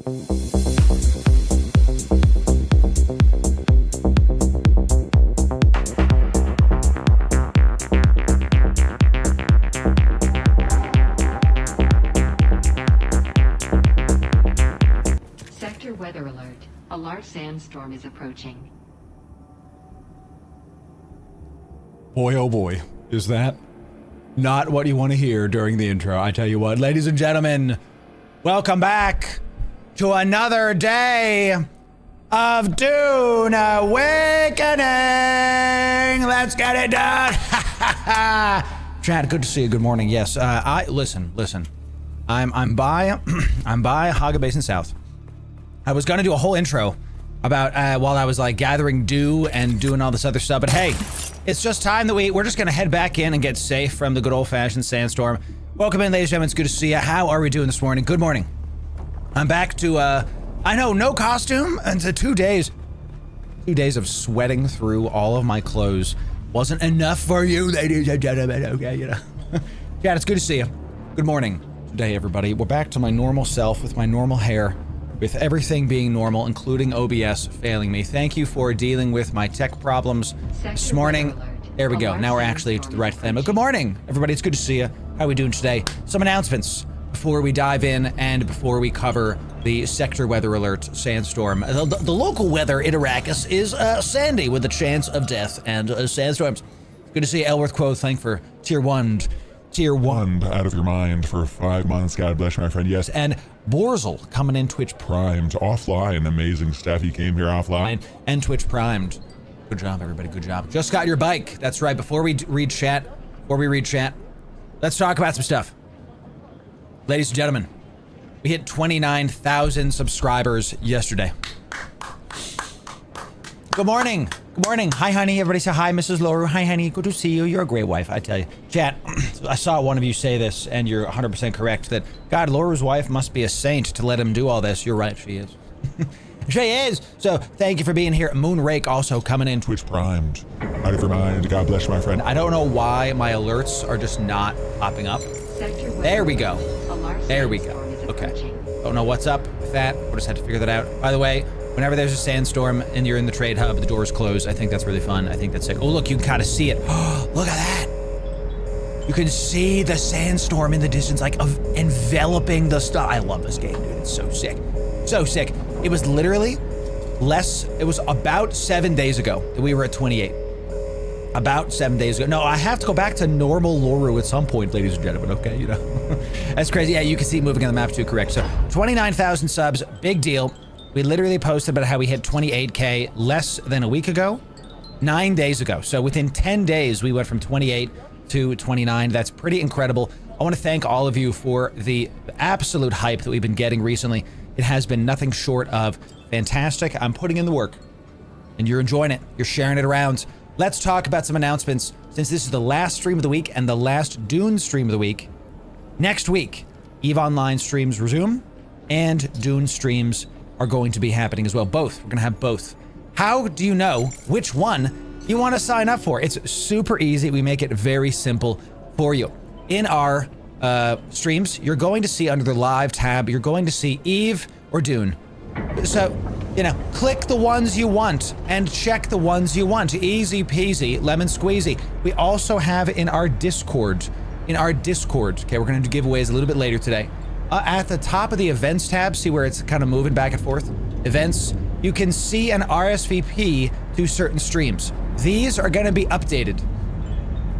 Sector weather alert. A large sandstorm is approaching. Boy, oh boy, is that not what you want to hear during the intro. I tell you what, ladies and gentlemen, welcome back to another day of Dune Awakening. Let's get it done. Chad, good to see you. Good morning. Yes, listen. I'm by Haga Basin South. I was gonna do a whole intro about while I was like gathering dew and doing all this other stuff, but hey, it's just time that we're just gonna head back in and get safe from the good old-fashioned sandstorm. Welcome in, ladies and gentlemen. It's good to see you. How are we doing this morning? Good morning. I'm back to I know, no costume, and to 2 days of sweating through all of my clothes wasn't enough for you, ladies and gentlemen. Okay, you know. Yeah, it's good to see you. Good morning today, everybody. We're back to my normal self with my normal hair, with everything being normal, including OBS failing me. Thank you for dealing with my tech problems this morning. There we go. Now we're actually to the right thing. But good morning, everybody. It's good to see you. How are we doing today? Some announcements before we dive in and before we cover the sector weather alert sandstorm. The local weather in Arrakis is sandy with a chance of death and sandstorms. Good to see you, Elworth Quo. Thank for tier one out of your mind for 5 months. God bless you, my friend. Yes. And Borzel coming in Twitch Primed offline. Amazing stuff. He came here offline and Twitch Primed. Good job, everybody. Good job. Just got your bike. That's right. Before we read chat, let's talk about some stuff. Ladies and gentlemen, we hit 29,000 subscribers yesterday. Good morning. Good morning. Hi, honey. Everybody say hi, Mrs. Loru. Hi, honey. Good to see you. You're a great wife, I tell you. Chat, I saw one of you say this, and you're 100% correct, that, God, Loru's wife must be a saint to let him do all this. You're right, she is. She is. So thank you for being here. Moonrake also coming in. Twitch Primed. Out of your mind. God bless you, my friend. I don't know why my alerts are just not popping up. There we go. There we go. Okay. Don't know what's up with that. We'll just have to figure that out. By the way, whenever there's a sandstorm and you're in the trade hub, the doors close. I think that's really fun. I think that's sick. Oh, look, you can kind of see it. Look at that. You can see the sandstorm in the distance, like enveloping the stuff. I love this game, dude. It's so sick. So sick. It was literally it was about 7 days ago that we were at 28. About 7 days ago. No, I have to go back to normal Loru at some point, ladies and gentlemen, okay? You know, that's crazy. Yeah, you can see moving on the map too, correct. So 29,000 subs, big deal. We literally posted about how we hit 28K less than a week ago, 9 days ago. So within 10 days, we went from 28 to 29. That's pretty incredible. I want to thank all of you for the absolute hype that we've been getting recently. It has been nothing short of fantastic. I'm putting in the work and you're enjoying it. You're sharing it around. Let's talk about some announcements. Since this is the last stream of the week and the last Dune stream of the week, next week, EVE Online streams resume and Dune streams are going to be happening as well. Both. We're going to have both. How do you know which one you want to sign up for? It's super easy. We make it very simple for you. In our streams, you're going to see under the live tab, you're going to see EVE or Dune. So, you know, click the ones you want and check the ones you want. Easy peasy, lemon squeezy. We also have in our Discord, okay, we're going to do giveaways a little bit later today. At the top of the events tab, see where it's kind of moving back and forth? Events, you can see an RSVP to certain streams. These are going to be updated.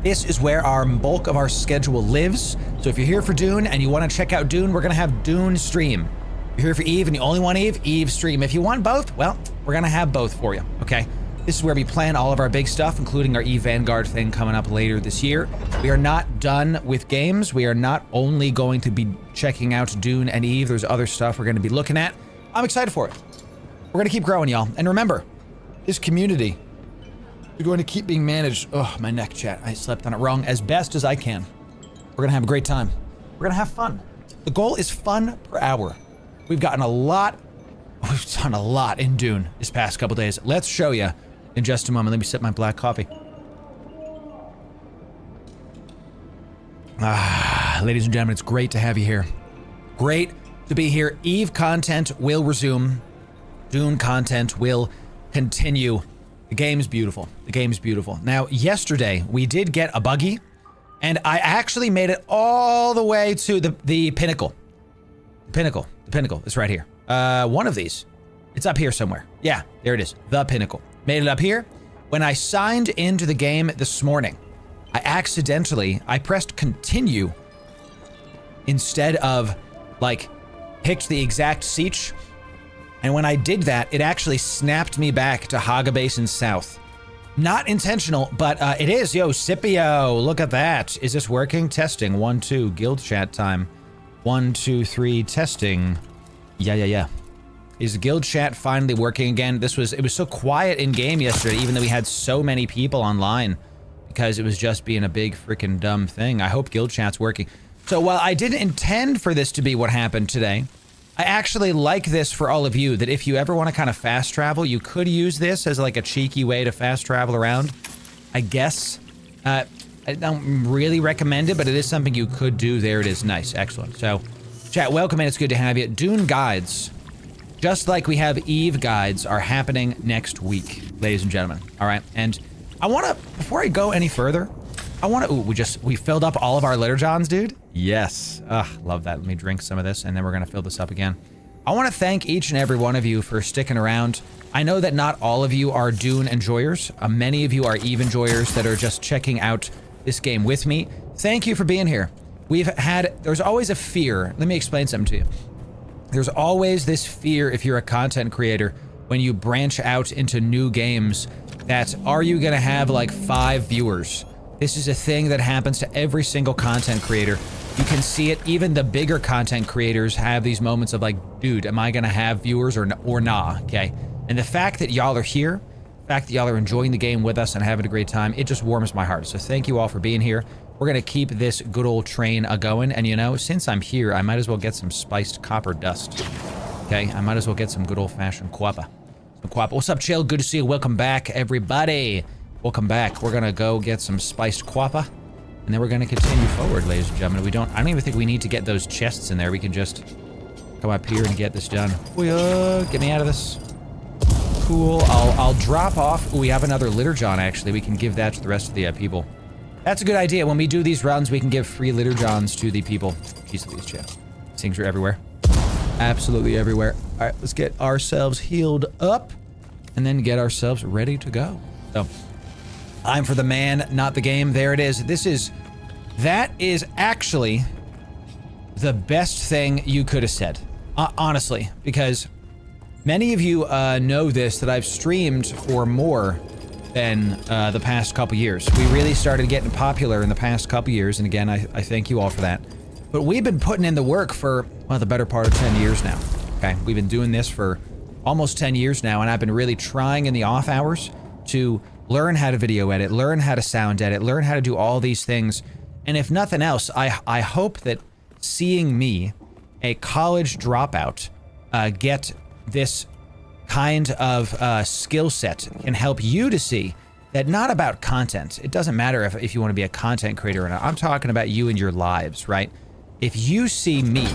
This is where our bulk of our schedule lives. So if you're here for Dune and you want to check out Dune, we're going to have Dune stream. If you're here for EVE and you only want EVE, EVE stream. If you want both, well, we're going to have both for you, okay? This is where we plan all of our big stuff, including our EVE Vanguard thing coming up later this year. We are not done with games. We are not only going to be checking out Dune and EVE. There's other stuff we're going to be looking at. I'm excited for it. We're going to keep growing, y'all. And remember, this community is going to keep being managed. Oh, my neck, chat. I slept on it wrong as best as I can. We're going to have a great time. We're going to have fun. The goal is fun per hour. We've done a lot in Dune this past couple days. Let's show you in just a moment. Let me sip my black coffee. Ladies and gentlemen, it's great to have you here. Great to be here. Eve content will resume. Dune content will continue. The game's beautiful. The game's beautiful. Now, yesterday, we did get a buggy, and I actually made it all the way to the pinnacle. The pinnacle is right here. One of these. It's up here somewhere. Yeah, there it is. The pinnacle. Made it up here. When I signed into the game this morning, I pressed continue instead of, like, picked the exact siege. And when I did that, it actually snapped me back to Haga Basin South. Not intentional, but it is. Yo, Scipio, look at that. Is this working? Testing. 1, 2, guild chat time. 1, 2, 3, testing. Yeah. Is guild chat finally working again? It was so quiet in game yesterday, even though we had so many people online, because it was just being a big freaking dumb thing. I hope guild chat's working. So while I didn't intend for this to be what happened today, I actually like this for all of you, that if you ever want to kind of fast travel, you could use this as like a cheeky way to fast travel around, I guess. I don't really recommend it, but it is something you could do. There it is. Nice. Excellent. So, chat, welcome in. It's good to have you. Dune guides, just like we have Eve guides, are happening next week, ladies and gentlemen. All right. And I want to, before I go any further, I want to, we filled up all of our litter johns, dude. Yes. Love that. Let me drink some of this, and then we're going to fill this up again. I want to thank each and every one of you for sticking around. I know that not all of you are Dune enjoyers. Many of you are Eve enjoyers that are just checking out this game with me. Thank you for being here. There's always a fear. Let me explain something to you. There's always this fear if you're a content creator when you branch out into new games that, are you going to have like 5 viewers? This is a thing that happens to every single content creator. You can see it. Even the bigger content creators have these moments of like, dude, am I going to have viewers or nah? Okay. And the fact that y'all are here, the fact that y'all are enjoying the game with us and having a great time, it just warms my heart. So thank you all for being here. We're going to keep this good old train a-going. And you know, since I'm here, I might as well get some spiced copper dust. Okay. I might as well get some good old fashioned quappa. What's up, Chill? Good to see you. Welcome back, everybody. Welcome back. We're gonna go get some spiced quappa, and then we're gonna continue forward, ladies and gentlemen. I don't even think we need to get those chests in there. We can just come up here and get this done. Get me out of this. Cool. I'll drop off. We have another litter john, actually. We can give that to the rest of the people. That's a good idea. When we do these runs, we can give free litter johns to the people. Piece of these, chat. These things are everywhere. Absolutely everywhere. All right, let's get ourselves healed up, and then get ourselves ready to go. So, I'm for the man, not the game. There it is. That is actually the best thing you could have said, honestly, because many of you know this, that I've streamed for more than the past couple years. We really started getting popular in the past couple years, and again, I thank you all for that. But we've been putting in the work for, well, the better part of 10 years now, okay? We've been doing this for almost 10 years now, and I've been really trying in the off hours to learn how to video edit, learn how to sound edit, learn how to do all these things. And if nothing else, I hope that seeing me, a college dropout, get this kind of skill set can help you to see that not about content. It doesn't matter if you want to be a content creator or not. I'm talking about you and your lives, right? If you see me,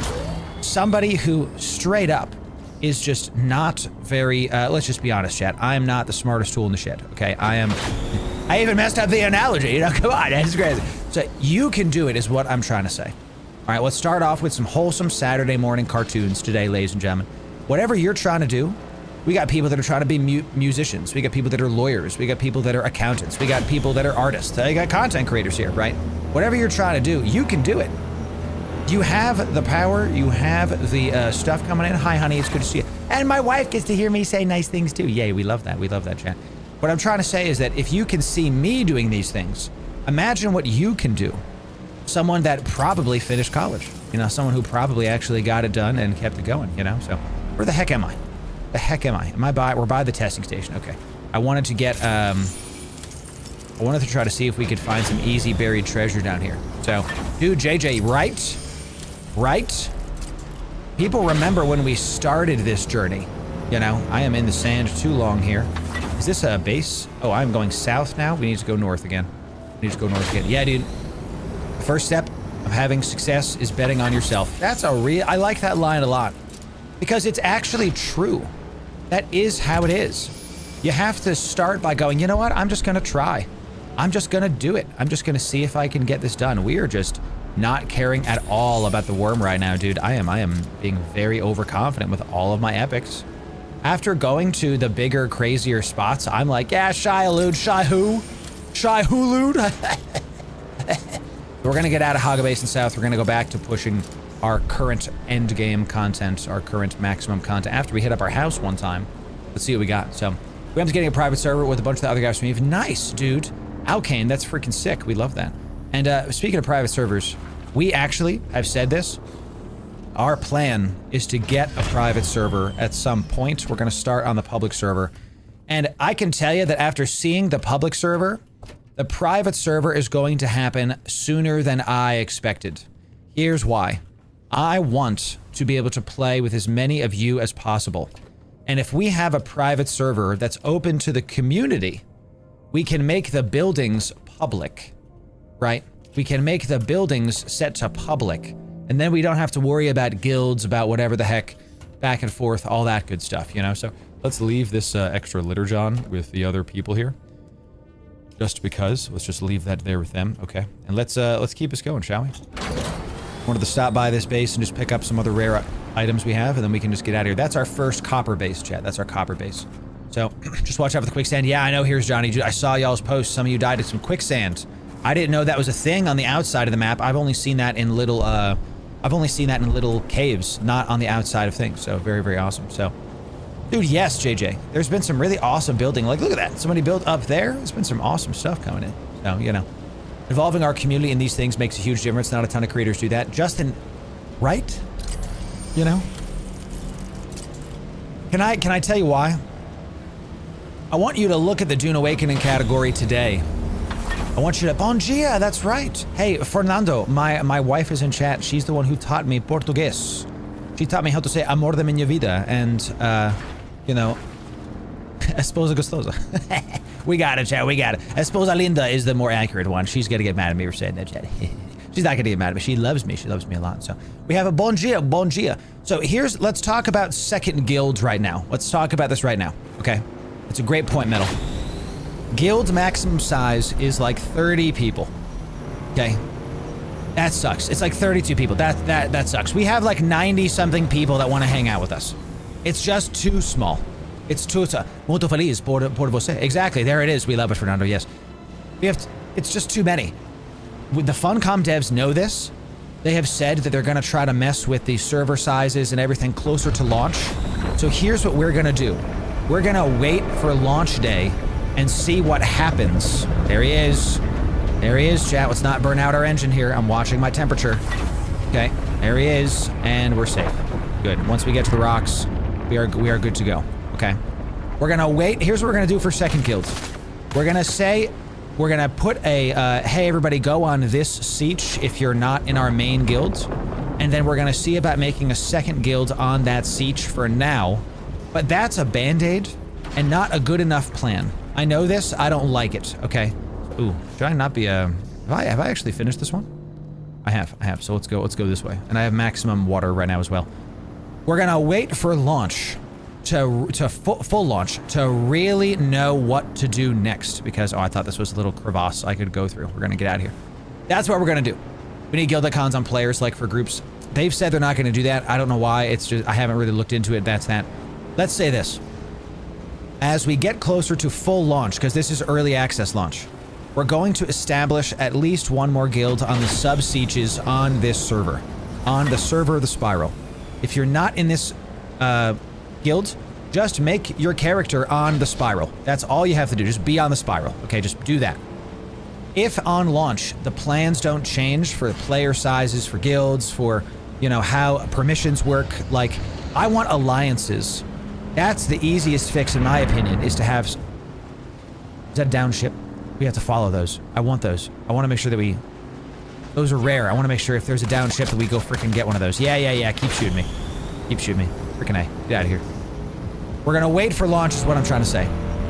somebody who straight up is just not very, let's just be honest, chat. I am not the smartest tool in the shed, okay? I even messed up the analogy, you know? Come on, that's crazy. So you can do it is what I'm trying to say. All right, let's start off with some wholesome Saturday morning cartoons today, ladies and gentlemen. Whatever you're trying to do, we got people that are trying to be musicians. We got people that are lawyers. We got people that are accountants. We got people that are artists. We got content creators here, right? Whatever you're trying to do, you can do it. You have the power. You have the stuff coming in. Hi, honey. It's good to see you. And my wife gets to hear me say nice things too. Yay, we love that. We love that, chat. What I'm trying to say is that if you can see me doing these things, imagine what you can do. Someone that probably finished college. You know, someone who probably actually got it done and kept it going, you know? So where the heck am I? The heck am I? We're by the testing station. Okay. I wanted to get, I wanted to try to see if we could find some easy buried treasure down here. So, dude, JJ, right? People remember when we started this journey. You know, I am in the sand too long here. Is this a base? Oh, I'm going south now? We need to go north again. Yeah, dude. The first step of having success is betting on yourself. That's a real, I like that line a lot because it's actually true. That is how it is. You have to start by going, you know what? I'm just going to try. I'm just going to do it. I'm just going to see if I can get this done. We are just not caring at all about the worm right now, dude. I am being very overconfident with all of my epics. After going to the bigger, crazier spots, I'm like, yeah, shy elude, shy who? Shy hulude? We're going to get out of Haga Basin South. We're going to go back to pushing our current end game content, our current maximum content. After we hit up our house one time, let's see what we got. So we end up getting a private server with a bunch of the other guys from Eve. Nice, dude. Alkane, that's freaking sick. We love that. And speaking of private servers, we actually have said this. Our plan is to get a private server at some point. We're going to start on the public server. And I can tell you that after seeing the public server, the private server is going to happen sooner than I expected. Here's why. I want to be able to play with as many of you as possible. And if we have a private server that's open to the community, we can make the buildings public, right? We can make the buildings set to public. And then we don't have to worry about guilds, about whatever the heck, back and forth, all that good stuff, you know? So let's leave this extra litter john with the other people here. Just because. Let's just leave that there with them. Okay. And let's keep this going, shall we? Wanted to stop by this base and just pick up some other rare items we have, and then we can just get out of here. That's our first copper base, chat. That's our copper base. So, just watch out for the quicksand. Yeah, I know. Here's Johnny. I saw y'all's post. Some of you died at some quicksand. I didn't know that was a thing on the outside of the map. I've only seen that in little, caves, not on the outside of things. So, very, very awesome. So, dude, yes, JJ. There's been some really awesome building. Like, look at that. Somebody built up there. There's been some awesome stuff coming in. So, you know, involving our community in these things makes a huge difference. Not a ton of creators do that. Justin, right? You know? Can I tell you why? I want you to look at the Dune Awakening category today. I want you to... Bongia, that's right. Hey, Fernando, my wife is in chat. She's the one who taught me Portuguese. She taught me how to say amor de minha vida and, you know, esposa gostosa. We got it, chat, we got it. Esposa linda is the more accurate one. She's gonna get mad at me for saying that, chat. She's not gonna get mad at me. She loves me. She loves me a lot. So we have a bongia. So let's talk about second guilds right now. Let's talk about this right now, okay? It's a great point, Metal. Guild maximum size is like 30 people, okay? That sucks. It's like 32 people. That sucks. We have like 90-something people that want to hang out with us. It's just too small. It's too... Muito feliz por você. Exactly. There it is. We love it, Fernando. Yes. It's just too many. The Funcom devs know this. They have said that they're going to try to mess with the server sizes and everything closer to launch. So here's what we're going to do. We're going to wait for launch day and see what happens. There he is. There he is, chat. Let's not burn out our engine here. I'm watching my temperature. Okay, there he is, and we're safe. Good. Once we get to the rocks, we are good to go. Okay. We're gonna wait. Here's what we're gonna do for second guild. We're gonna put a hey everybody, go on this siege if you're not in our main guild, and then we're gonna see about making a second guild on that siege for now. But that's a band-aid and not a good enough plan. I know this. I don't like it. Okay. Ooh, should I not be have I actually finished this one? I have. So let's go this way. And I have maximum water right now as well. We're gonna wait for launch to full launch to really know what to do next, because I thought this was a little crevasse I could go through. We're gonna get out of here. That's what we're gonna do. We need guild icons on players, like for groups. They've said they're not gonna do that. I don't know why. It's just I haven't really looked into it. That's that. Let's say this. As we get closer to full launch, because this is early access launch, we're going to establish at least one more guild on the sub-sieges on this server. On the server of the Spiral. If you're not in this guild, just make your character on the Spiral. That's all you have to do. Just be on the Spiral. Okay, just do that. If on launch, the plans don't change for player sizes, for guilds, for, you know, how permissions work, like, I want alliances. That's the easiest fix, in my opinion, is to have... Is that a down ship? We have to follow those. I want those. I want to make sure that we... Those are rare. I want to make sure if there's a down ship that we go frickin' get one of those. Yeah. Keep shooting me. Keep shooting me. Frickin' A. Get out of here. We're gonna wait for launch is what I'm trying to say.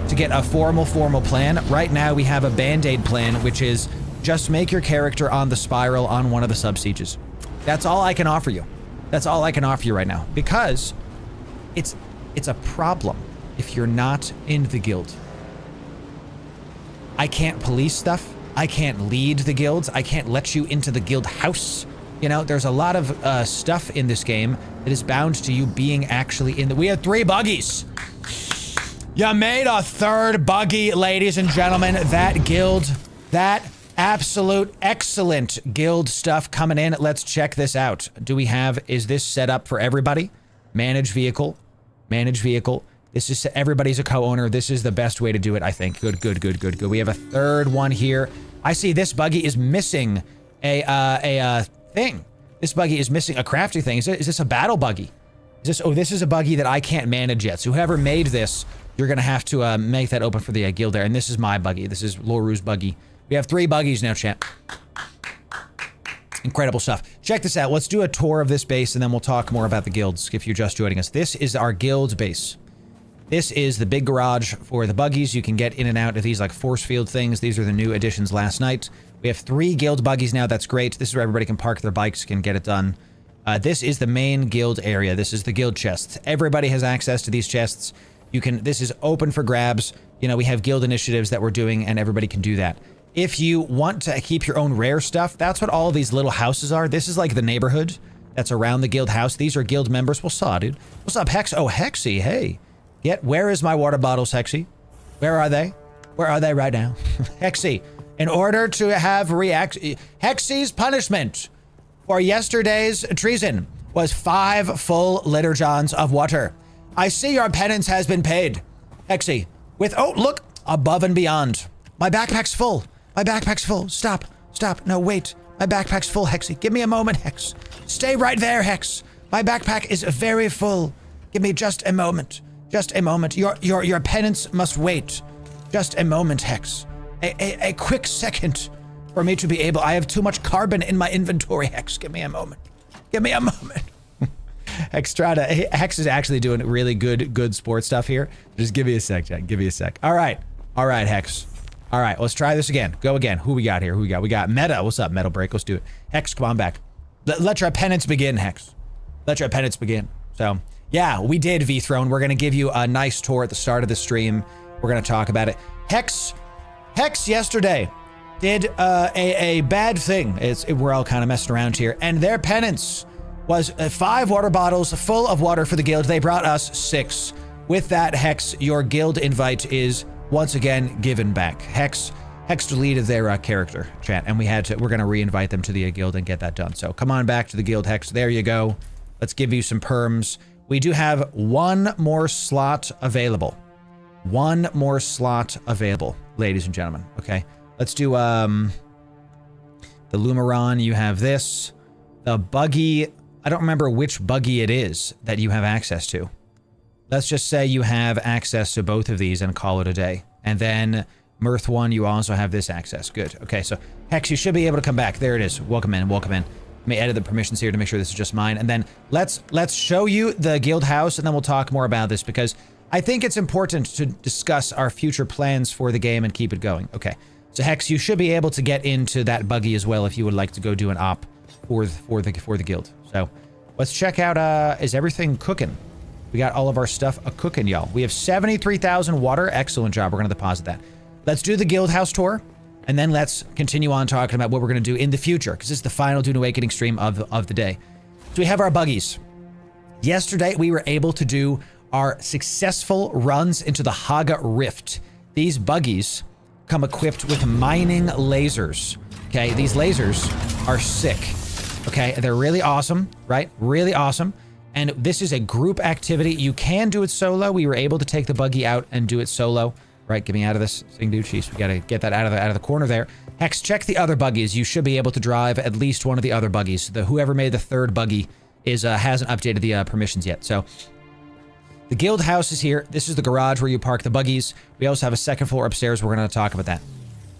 To get a formal plan. Right now we have a band-aid plan, which is just make your character on the spiral on one of the sub-sieges. That's all I can offer you. That's all I can offer you right now. Because it's a problem if you're not in the guild. I can't police stuff. I can't lead the guilds. I can't let you into the guild house. You know, there's a lot of stuff in this game that is bound to you being actually in the... We have 3 buggies. You made a 3rd buggy, ladies and gentlemen. That guild, that absolute excellent guild stuff coming in. Let's check this out. Do we have... Is this set up for everybody? Manage vehicle. Manage vehicle. This is... Everybody's a co-owner. This is the best way to do it, I think. Good, good, good, good, good. We have a 3rd one here. I see this buggy is missing a thing. This buggy is missing a crafty thing. Is this a battle buggy? Is this... Oh, this is a buggy that I can't manage yet. So whoever made this, you're going to have to make that open for the guild there. And this is my buggy. This is Loru's buggy. We have 3 buggies now, chat. Incredible stuff. Check this out. Let's do a tour of this base, and then we'll talk more about the guilds if you're just joining us. This is our guild base. This is the big garage for the buggies. You can get in and out of these like force field things. These are the new additions last night. We have 3 guild buggies now. That's great. This is where everybody can park their bikes, can get it done. This is the main guild area. This is the guild chests. Everybody has access to these chests. You can... This is open for grabs. You know, we have guild initiatives that we're doing, and everybody can do that. If you want to keep your own rare stuff, that's what all these little houses are. This is like the neighborhood that's around the guild house. These are guild members. What's up, dude? What's up, Hex? Oh, Hexy, hey. Where is my water bottles, Hexy? Where are they? Where are they right now? Hexy, in order to have Hexy's punishment for yesterday's treason was 5 full liter johns of water. I see your penance has been paid. Hexy, with... Oh, look, above and beyond. My backpack's full. My backpack's full. Stop. Stop. No, wait. My backpack's full, Hexy. Give me a moment, Hex. Stay right there, Hex. My backpack is very full. Give me just a moment. Just a moment. Your penance must wait. Just a moment, Hex. A quick second for me to be able... I have too much carbon in my inventory, Hex. Give me a moment. Give me a moment. Hexstrada. Hex is actually doing really good sports stuff here. Just give me a sec, Jack. Give me a sec. All right. All right, Hex. All right, let's try this again. Go again. Who we got here? Who we got? We got Meta. What's up, Metal Break? Let's do it. Hex, come on back. Let your penance begin, Hex. Let your penance begin. So... Yeah, we did, V-Throne. We're going to give you a nice tour at the start of the stream. We're going to talk about it. Hex yesterday did a bad thing. We're all kind of messing around here. And their penance was 5 water bottles full of water for the guild. They brought us 6. With that, Hex, your guild invite is once again given back. Hex deleted their character, chat. And we're going to re-invite them to the guild and get that done. So come on back to the guild, Hex. There you go. Let's give you some perms. We do have 1 more slot available. 1 more slot available, ladies and gentlemen. Okay, let's do the Lumaron. You have this. The buggy. I don't remember which buggy it is that you have access to. Let's just say you have access to both of these and call it a day. And then Mirth 1, you also have this access. Good. Okay, so Hex, you should be able to come back. There it is. Welcome in. Welcome in. Let me edit the permissions here to make sure this is just mine. And then let's show you the guild house, and then we'll talk more about this, because I think it's important to discuss our future plans for the game and keep it going. Okay, so Hex, you should be able to get into that buggy as well if you would like to go do an op for the guild. So let's check out, is everything cooking? We got all of our stuff a-cooking, y'all. We have 73,000 water. Excellent job. We're going to deposit that. Let's do the guild house tour. And then let's continue on talking about what we're going to do in the future, because this is the final Dune Awakening stream of the day. So we have our buggies. Yesterday, we were able to do our successful runs into the Haga Rift. These buggies come equipped with mining lasers. Okay, these lasers are sick. Okay, they're really awesome, right? Really awesome. And this is a group activity. You can do it solo. We were able to take the buggy out and do it solo. Right, get me out of this thing, dude. Jeez, we gotta get that out of the corner there. Hex, check the other buggies. You should be able to drive at least one of the other buggies. Whoever made the 3rd buggy hasn't updated the permissions yet. So the guild house is here. This is the garage where you park the buggies. We also have a 2nd floor upstairs. We're going to talk about that.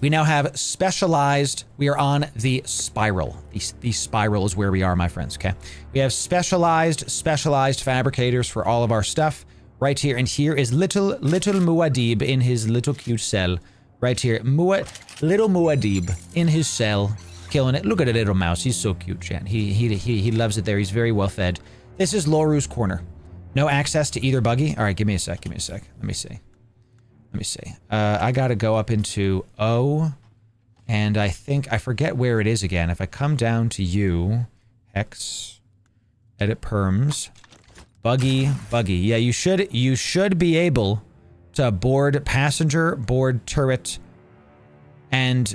We now have specialized. We are on the spiral. The spiral is where we are, my friends. Okay, we have specialized fabricators for all of our stuff. Right here, and here is little Muad'Dib in his little cute cell right here. Little Muad'Dib in his cell, killing it. Look at the little mouse. He's so cute, chat. He loves it there. He's very well fed. This is Loru's corner. No access to either buggy. All right, give me a sec. Let me see. I gotta go up into O, and I forget where it is again. If I come down to U, Hex, edit perms, buggy. Yeah, you should be able to board passenger, board turret, and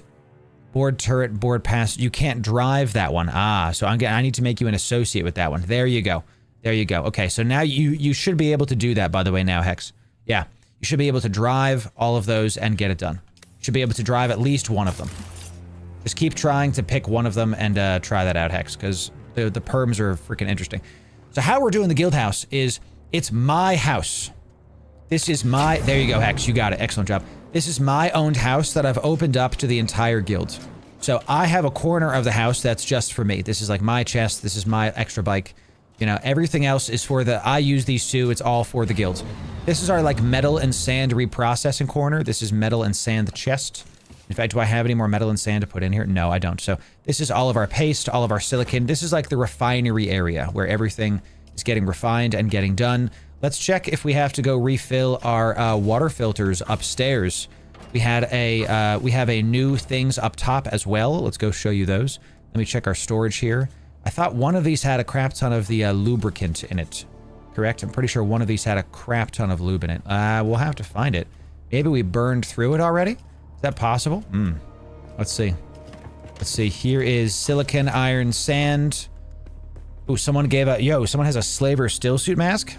board turret, board pass. You can't drive that one. So I need to make you an associate with that one. There you go. Okay, so now you should be able to do that, by the way, now, Hex. Yeah, you should be able to drive all of those and get it done. You should be able to drive at least one of them. Just keep trying to pick one of them and try that out, Hex, because the perms are freaking interesting. So how we're doing the guild house is, it's my house. This is my... There you go, Hex. You got it. Excellent job. This is my owned house that I've opened up to the entire guild. So I have a corner of the house that's just for me. This is like my chest. This is my extra bike. You know, everything else is for the... I use these two. It's all for the guild. This is our, like, metal and sand reprocessing corner. This is metal and sand chest. In fact, do I have any more metal and sand to put in here? No, I don't. So this is all of our paste, all of our silicon. This is like the refinery area where everything is getting refined and getting done. Let's check if we have to go refill our water filters upstairs. We have a new things up top as well. Let's go show you those. Let me check our storage here. I thought one of these had a crap ton of the lubricant in it. Correct? I'm pretty sure one of these had a crap ton of lube in it. We'll have to find it. Maybe we burned through it already? Is that possible? Let's see. Here is silicon, iron, sand. Ooh, someone has a slaver stillsuit mask.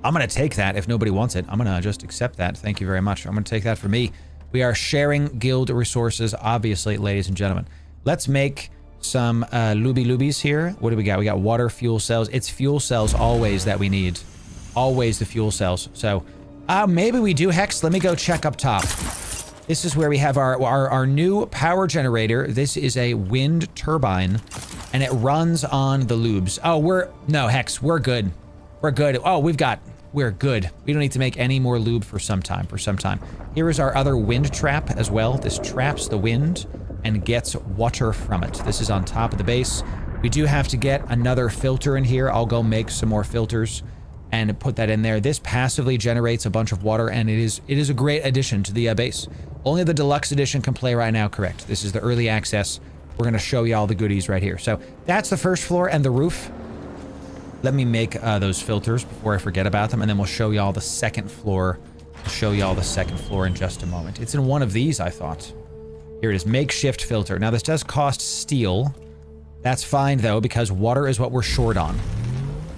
I'm gonna take that if nobody wants it. I'm gonna just accept that. Thank you very much. I'm gonna take that for me. We are sharing guild resources, obviously, ladies and gentlemen. Let's make some lubies here. What do we got? We got water, fuel cells. It's fuel cells always that we need. Always the fuel cells. So maybe we do, Hex. Let me go check up top. This is where we have our new power generator. This is a wind turbine, and it runs on the lubes. No, Hex, we're good. We're good. We're good. We don't need to make any more lube for some time. Here is our other wind trap as well. This traps the wind and gets water from it. This is on top of the base. We do have to get another filter in here. I'll go make some more filters and put that in there. This passively generates a bunch of water, and it is a great addition to the base. Only the deluxe edition can play right now, correct? This is the early access. We're gonna show you all the goodies right here. So that's the first floor and the roof. Let me make those filters before I forget about them, and then we'll show you all the second floor. I'll show you all the second floor in just a moment. It's in one of these, I thought. Here it is, makeshift filter. Now this does cost steel. That's fine though, because water is what we're short on.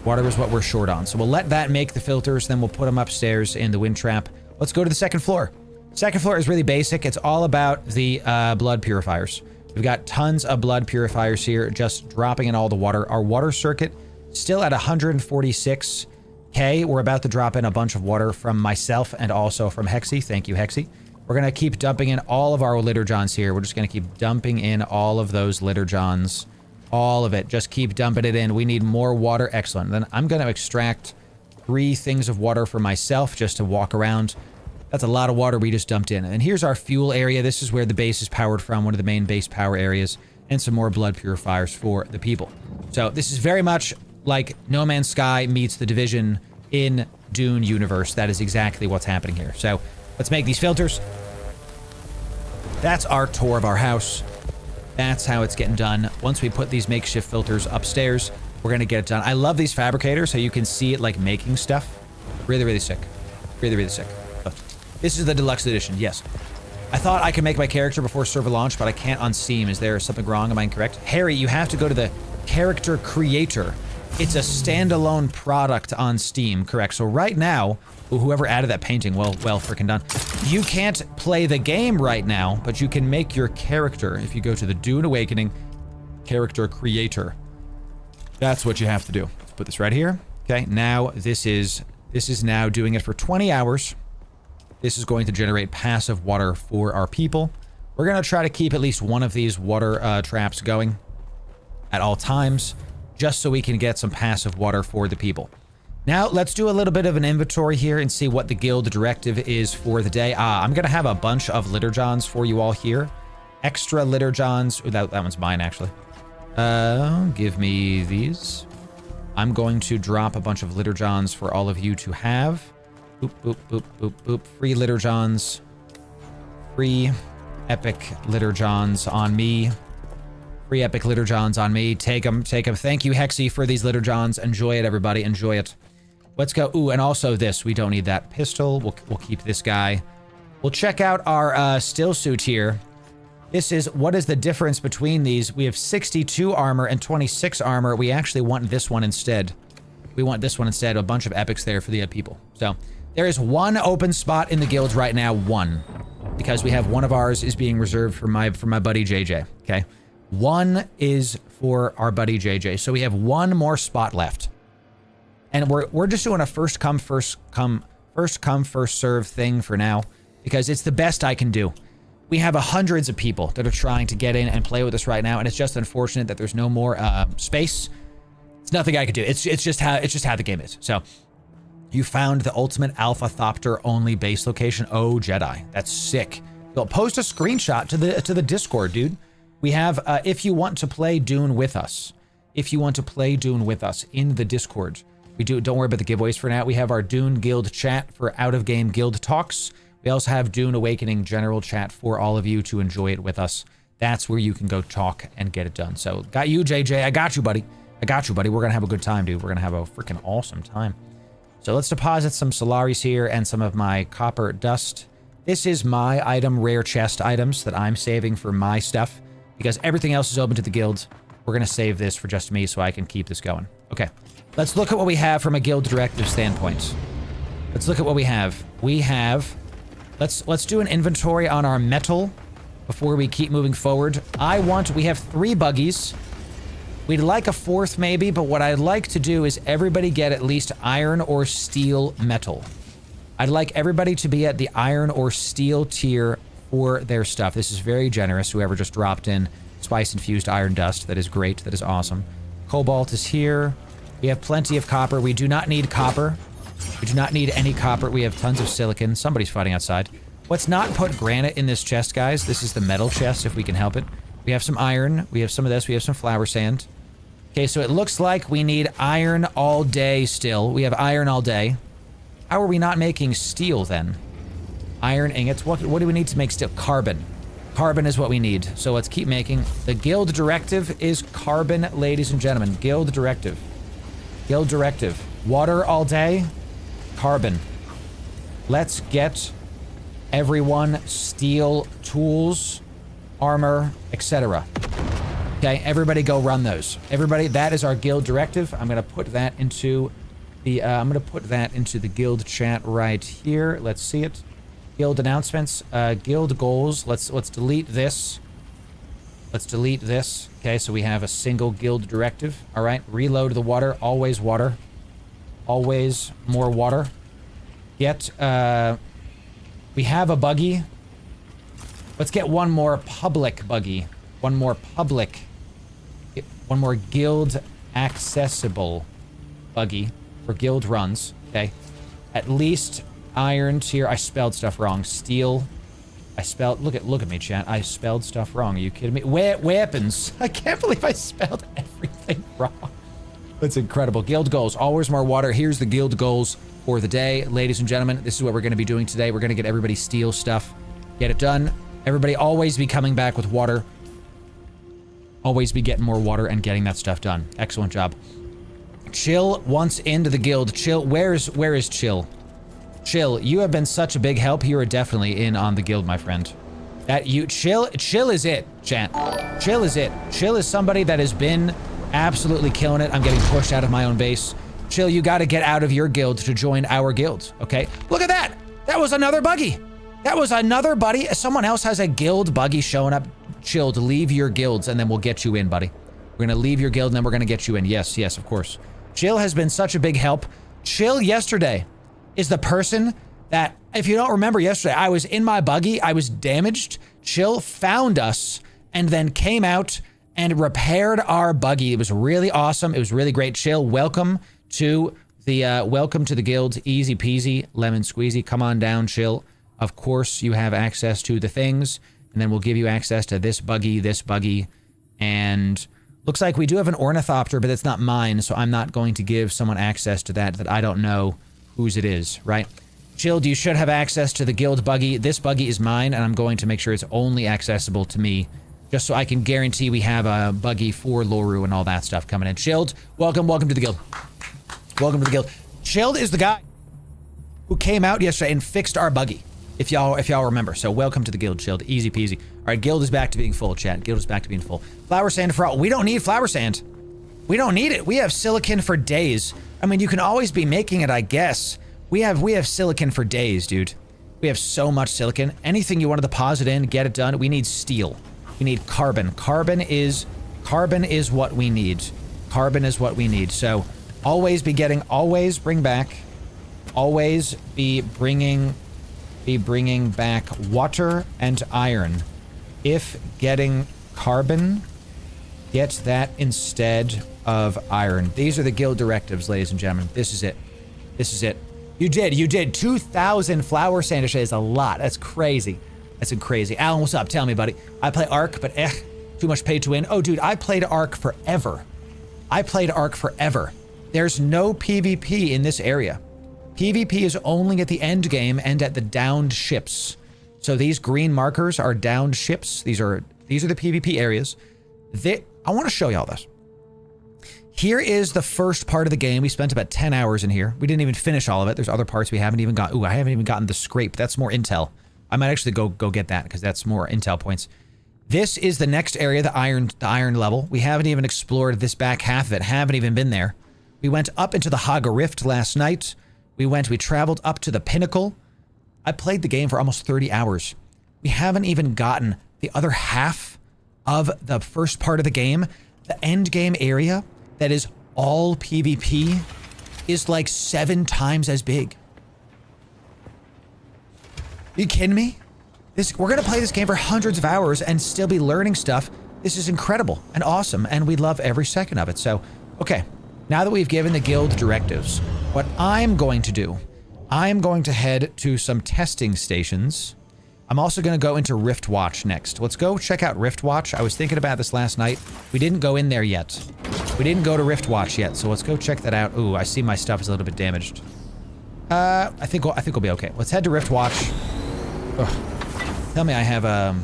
So we'll let that make the filters, then we'll put them upstairs in the wind trap. Let's go to the second floor. Second floor is really basic. It's all about the blood purifiers. We've got tons of blood purifiers here, just dropping in all the water. Our water circuit still at 146K. We're about to drop in a bunch of water from myself and also from Hexy. Thank you, Hexy. We're going to keep dumping in all of our litter johns here. We're just going to keep dumping in all of those litter johns. All of it. Just keep dumping it in. We need more water. Excellent. Then I'm going to extract 3 things of water for myself just to walk around. That's a lot of water we just dumped in. And here's our fuel area. This is where the base is powered from, one of the main base power areas, and some more blood purifiers for the people. So this is very much like No Man's Sky meets The Division in Dune universe. That is exactly what's happening here. So let's make these filters. That's our tour of our house. That's how it's getting done. Once we put these makeshift filters upstairs, we're gonna get it done. I love these fabricators, so you can see it like making stuff. Really, really sick. Really, really sick. Oh, this is the deluxe edition, yes. I thought I could make my character before server launch, but I can't on Steam. Is there something wrong? Am I incorrect? Harry, you have to go to the character creator. It's a standalone product on Steam, correct? So right now, whoever added that painting, well freaking done. You can't play the game right now, but you can make your character if you go to the Dune Awakening character creator. That's what you have to do. Let's put this right here. Okay, now this is now doing it for 20 hours. This is going to generate passive water for our people. We're gonna try to keep at least one of these water traps going at all times, just so we can get some passive water for the people. Now, let's do a little bit of an inventory here and see what the guild directive is for the day. I'm going to have a bunch of litter johns for you all here. Extra litter johns. Ooh, that one's mine, actually. Give me these. I'm going to drop a bunch of litter johns for all of you to have. Boop, boop, boop, boop, boop. Free litter johns. Free epic litter johns on me. Free epic litter johns on me. Take them, take them. Thank you, Hexy, for these litter johns. Enjoy it, everybody. Enjoy it. Let's go. Ooh, and also this. We don't need that pistol. We'll keep this guy. We'll check out our still suit here. This is, what is the difference between these? We have 62 armor and 26 armor. We actually want this one instead. We want this one instead. A bunch of epics there for the people. So there is one open spot in the guild right now. One. Because we have one of ours is being reserved for my buddy JJ. Okay. One is for our buddy JJ. So we have one more spot left. And we're just doing a first come, first serve thing for now. Because it's the best I can do. We have hundreds of people that are trying to get in and play with us right now, and it's just unfortunate that there's no more space. It's nothing I could do. It's just how the game is. So, you found the ultimate Alpha Thopter only base location. Oh, Jedi, that's sick. Well, post a screenshot to the Discord, dude. We have if you want to play Dune with us, in the Discord, don't worry about the giveaways for now. We have our Dune Guild chat for out of game guild talks. We also have Dune Awakening general chat for all of you to enjoy it with us. That's where you can go talk and get it done. So, got you, JJ. I got you, buddy. We're going to have a good time, dude. We're going to have a freaking awesome time. So, let's deposit some Solaris here and some of my copper dust. This is my item, rare chest items that I'm saving for my stuff. Because everything else is open to the guild. We're going to save this for just me so I can keep this going. Okay. Let's look at what we have from a guild directive standpoint. Let's look at what we have. We have... Let's do an inventory on our metal before we keep moving forward. We have 3 buggies. We'd like a 4th maybe, but what I'd like to do is everybody get at least iron or steel metal. I'd like everybody to be at the iron or steel tier for their stuff. This is very generous, whoever just dropped in spice-infused iron dust. That is great. That is awesome. Cobalt is here. We have plenty of copper. We do not need copper. We do not need any copper. We have tons of silicon. Somebody's fighting outside. Let's not put granite in this chest, guys. This is the metal chest, if we can help it. We have some iron. We have some of this. We have some flower sand. Okay, so it looks like we need iron all day still. We have iron all day. How are we not making steel, then? Iron ingots. What do we need to make steel? Carbon. Carbon is what we need. So let's keep making. The guild directive is carbon, ladies and gentlemen. Guild directive. Guild directive. Water all day. Carbon. Let's get everyone steel tools, armor, etc. Okay, everybody go run those. Everybody, that is our guild directive. I'm gonna put that into the guild chat right here. Let's see it. Guild announcements, guild goals. Let's delete this. Let's delete this. Okay, so we have a single guild directive. All right, reload the water. Always water. Always more water. Get, we have a buggy. Let's get one more public buggy. One more guild accessible buggy for guild runs. Okay. At least iron tier. I spelled stuff wrong. Steel. Look at me, chat. I spelled stuff wrong. Are you kidding me? Weapons. I can't believe I spelled everything wrong. That's incredible. Guild goals. Always more water. Here's the guild goals for the day. Ladies and gentlemen, this is what we're going to be doing today. We're going to get everybody steel stuff. Get it done. Everybody always be coming back with water. Always be getting more water and getting that stuff done. Excellent job. Chill wants into the guild. Chill. Where is Chill? Chill, you have been such a big help. You are definitely in on the guild, my friend. Chill is it, chat. Chill is it. Chill is somebody that has been absolutely killing it. I'm getting pushed out of my own base. Chill, you got to get out of your guild to join our guild, okay? Look at that. That was another buggy. That was another buddy. Someone else has a guild buggy showing up. Chill, to leave your guilds, and then we'll get you in, buddy. We're going to leave your guild, and then we're going to get you in. Yes, of course. Chill has been such a big help. Chill yesterday is the person that, if you don't remember yesterday, I was in my buggy, I was damaged. Chill found us and then came out and repaired our buggy. It was really awesome. It was really great. Chill, welcome to The welcome to the guild, easy peasy, lemon squeezy. Come on down, chill. Of course, you have access to the things, and then we'll give you access to this buggy, and looks like we do have an ornithopter, but it's not mine, so I'm not going to give someone access to that I don't know whose it is, right? Chilled, you should have access to the guild buggy. This buggy is mine, and I'm going to make sure it's only accessible to me, just so I can guarantee we have a buggy for Loru and all that stuff coming in. Chilled, welcome to the guild. Welcome to the guild. Chilled is the guy who came out yesterday and fixed our buggy, if y'all remember. So welcome to the guild, Chilled. Easy peasy. All right, guild is back to being full, chat. Guild is back to being full. Flower sand for all. We don't need flower sand. We don't need it. We have silicon for days. I mean, you can always be making it, I guess. We have silicon for days, dude. We have so much silicon. Anything you want to deposit in, get it done. We need steel. We need carbon. Carbon is what we need. Carbon is what we need. So always be bringing back water and iron. If getting carbon, get that instead of iron. These are the guild directives, ladies and gentlemen. This is it. This is it. You did. 2,000 flower sandwiches is a lot. That's crazy. That's crazy. Alan, what's up? Tell me, buddy. I play Ark, but too much pay to win. Oh, dude, I played Ark forever. There's no PvP in this area. PvP is only at the end game and at the downed ships. So these green markers are downed ships. These are the PvP areas. I want to show y'all this. Here is the first part of the game. We spent about 10 hours in here. We didn't even finish all of it. There's other parts we haven't even got. Ooh, I haven't even gotten the scrape. That's more intel. I might actually go get that because that's more intel points. This is the next area, the iron level. We haven't even explored this back half of it. Haven't even been there. We went up into the Haga Rift last night. We traveled up to the pinnacle. I played the game for almost 30 hours. We haven't even gotten the other half of the first part of the game. The end game area that is all PvP is like 7 times as big. Are you kidding me? We're gonna play this game for hundreds of hours and still be learning stuff. This is incredible and awesome, and we love every second of it. So, okay, now that we've given the guild directives, what I'm going to do, I'm going to head to some testing stations. I'm also going to go into Rift Watch next. Let's go check out Rift Watch. I was thinking about this last night. We didn't go in there yet. We didn't go to Rift Watch yet, so let's go check that out. Ooh, I see my stuff is a little bit damaged. I think we'll be okay. Let's head to Rift Watch. Ugh. Tell me I have a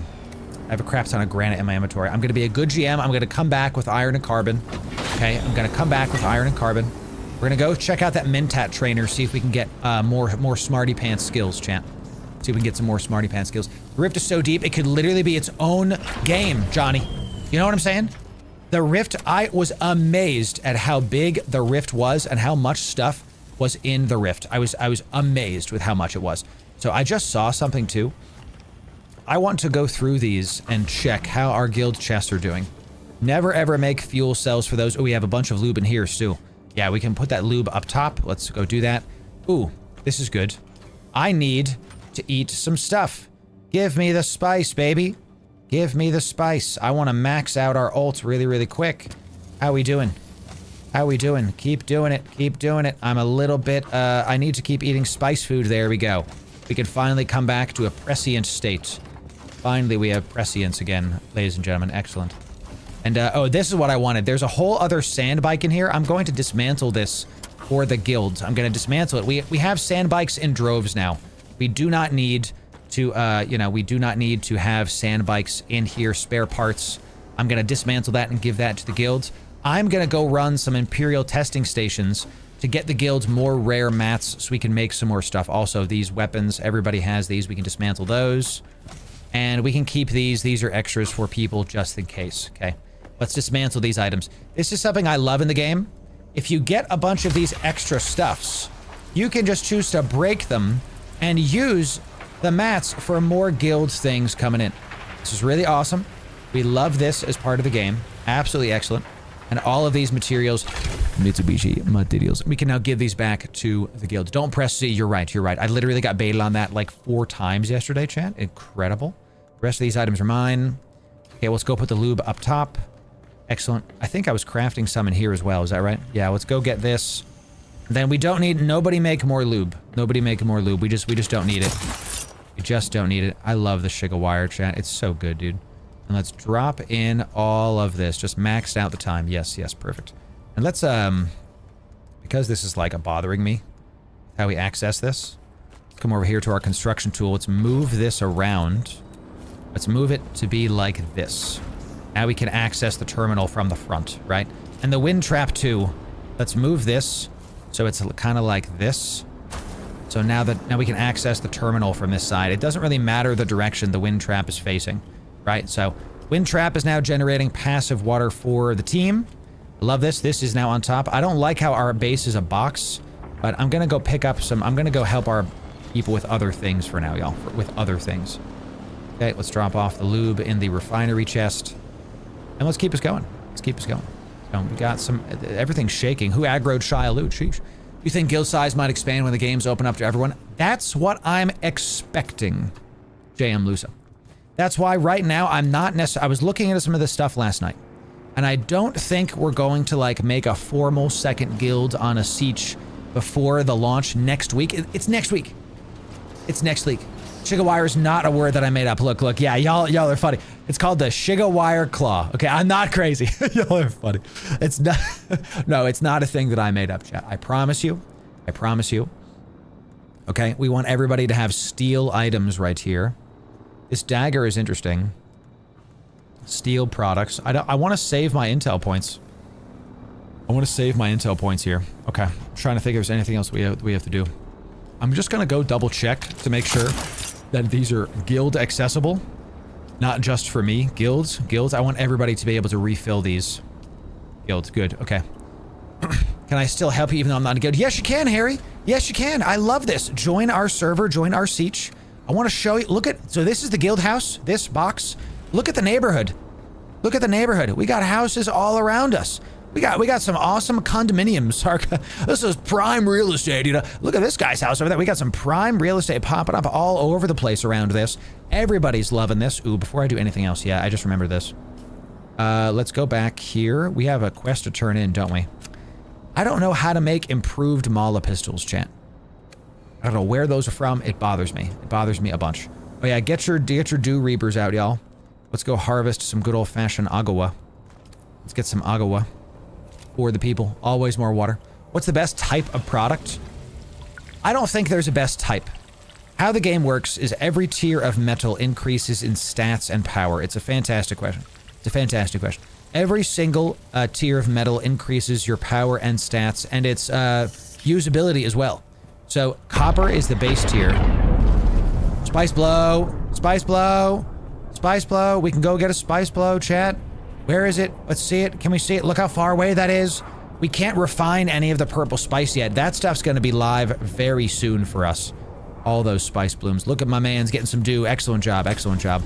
crap ton of granite in my inventory. I'm going to be a good GM. I'm going to come back with iron and carbon. Okay, I'm going to come back with iron and carbon. We're going to go check out that Mentat trainer, see if we can get more smarty pants skills, chat. See if we can get some more smarty pants skills. The Rift is so deep, it could literally be its own game, Johnny. You know what I'm saying? The Rift, I was amazed at how big the Rift was and how much stuff was in the Rift. I was amazed with how much it was. So I just saw something too. I want to go through these and check how our guild chests are doing. Never ever make fuel cells for those. Oh, we have a bunch of lube in here too. Yeah, we can put that lube up top. Let's go do that. Ooh, this is good. I need to eat some stuff. Give me the spice, baby. Give me the spice. I want to max out our ult really, really quick. How we doing? How we doing? Keep doing it. Keep doing it. I'm a little bit, I need to keep eating spice food. There we go. We can finally come back to a prescient state. Finally, we have prescience again, ladies and gentlemen. Excellent. And, oh, this is what I wanted. There's a whole other sand bike in here. I'm going to dismantle this for the guild. I'm going to dismantle it. We have sand bikes in droves now. We do not need to, you know, we do not need to have sand bikes in here, spare parts. I'm going to dismantle that and give that to the guilds. I'm going to go run some Imperial testing stations to get the guilds more rare mats so we can make some more stuff. Also, these weapons, everybody has these. We can dismantle those. And we can keep these. These are extras for people just in case, okay? Let's dismantle these items. This is something I love in the game. If you get a bunch of these extra stuffs, you can just choose to break them and use the mats for more guild things coming in. This is really awesome. We love this as part of the game. Absolutely excellent. And all of these materials, Mitsubishi materials, we can now give these back to the guild. Don't press C. You're right. You're right. I literally got baited on that like 4 times yesterday, chat. Incredible. The rest of these items are mine. Okay, let's go put the lube up top. Excellent. I think I was crafting some in here as well. Is that right? Yeah, let's go get this. Then we don't need, nobody make more lube. Nobody make more lube. We just don't need it. We just don't need it. I love the Shiga wire, chat. It's so good, dude. And let's drop in all of this. Just maxed out the time. Yes, yes, perfect. And let's, because this is like bothering me, how we access this. Let's come over here to our construction tool. Let's move this around. Let's move it to be like this. Now we can access the terminal from the front, right? And the wind trap too. Let's move this so it's kind of like this. So now we can access the terminal from this side. It doesn't really matter the direction the wind trap is facing, right? So wind trap is now generating passive water for the team. I love this. This is now on top. I don't like how our base is a box, but I'm gonna go pick up some. I'm gonna go help our people with other things for now, y'all. With other things. Okay, let's drop off the lube in the refinery chest, and let's keep us going. Let's keep us going. So we got some. Everything's shaking. Who aggroed Shia Loot? Sheesh. You think guild size might expand when the games open up to everyone? That's what I'm expecting, JM Lusa. That's why right now I'm not necessarily... I was looking into some of this stuff last night, and I don't think we're going to like make a formal second guild on a siege before the launch next week. It's next week. It's next week. Shiga wire is not a word that I made up. Look. Yeah, y'all are funny. It's called the Shiga wire claw. Okay, I'm not crazy. Y'all are funny. It's not. No, it's not a thing that I made up, chat. I promise you. I promise you. Okay, we want everybody to have steel items right here. This dagger is interesting. Steel products. I want to save my intel points. I want to save my intel points here. Okay, I'm trying to think if there's anything else we have to do. I'm just gonna go double check to make sure that these are guild accessible, not just for me. Guilds. I want everybody to be able to refill these. Guilds, good, okay. Can I still help you even though I'm not a guild? Yes, you can, Harry. Yes, you can. I love this. Join our server, join our siege. I want to show you, look at, so this is the guild house, this box. Look at the neighborhood. Look at the neighborhood. We got houses all around us. We got some awesome condominiums. This is prime real estate, you know. Look at this guy's house over there. We got some prime real estate popping up all over the place around this. Everybody's loving this. Ooh, before I do anything else, yeah, I just remember this. Let's go back here. We have a quest to turn in, don't we? I don't know how to make improved Mala pistols, chat. I don't know where those are from. It bothers me. It bothers me a bunch. Oh yeah, get your dew reapers out, y'all. Let's go harvest some good old-fashioned agawa. Let's get some agawa. For the people. Always more water. What's the best type of product? I don't think there's a best type. How the game works is every tier of metal increases in stats and power. It's a fantastic question. It's a fantastic question. Every single tier of metal increases your power and stats, and its usability as well. So copper is the base tier. Spice blow. Spice blow. Spice blow. We can go get a spice blow, chat. Where is it? Let's see it. Can we see it? Look how far away that is. We can't refine any of the purple spice yet. That stuff's going to be live very soon for us. All those spice blooms. Look at my man's getting some dew. Excellent job. Excellent job.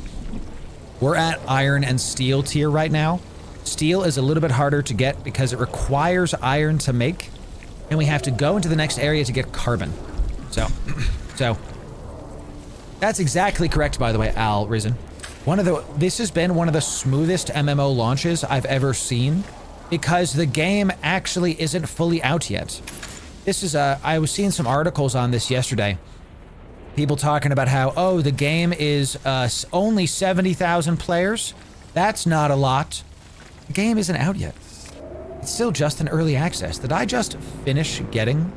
We're at iron and steel tier right now. Steel is a little bit harder to get because it requires iron to make. And we have to go into the next area to get carbon. So that's exactly correct, by the way, Al Risen. This has been one of the smoothest MMO launches I've ever seen because the game actually isn't fully out yet. This is I was seeing some articles on this yesterday. People talking about how, oh, the game is only 70,000 players. That's not a lot. The game isn't out yet. It's still just an early access. Did I just finish getting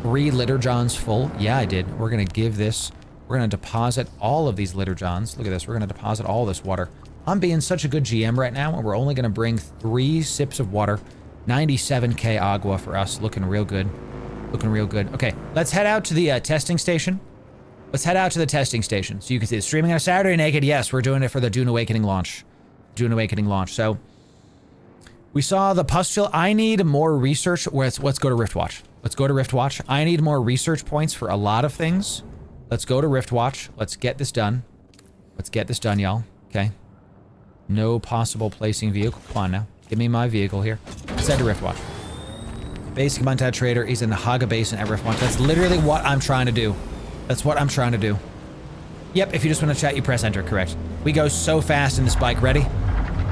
3 litter johns full? Yeah, I did. We're gonna give this. We're going to deposit all of these litter johns. Look at this. We're going to deposit all this water. I'm being such a good GM right now, and we're only going to bring 3 sips of water. 97k agua for us. Looking real good. Looking real good. Okay, let's head out to the testing station. Let's head out to the testing station. So you can see it's streaming on Saturday Naked. Yes, we're doing it for the Dune Awakening launch. Dune Awakening launch. So we saw the pustule. I need more research. Let's go to Riftwatch. Let's go to Riftwatch. I need more research points for a lot of things. Let's go to Riftwatch. Let's get this done. Let's get this done, y'all. Okay. No possible placing vehicle. Come on now. Give me my vehicle here. Let's head to Riftwatch. Basic Montad Trader is in the Haga Basin at Riftwatch. That's literally what I'm trying to do. That's what I'm trying to do. Yep, if you just want to chat, you press enter, correct. We go so fast in this bike. Ready?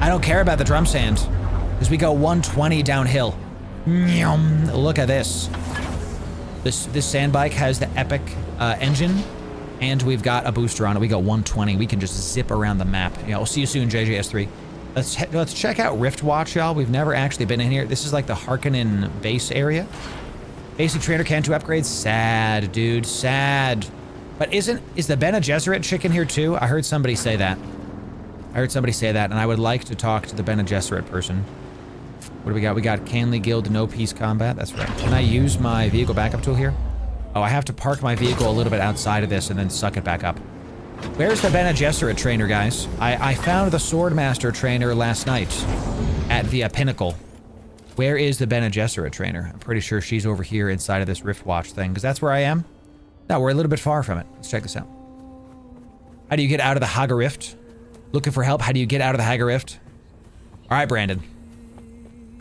I don't care about the drum sand. Because we go 120 downhill. Look at this. This sand bike has the epic engine, and we've got a booster on it. We got 120. We can just zip around the map. Yeah, we'll see you soon, JJS3. Let's check out Rift Watch, y'all. We've never actually been in here. This is like the Harkonnen base area. Basic trainer can do upgrades. Sad, dude. Sad. But is the Bene Gesserit chick in here too? I heard somebody say that. And I would like to talk to the Bene Gesserit person. What do we got? We got Canley Guild no peace combat. That's right. Can I use my vehicle backup tool here? Oh, I have to park my vehicle a little bit outside of this and then suck it back up. Where's the Bene Gesserit trainer, guys? I found the Swordmaster trainer last night at the Pinnacle. Where is the Bene Gesserit trainer? I'm pretty sure she's over here inside of this Rift Watch thing, because that's where I am. No, we're a little bit far from it. Let's check this out. How do you get out of the Haga Rift? Looking for help? How do you get out of the Haga Rift? All right, Brandon.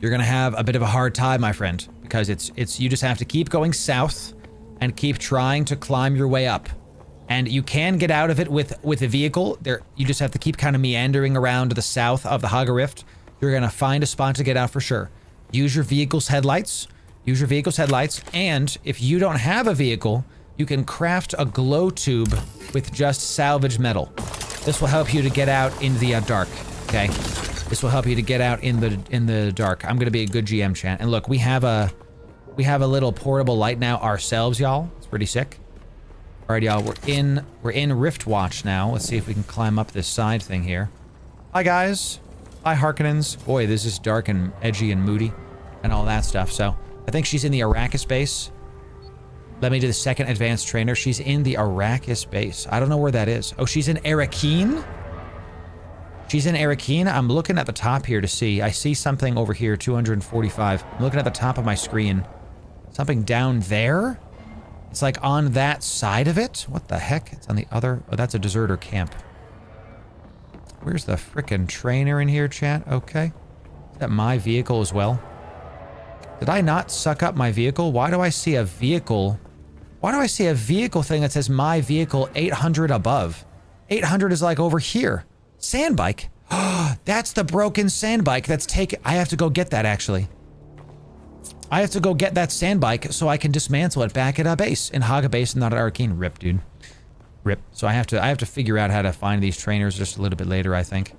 You're gonna have a bit of a hard time, my friend, because it's you just have to keep going south and keep trying to climb your way up. And you can get out of it with a vehicle. You just have to keep kind of meandering around to the south of the Haga Rift. You're gonna find a spot to get out for sure. Use your vehicle's headlights. And if you don't have a vehicle, you can craft a glow tube with just salvage metal. This will help you to get out in the dark, okay? This will help you to get out in the dark. I'm gonna be a good GM, chat. And look, we have a little portable light now ourselves, y'all. It's pretty sick. All right, y'all, we're in Rift Watch now. Let's see if we can climb up this side thing here. Hi, guys. Hi, Harkonnens. Boy, this is dark and edgy and moody and all that stuff. So I think she's in the Arrakis base. Let me do the second advanced trainer. She's in the Arrakis base. I don't know where that is. Oh, she's in Arrakeen? She's in Arrakeen? I'm looking at the top here to see. I see something over here, 245. I'm looking at the top of my screen. Something down there? It's like on that side of it? What the heck? It's on the other... Oh, that's a deserter camp. Where's the frickin' trainer in here, chat? Okay. Is that my vehicle as well? Did I not suck up my vehicle? Why do I see a vehicle... Why do I see a vehicle thing that says my vehicle 800 above? 800 is like over here. Sand bike? That's the broken sand bike that's taken... I have to go get that, actually. I have to go get that sand bike so I can dismantle it back at a base. In Haga base and not at Arcane. Rip, dude. Rip. So I have to figure out how to find these trainers just a little bit later, I think.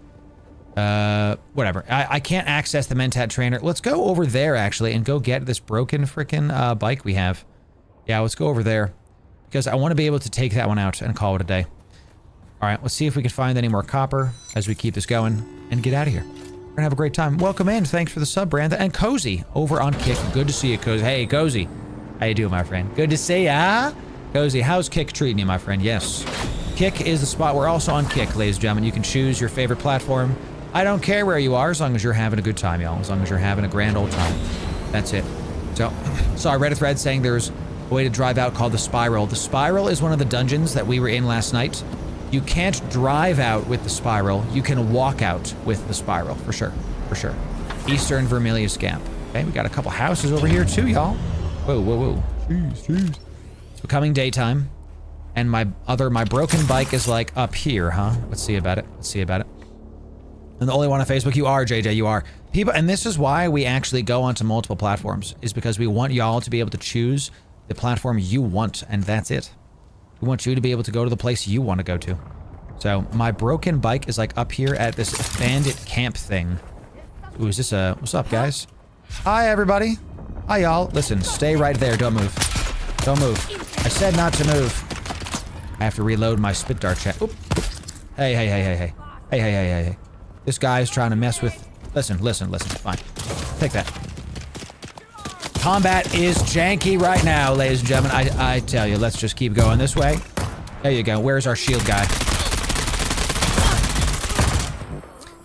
Whatever. I can't access the Mentat trainer. Let's go over there, actually, and go get this broken frickin' bike we have. Yeah, let's go over there. Because I want to be able to take that one out and call it a day. Alright, let's see if we can find any more copper as we keep this going and get out of here. We're gonna have a great time. Welcome in. Thanks for the sub, Branda. And Cozy over on Kick. Good to see you, Cozy. Hey, Cozy. How you doing, my friend? Good to see ya. Cozy, how's Kick treating you, my friend? Yes. Kick is the spot. We're also on Kick, ladies and gentlemen. You can choose your favorite platform. I don't care where you are as long as you're having a good time, y'all. As long as you're having a grand old time. That's it. So, saw I read a thread saying there's a way to drive out called the Spiral. The Spiral is one of the dungeons that we were in last night. You can't drive out with the Spiral. You can walk out with the Spiral, for sure. For sure. Eastern Vermilius Gap. Okay, we got a couple houses over here too, y'all. Whoa, whoa, whoa. Jeez, jeez. It's becoming daytime. And my broken bike is like up here, huh? Let's see about it. Let's see about it. And the only one on Facebook, you are, JJ, you are. People, and this is why we actually go onto multiple platforms, is because we want y'all to be able to choose the platform you want, and that's it. We want you to be able to go to the place you want to go to. So, my broken bike is like up here at this bandit camp thing. Ooh, is this a... What's up, guys? Hi, everybody. Hi, y'all. Listen, stay right there. Don't move. Don't move. I said not to move. I have to reload my spit dart chat. Oop, oop. Hey, hey, hey, hey, hey. Hey, hey, hey, hey, hey. This guy's trying to mess with... Listen, listen, listen. Fine. Take that. Combat is janky right now, ladies and gentlemen. I tell you, let's just keep going this way. There you go. Where's our shield guy?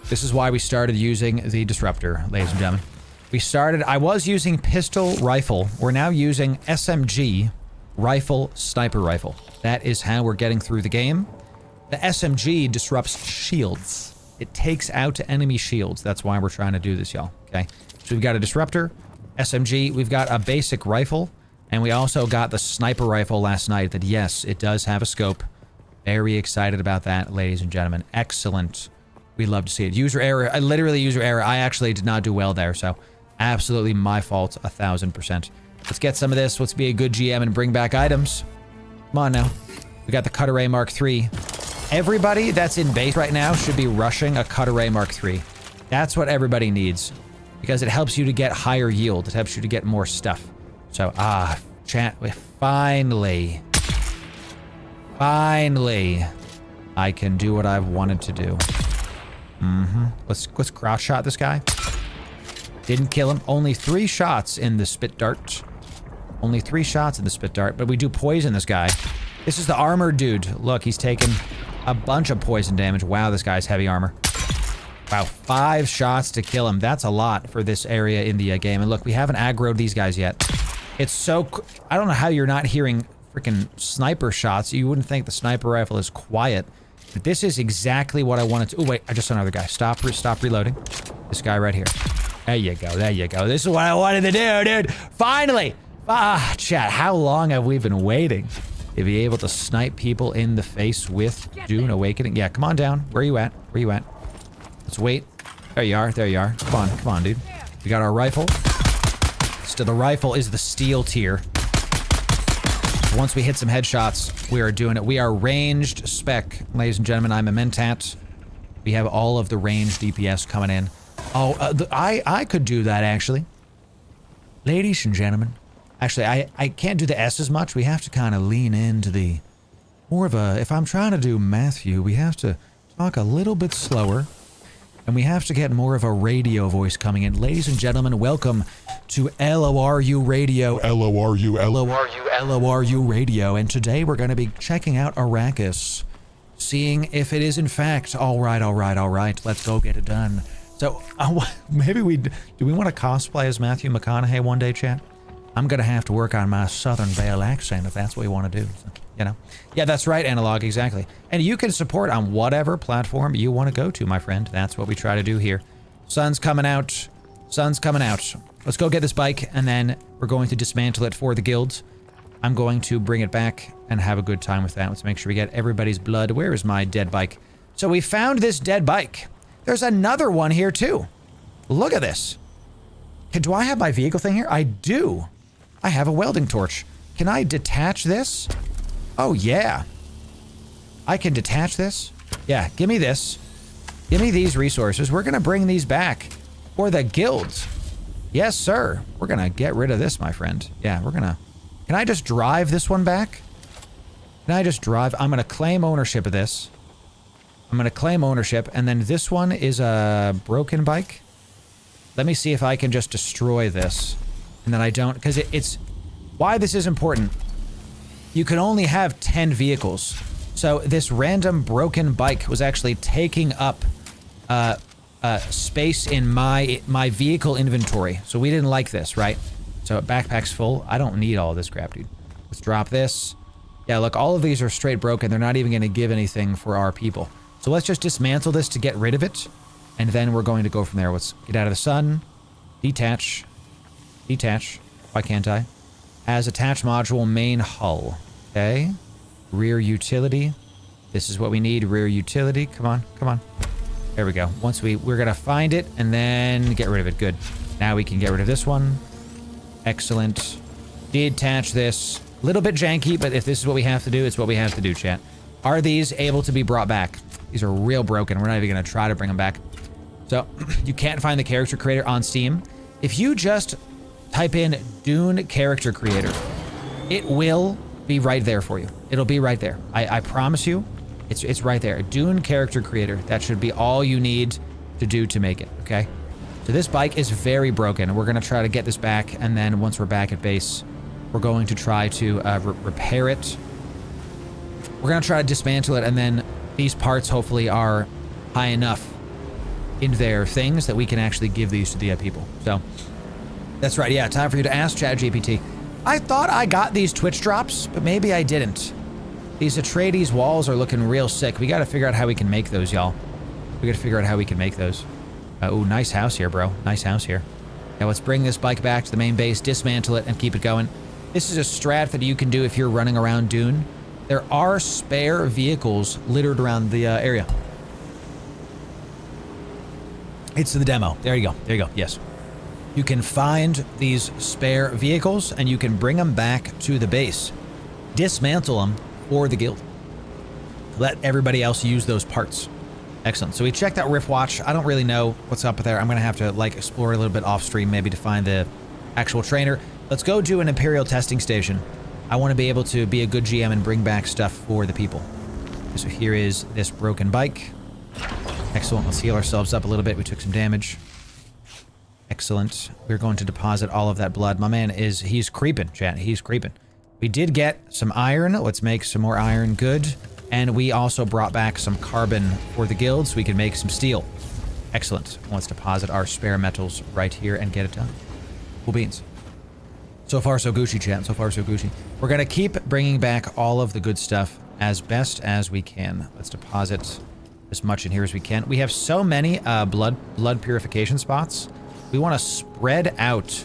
This is why we started using the disruptor, ladies and gentlemen. I was using pistol rifle. We're now using SMG rifle, sniper rifle. That is how we're getting through the game. The SMG disrupts shields. It takes out enemy shields. That's why we're trying to do this, y'all. Okay. So we've got a disruptor, SMG, we've got a basic rifle, and we also got the sniper rifle last night that, yes, it does have a scope. Very excited about that, ladies and gentlemen. Excellent. We love to see it. User error. Literally user error. I actually did not do well there, so absolutely my fault, 1000%. Let's get some of this. Let's be a good GM and bring back items. Come on now. We got the Cut Array Mark III. Everybody that's in base right now should be rushing a Cut Array Mark III. That's what everybody needs. Because it helps you to get higher yield. It helps you to get more stuff. So, chat, finally, I can do what I've wanted to do. Let's crotch shot this guy. Didn't kill him. Only 3 shots in the spit dart. Only 3 shots in the spit dart, but we do poison this guy. This is the armored dude. Look, he's taken a bunch of poison damage. Wow, this guy's heavy armor. Wow, 5 shots to kill him. That's a lot for this area in the game. And look, we haven't aggroed these guys yet. It's so... I don't know how you're not hearing freaking sniper shots. You wouldn't think the sniper rifle is quiet. But this is exactly what I wanted to... Oh, wait, I just saw another guy. Stop reloading. This guy right here. There you go, there you go. This is what I wanted to do, dude. Finally! Chat, how long have we been waiting to be able to snipe people in the face with Dune Awakening? Yeah, come on down. Where are you at? Where are you at? Let's wait. There you are. There you are. Come on, dude. We got our rifle. Still, the rifle is the steel tier. Once we hit some headshots, we are doing it. We are ranged spec, ladies and gentlemen. I'm a Mentat. We have all of the ranged DPS coming in. Oh, I could do that, actually. Ladies and gentlemen. Actually, I can't do the S as much. We have to kind of lean into the... More of a... If I'm trying to do Matthew, we have to talk a little bit slower. And we have to get more of a radio voice coming in. Ladies and gentlemen, welcome to LORU Radio. LORU Radio. And today we're going to be checking out Arrakis. Seeing if it is in fact... All right. Let's go get it done. So, maybe do we want to cosplay as Matthew McConaughey one day, chat? I'm going to have to work on my Southern Belle accent if that's what we want to do. So, you know? Yeah, that's right, Analog, exactly. And you can support on whatever platform you want to go to, my friend. That's what we try to do here. Sun's coming out. Sun's coming out. Let's go get this bike, and then we're going to dismantle it for the guilds. I'm going to bring it back and have a good time with that. Let's make sure we get everybody's blood. Where is my dead bike? So we found this dead bike. There's another one here, too. Look at this. Do I have my vehicle thing here? I do. I have a welding torch. Can I detach this? Oh, yeah. I can detach this? Yeah, give me this. Give me these resources. We're going to bring these back for the guilds. Yes, sir. We're going to get rid of this, my friend. Yeah, we're going to... Can I just drive this one back? Can I just drive? I'm going to claim ownership of this. I'm going to claim ownership, and then this one is a broken bike. Let me see if I can just destroy this. And then I don't, because it's... Why this is important. You can only have 10 vehicles. So this random broken bike was actually taking up space in my vehicle inventory. So we didn't like this, right? So backpack's full. I don't need all of this crap, dude. Let's drop this. Yeah, look, all of these are straight broken. They're not even going to give anything for our people. So let's just dismantle this to get rid of it. And then we're going to go from there. Let's get out of the sun. Detach. Detach. Why can't I? As attached module main hull. Okay. Rear utility. This is what we need. Rear utility. Come on. Come on. There we go. Once we're going to find it and then get rid of it. Good. Now we can get rid of this one. Excellent. Detach this. A little bit janky, but if this is what we have to do, it's what we have to do, chat. Are these able to be brought back? These are real broken. We're not even going to try to bring them back. So, you can't find the character creator on Steam. If you just type in Dune character creator, it will be right there for you. It'll be right there. I promise you, it's right there. Dune character creator. That should be all you need to do to make it, okay? So this bike is very broken. We're going to try to get this back, and then once we're back at base, we're going to try to repair it. We're going to try to dismantle it, and then these parts hopefully are high enough in their things that we can actually give these to the people. So that's right. Yeah, time for you to ask ChatGPT. I thought I got these Twitch drops, but maybe I didn't. These Atreides walls are looking real sick. We got to figure out how we can make those, y'all. We got to figure out how we can make those. Ooh, nice house here, bro. Nice house here. Now let's bring this bike back to the main base, dismantle it, and keep it going. This is a strat that you can do if you're running around Dune. There are spare vehicles littered around the area. It's the demo. There you go. There you go. Yes. you can find these spare vehicles and you can bring them back to the base. Dismantle them for the guild. Let everybody else use those parts. Excellent. So we checked out Riftwatch. I don't really know what's up there. I'm going to have to like explore a little bit off stream maybe to find the actual trainer. Let's go do an Imperial testing station. I want to be able to be a good GM and bring back stuff for the people. So here is this broken bike. Excellent. Let's heal ourselves up a little bit. We took some damage. Excellent. We're going to deposit all of that blood. My man he's creeping, chat. He's creeping. We did get some iron. Let's make some more iron. Good. And we also brought back some carbon for the guild so we can make some steel. Excellent. Let's deposit our spare metals right here and get it done. Cool beans. So far, so Gucci, chat. So far, so Gucci. We're going to keep bringing back all of the good stuff as best as we can. Let's deposit as much in here as we can. We have so many blood purification spots. We want to spread out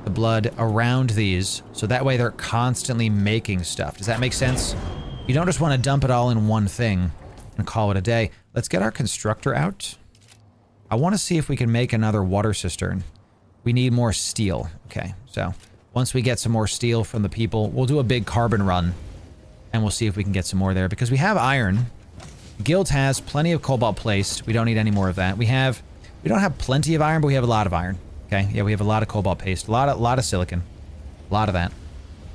the blood around these so that way they're constantly making stuff. Does that make sense? You don't just want to dump it all in one thing and call it a day. Let's get our constructor out. I want to see if we can make another water cistern. We need more steel. Okay, so once we get some more steel from the people, we'll do a big carbon run and we'll see if we can get some more there because we have iron. Guild has plenty of cobalt placed. We don't need any more of that. We don't have plenty of iron, but we have a lot of iron. Okay, yeah, we have a lot of cobalt paste, a lot of silicon, a lot of that.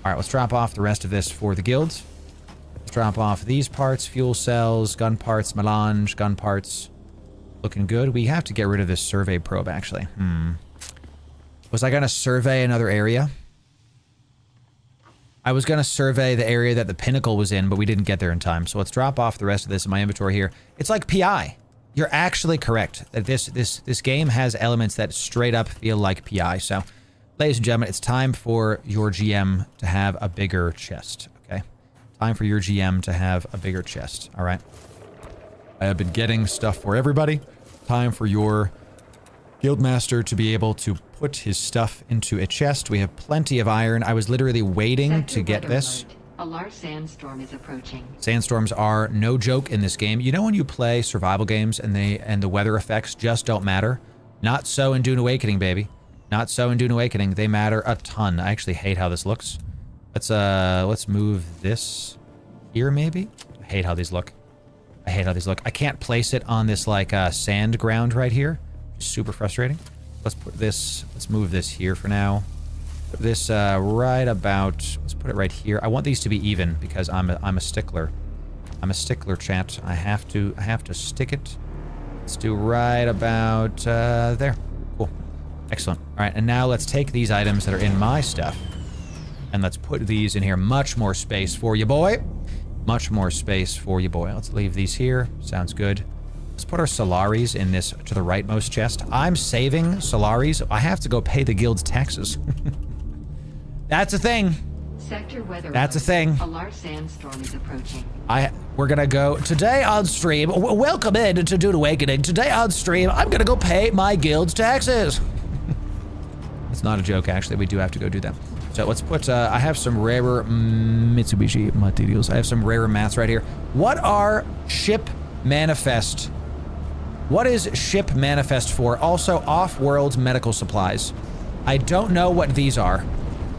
All right, let's drop off the rest of this for the guild. Let's drop off these parts, fuel cells, gun parts, melange, gun parts. Looking good. We have to get rid of this survey probe, actually. Was I going to survey another area? I was going to survey the area that the pinnacle was in, but we didn't get there in time. So let's drop off the rest of this in my inventory here. It's like PI. You're actually correct that this game has elements that straight up feel like PI. So, ladies and gentlemen, it's time for your GM to have a bigger chest. Okay, time for your GM to have a bigger chest. All right. I have been getting stuff for everybody. Time for your guildmaster to be able to put his stuff into a chest. We have plenty of iron. I was literally waiting to get this. Alert. A large sandstorm is approaching. Sandstorms are no joke in this game. You know when you play survival games and the weather effects just don't matter? Not so in Dune Awakening, baby. Not so in Dune Awakening. They matter a ton. I actually hate how this looks. Let's move this here maybe. I hate how these look. I hate how these look. I can't place it on this like sand ground right here. Super frustrating. Let's move this here for now. Put this right about, let's put it right here. I want these to be even because I'm a stickler. I'm a stickler, chat. I have to stick it. Let's do right about there. Cool. Excellent. All right, and now let's take these items that are in my stuff and let's put these in here. Much more space for you, boy. Much more space for you, boy. Let's leave these here. Sounds good. Let's put our Solaris in this to the rightmost chest. I'm saving Solaris. I have to go pay the guild's taxes. That's a thing. Sector weather. That's a thing. A large sandstorm is approaching. We're gonna go today on stream. Welcome in to Dune Awakening. Today on stream, I'm gonna go pay my guild's taxes. It's not a joke, actually. We do have to go do that. So let's put. I have some rarer Mitsubishi materials. I have some rarer mats right here. What are ship manifest? What is ship manifest for? Also, off-world medical supplies. I don't know what these are.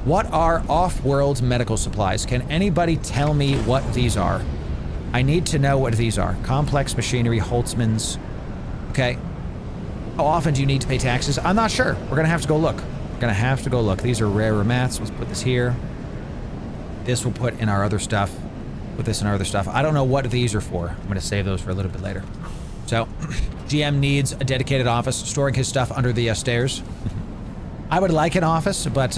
What are off-world medical supplies? Can anybody tell me what these are? I need to know what these are. Complex machinery, Holtzmans. Okay. How often do you need to pay taxes? I'm not sure. We're gonna have to go look. We're gonna have to go look. These are rarer mats. Let's put this here. This we'll put in our other stuff. Put this in our other stuff. I don't know what these are for. I'm gonna save those for a little bit later. So, GM needs a dedicated office, storing his stuff under the stairs. I would like an office, but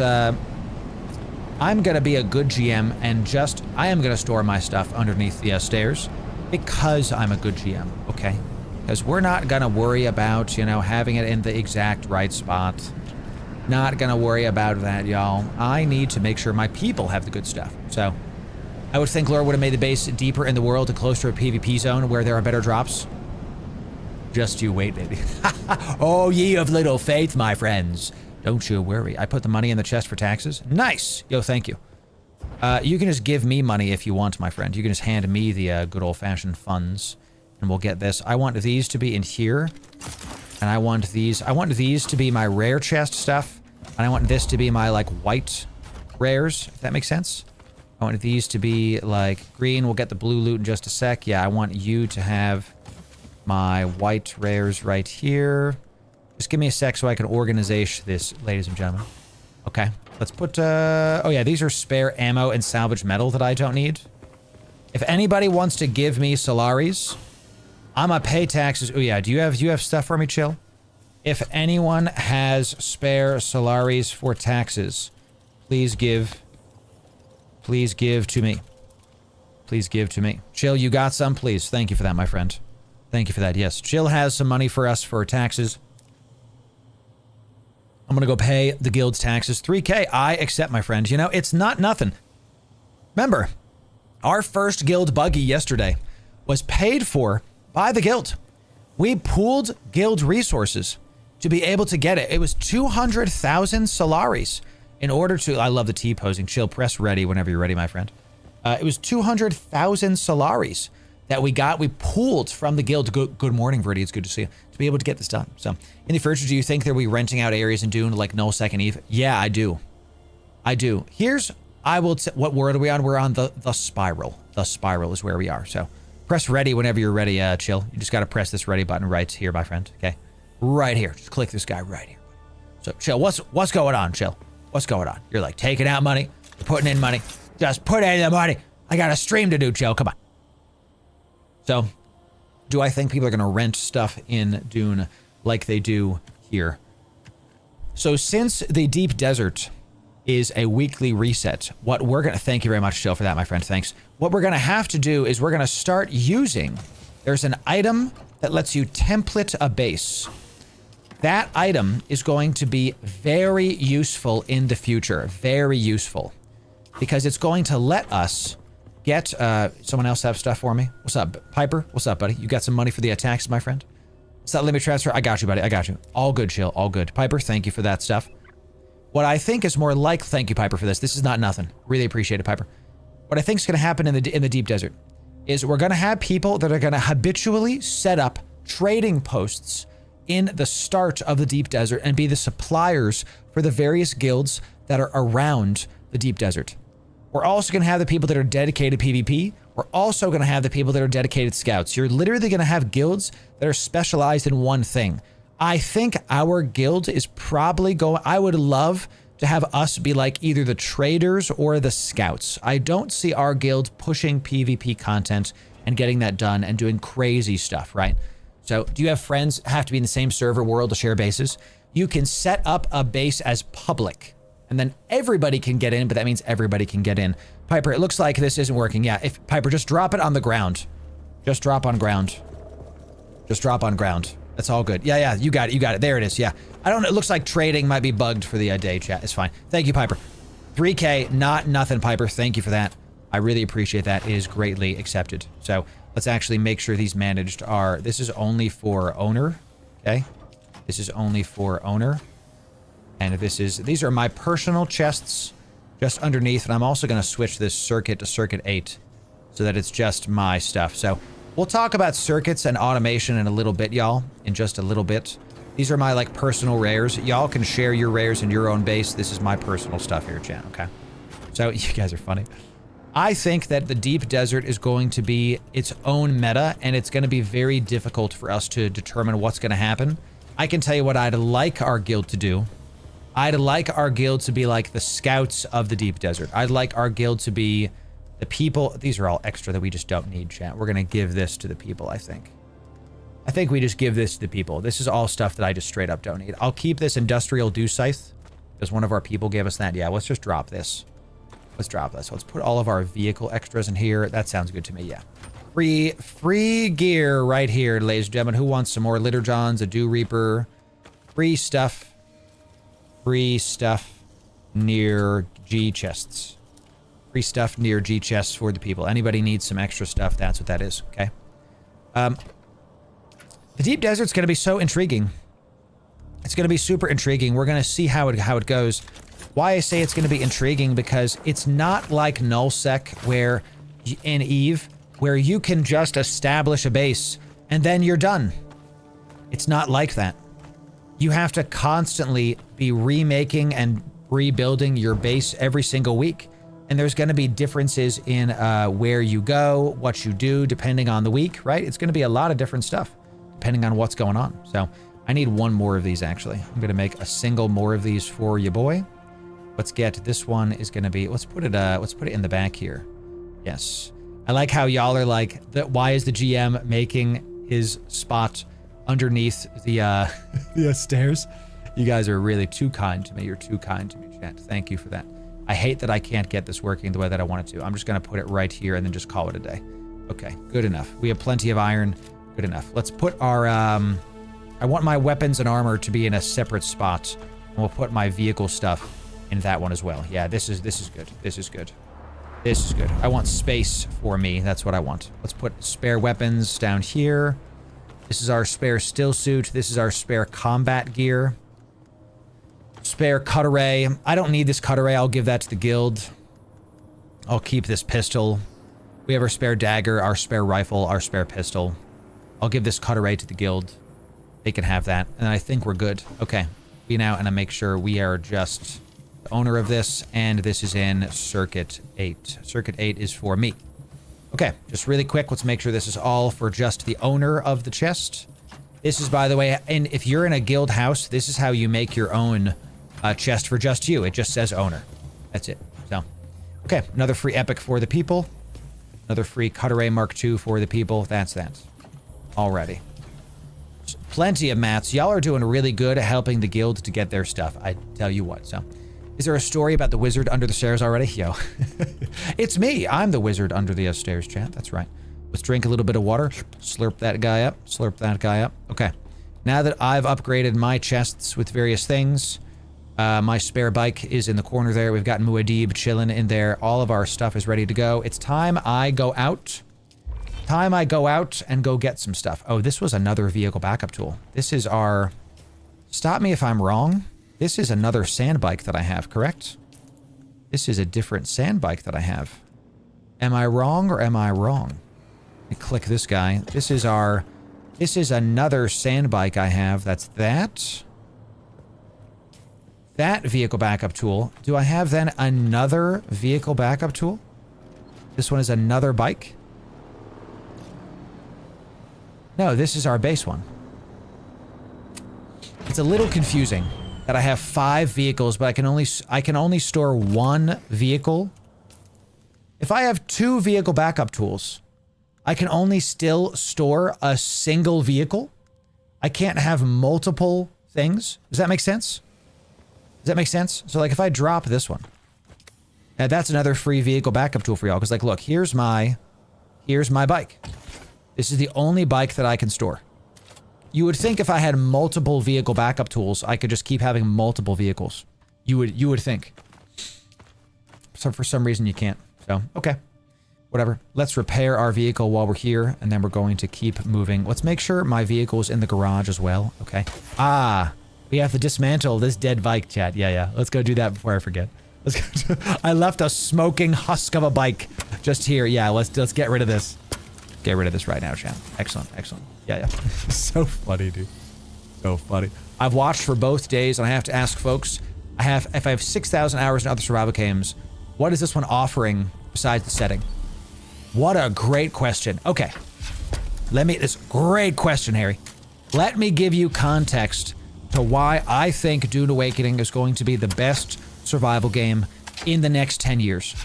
I'm gonna be a good GM and I am gonna store my stuff underneath the stairs because I'm a good GM, okay? Because we're not gonna worry about, you know, having it in the exact right spot. Not gonna worry about that, y'all. I need to make sure my people have the good stuff. So, I would think Loru would have made the base deeper in the world and closer to a PvP zone where there are better drops. Just you wait, baby. Oh, ye of little faith, my friends. Don't you worry. I put the money in the chest for taxes. Nice. Yo, thank you. You can just give me money if you want, my friend. You can just hand me the good old-fashioned funds, and we'll get this. I want these to be in here. And I want these to be my rare chest stuff. And I want this to be my, like, white rares, if that makes sense. I want these to be, like, green. We'll get the blue loot in just a sec. Yeah, I want you to have my white rares right here. Just give me a sec so I can organize this, ladies and gentlemen. Okay, let's put, oh yeah, these are spare ammo and salvage metal that I don't need. If anybody wants to give me Solaris, I'm gonna pay taxes. Oh yeah, do you have stuff for me, Chill? If anyone has spare Solaris for taxes, please give to me. Please give to me. Chill, you got some? Please. Thank you for that, my friend. Thank you for that. Yes, Chill has some money for us for taxes. I'm gonna go pay the guild's taxes. 3K, I accept, my friend. You know, it's not nothing. Remember, our first guild buggy yesterday was paid for by the guild. We pooled guild resources to be able to get it. It was 200,000 Solaris in order to... I love the T-posing. Chill, press ready whenever you're ready, my friend. It was 200,000 Solaris that we got. We pooled from the guild. Good morning, Verdi. It's good to see you. To be able to get this done. So, in the future, do you think that we renting out areas in Dune like Null Second Eve? Yeah, I do. I do. Here's... what world are we on? We're on the Spiral. The Spiral is where we are. So, press ready whenever you're ready, Chill. You just got to press this ready button right here, my friend. Okay? Right here. Just click this guy right here. So, Chill, what's going on, Chill? What's going on? You're like taking out money. You're putting in money. Just put in the money. I got a stream to do, Chill. Come on. So, do I think people are going to rent stuff in Dune like they do here? So, since the Deep Desert is a weekly reset, what we're going to... Thank you very much, Chill, for that, my friend. Thanks. What we're going to have to do is we're going to start using... There's an item that lets you template a base. That item is going to be very useful in the future. Very useful. Because it's going to let us get... someone else have stuff for me? What's up, Piper? What's up, buddy? You got some money for the attacks, my friend? Is that limit transfer? I got you, buddy. I got you. All good, Chill. All good. Piper, thank you for that stuff. What I think is more like... Thank you, Piper, for this. This is not nothing. Really appreciate it, Piper. What I think is going to happen in the Deep Desert is we're going to have people that are going to habitually set up trading posts in the start of the Deep Desert and be the suppliers for the various guilds that are around the Deep Desert. We're also going to have the people that are dedicated PvP. We're also going to have the people that are dedicated scouts. You're literally going to have guilds that are specialized in one thing. I think our guild is probably going... I would love to have us be like either the traders or the scouts. I don't see our guild pushing PvP content and getting that done and doing crazy stuff, right? So, do you have friends have to be in the same server world to share bases? You can set up a base as public, and then everybody can get in, but that means everybody can get in. Piper, it looks like this isn't working. Yeah, if Piper, just drop it on the ground. Just drop on ground. Just drop on ground. That's all good. Yeah, you got it. There it is, yeah. I don't know, it looks like trading might be bugged for the day chat. It's fine. Thank you, Piper. 3K, not nothing, Piper. Thank you for that. I really appreciate that. It is greatly accepted. So, let's actually make sure these managed are... This is only for owner, okay? This is only for owner. And these are my personal chests just underneath, and I'm also going to switch this circuit to circuit 8 so that it's just my stuff. So, we'll talk about circuits and automation in a little bit, y'all, in just a little bit. These are my, like, personal rares. Y'all can share your rares in your own base. This is my personal stuff here, chat, okay? So, you guys are funny. I think that the Deep Desert is going to be its own meta, and it's going to be very difficult for us to determine what's going to happen. I can tell you what I'd like our guild to do. I'd like our guild to be like the scouts of the Deep Desert. I'd like our guild to be the people... These are all extra that we just don't need, chat. We're going to give this to the people, I think. I think we just give this to the people. This is all stuff that I just straight up don't need. I'll keep this industrial dew scythe because one of our people gave us that. Yeah, let's just drop this. Let's drop this. Let's put all of our vehicle extras in here. That sounds good to me, yeah. Free gear right here, ladies and gentlemen. Who wants some more Litter Johns, a Dew Reaper? Free stuff. Free stuff near G chests. Free stuff near G chests for the people. Anybody needs some extra stuff, that's what that is, okay? The Deep Desert's going to be so intriguing. It's going to be super intriguing. We're going to see how it goes. Why I say it's going to be intriguing, because it's not like nullsec where in Eve, where you can just establish a base and then you're done. It's not like that. you have to constantly be remaking and rebuilding your base every single week. And there's going to be differences in where you go, what you do, depending on the week, right? It's going to be a lot of different stuff, depending on what's going on. So I need one more of these, actually. I'm going to make a single more of these for you, boy. Let's get, this one is going to be, let's put it in the back here. Yes. I like how y'all are like, why is the GM making his spot underneath the stairs? You guys are really too kind to me. You're too kind to me, chat. Thank you for that. I hate that I can't get this working the way that I want it to. I'm just going to put it right here and then just call it a day. Okay, good enough. We have plenty of iron. Good enough. Let's put our, I want my weapons and armor to be in a separate spot. And we'll put my vehicle stuff in that one as well. Yeah, this is good. This is good. This is good. I want space for me. That's what I want. Let's put spare weapons down here. This is our spare still suit. This is our spare combat gear. Spare cut array. I don't need this cut array. I'll give that to the guild. I'll keep this pistol. We have our spare dagger, our spare rifle, our spare pistol. I'll give this cut array to the guild. They can have that. And I think we're good. Okay. Be now and I make sure we are just the owner of this. And this is in Circuit 8. Circuit 8 is for me. Okay. Just really quick. Let's make sure this is all for just the owner of the chest. This is, by the way, and if you're in a guild house, this is how you make your own chest for just you. It just says owner. That's it. So, okay. Another free epic for the people. Another free cut array Mark II for the people. That's that. Already. Plenty of mats. Y'all are doing really good at helping the guild to get their stuff. I tell you what. So, is there a story about the wizard under the stairs already? Yo. It's me. I'm the wizard under the stairs, chat. That's right. Let's drink a little bit of water. Slurp that guy up. Slurp that guy up. Okay. Now that I've upgraded my chests with various things, my spare bike is in the corner there. We've got Muad'Dib chilling in there. All of our stuff is ready to go. It's time I go out. Time I go out and go get some stuff. Oh, this was another vehicle backup tool. This is our... Stop me if I'm wrong. This is another sand bike that I have, correct? This is a different sand bike that I have. Am I wrong or am I wrong? Let me click this guy. This is our... This is another sand bike I have. That's that. That vehicle backup tool. Do I have then another vehicle backup tool? This one is another bike? No, this is our base one. It's a little confusing that I have 5 vehicles, but I can only store 1 vehicle. If I have 2 vehicle backup tools, I can only still store a single vehicle. I can't have multiple things. Does that make sense? Does that make sense? So like if I drop this one, that's another free vehicle backup tool for y'all. Cause like, look, here's my bike. This is the only bike that I can store. You would think if I had multiple vehicle backup tools, I could just keep having multiple vehicles. You would think. So for some reason you can't. So, okay. Whatever. Let's repair our vehicle while we're here, and then we're going to keep moving. Let's make sure my vehicle is in the garage as well. Okay. Ah, we have to dismantle this dead bike, chat. Yeah. Let's go do that before I forget. Let's go I left a smoking husk of a bike just here. Yeah, let's get rid of this. Get rid of this right now, chat. Excellent. Yeah. So funny, dude. So funny. I've watched for both days, and I have to ask folks, if I have 6,000 hours in other survival games, what is this one offering besides the setting? What a great question. Okay. This great question, Harry. Let me give you context to why I think Dune Awakening is going to be the best survival game in the next 10 years.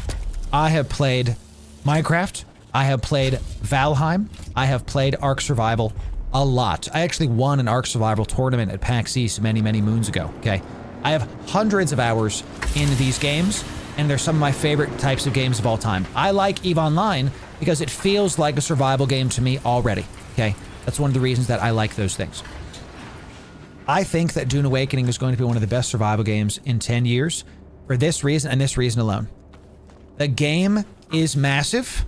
I have played Minecraft. I have played Valheim. I have played Ark Survival a lot. I actually won an Ark Survival tournament at PAX East many, many moons ago, okay? I have hundreds of hours in these games, and they're some of my favorite types of games of all time. I like EVE Online because it feels like a survival game to me already, okay? That's one of the reasons that I like those things. I think that Dune Awakening is going to be one of the best survival games in 10 years for this reason and this reason alone. The game is massive,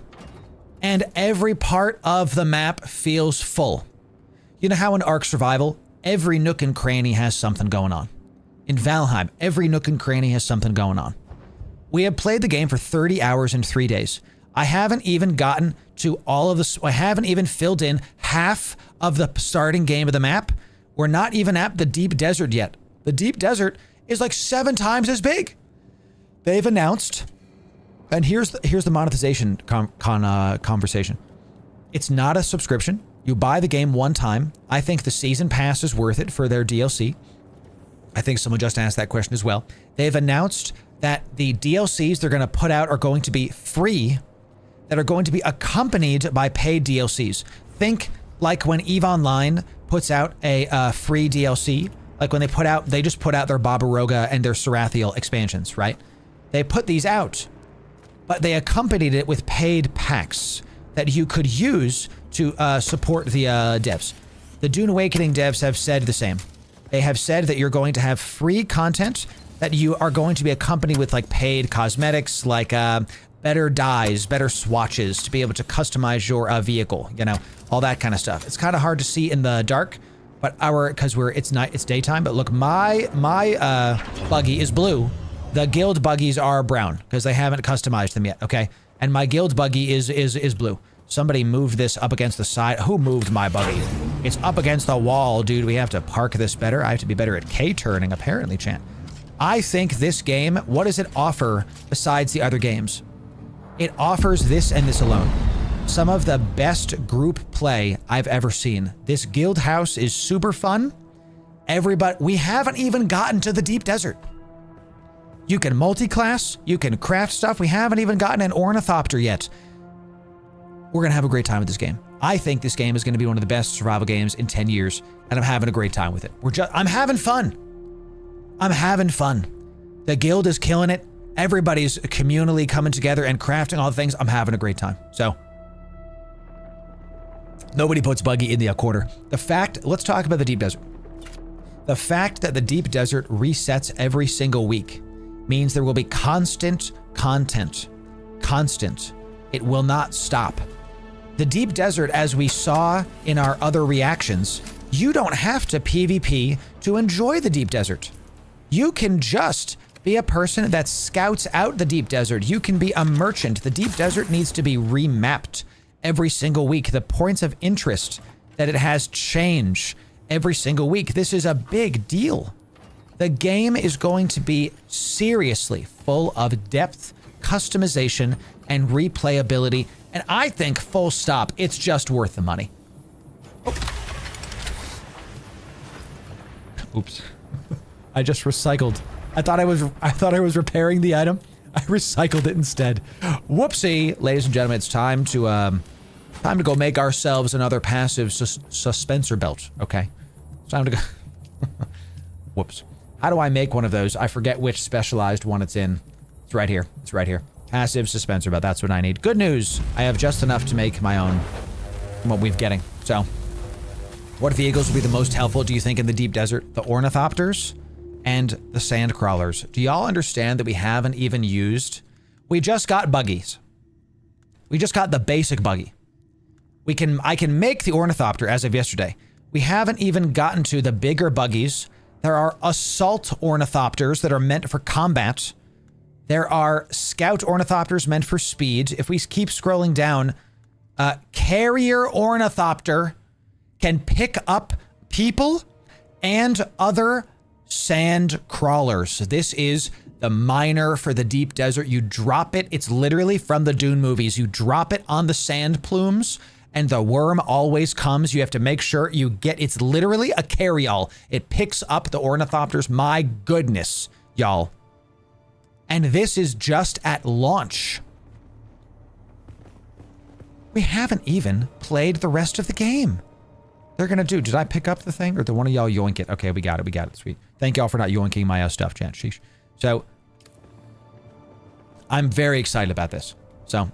and every part of the map feels full. You know how in Ark Survival, every nook and cranny has something going on. In Valheim, every nook and cranny has something going on. We have played the game for 30 hours in 3 days. I haven't even gotten to all of this. I haven't even filled in half of the starting game of the map. We're not even at the deep desert yet. The deep desert is like 7 times as big. They've announced, and here's the monetization conversation. It's not a subscription. You buy the game one time. I think the season pass is worth it for their DLC. I think someone just asked that question as well. They've announced that the DLCs they're going to put out are going to be free, that are going to be accompanied by paid DLCs. Think like when EVE Online puts out a free DLC, like when they just put out their Barbaroga and their Sarathiel expansions, right? They put these out, but they accompanied it with paid packs that you could use to support the devs. The Dune Awakening devs have said the same. They have said that you're going to have free content, that you are going to be accompanied with like paid cosmetics, like better dyes, better swatches to be able to customize your vehicle, you know, all that kind of stuff. It's kind of hard to see in the dark, but it's daytime. But look, my buggy is blue. The guild buggies are brown because they haven't customized them yet. Okay, and my guild buggy is blue. Somebody moved this up against the side. Who moved my buggy? It's up against the wall, dude. We have to park this better. I have to be better at K-turning, apparently, chat. I think this game, what does it offer besides the other games? It offers this and this alone. Some of the best group play I've ever seen. This guild house is super fun. We haven't even gotten to the deep desert. You can multi-class, you can craft stuff. We haven't even gotten an ornithopter yet. We're going to have a great time with this game. I think this game is going to be one of the best survival games in 10 years, and I'm having a great time with it. I'm having fun. I'm having fun. The guild is killing it. Everybody's communally coming together and crafting all the things. I'm having a great time. So, nobody puts buggy in the quarter. Let's talk about the deep desert. The fact that the deep desert resets every single week means there will be constant content. Constant. It will not stop. The deep desert, as we saw in our other reactions, you don't have to PvP to enjoy the deep desert. You can just be a person that scouts out the deep desert. You can be a merchant. The deep desert needs to be remapped every single week. The points of interest that it has change every single week. This is a big deal. The game is going to be seriously full of depth, customization, and replayability. And I think, full stop, it's just worth the money. Oh. Oops. I just recycled. I thought I was repairing the item. I recycled it instead. Whoopsie. Ladies and gentlemen, it's time to go make ourselves another passive suspensor belt. Okay. It's time to go. Whoops. How do I make one of those? I forget which specialized one it's in. It's right here. It's right here. Passive suspensor belt. That's what I need. Good news. I have just enough to make my own from what we've getting. So, what vehicles will be the most helpful, do you think, in the deep desert? The ornithopters and the sand crawlers. Do y'all understand that we haven't even used... We just got buggies. We just got the basic buggy. I can make the ornithopter as of yesterday. We haven't even gotten to the bigger buggies. There are assault ornithopters that are meant for combat. There are scout ornithopters meant for speed. If we keep scrolling down, carrier ornithopter can pick up people and other sand crawlers. This is the miner for the deep desert. You drop it. It's literally from the Dune movies. You drop it on the sand plumes and the worm always comes. You have to make sure you get, it's literally a carry-all. It picks up the ornithopters. My goodness, y'all. And this is just at launch. We haven't even played the rest of the game. They're gonna do, did I pick up the thing or did one of y'all yoink it? Okay, we got it, sweet. Thank y'all for not yoinking my stuff, chat, sheesh. So, I'm very excited about this. So,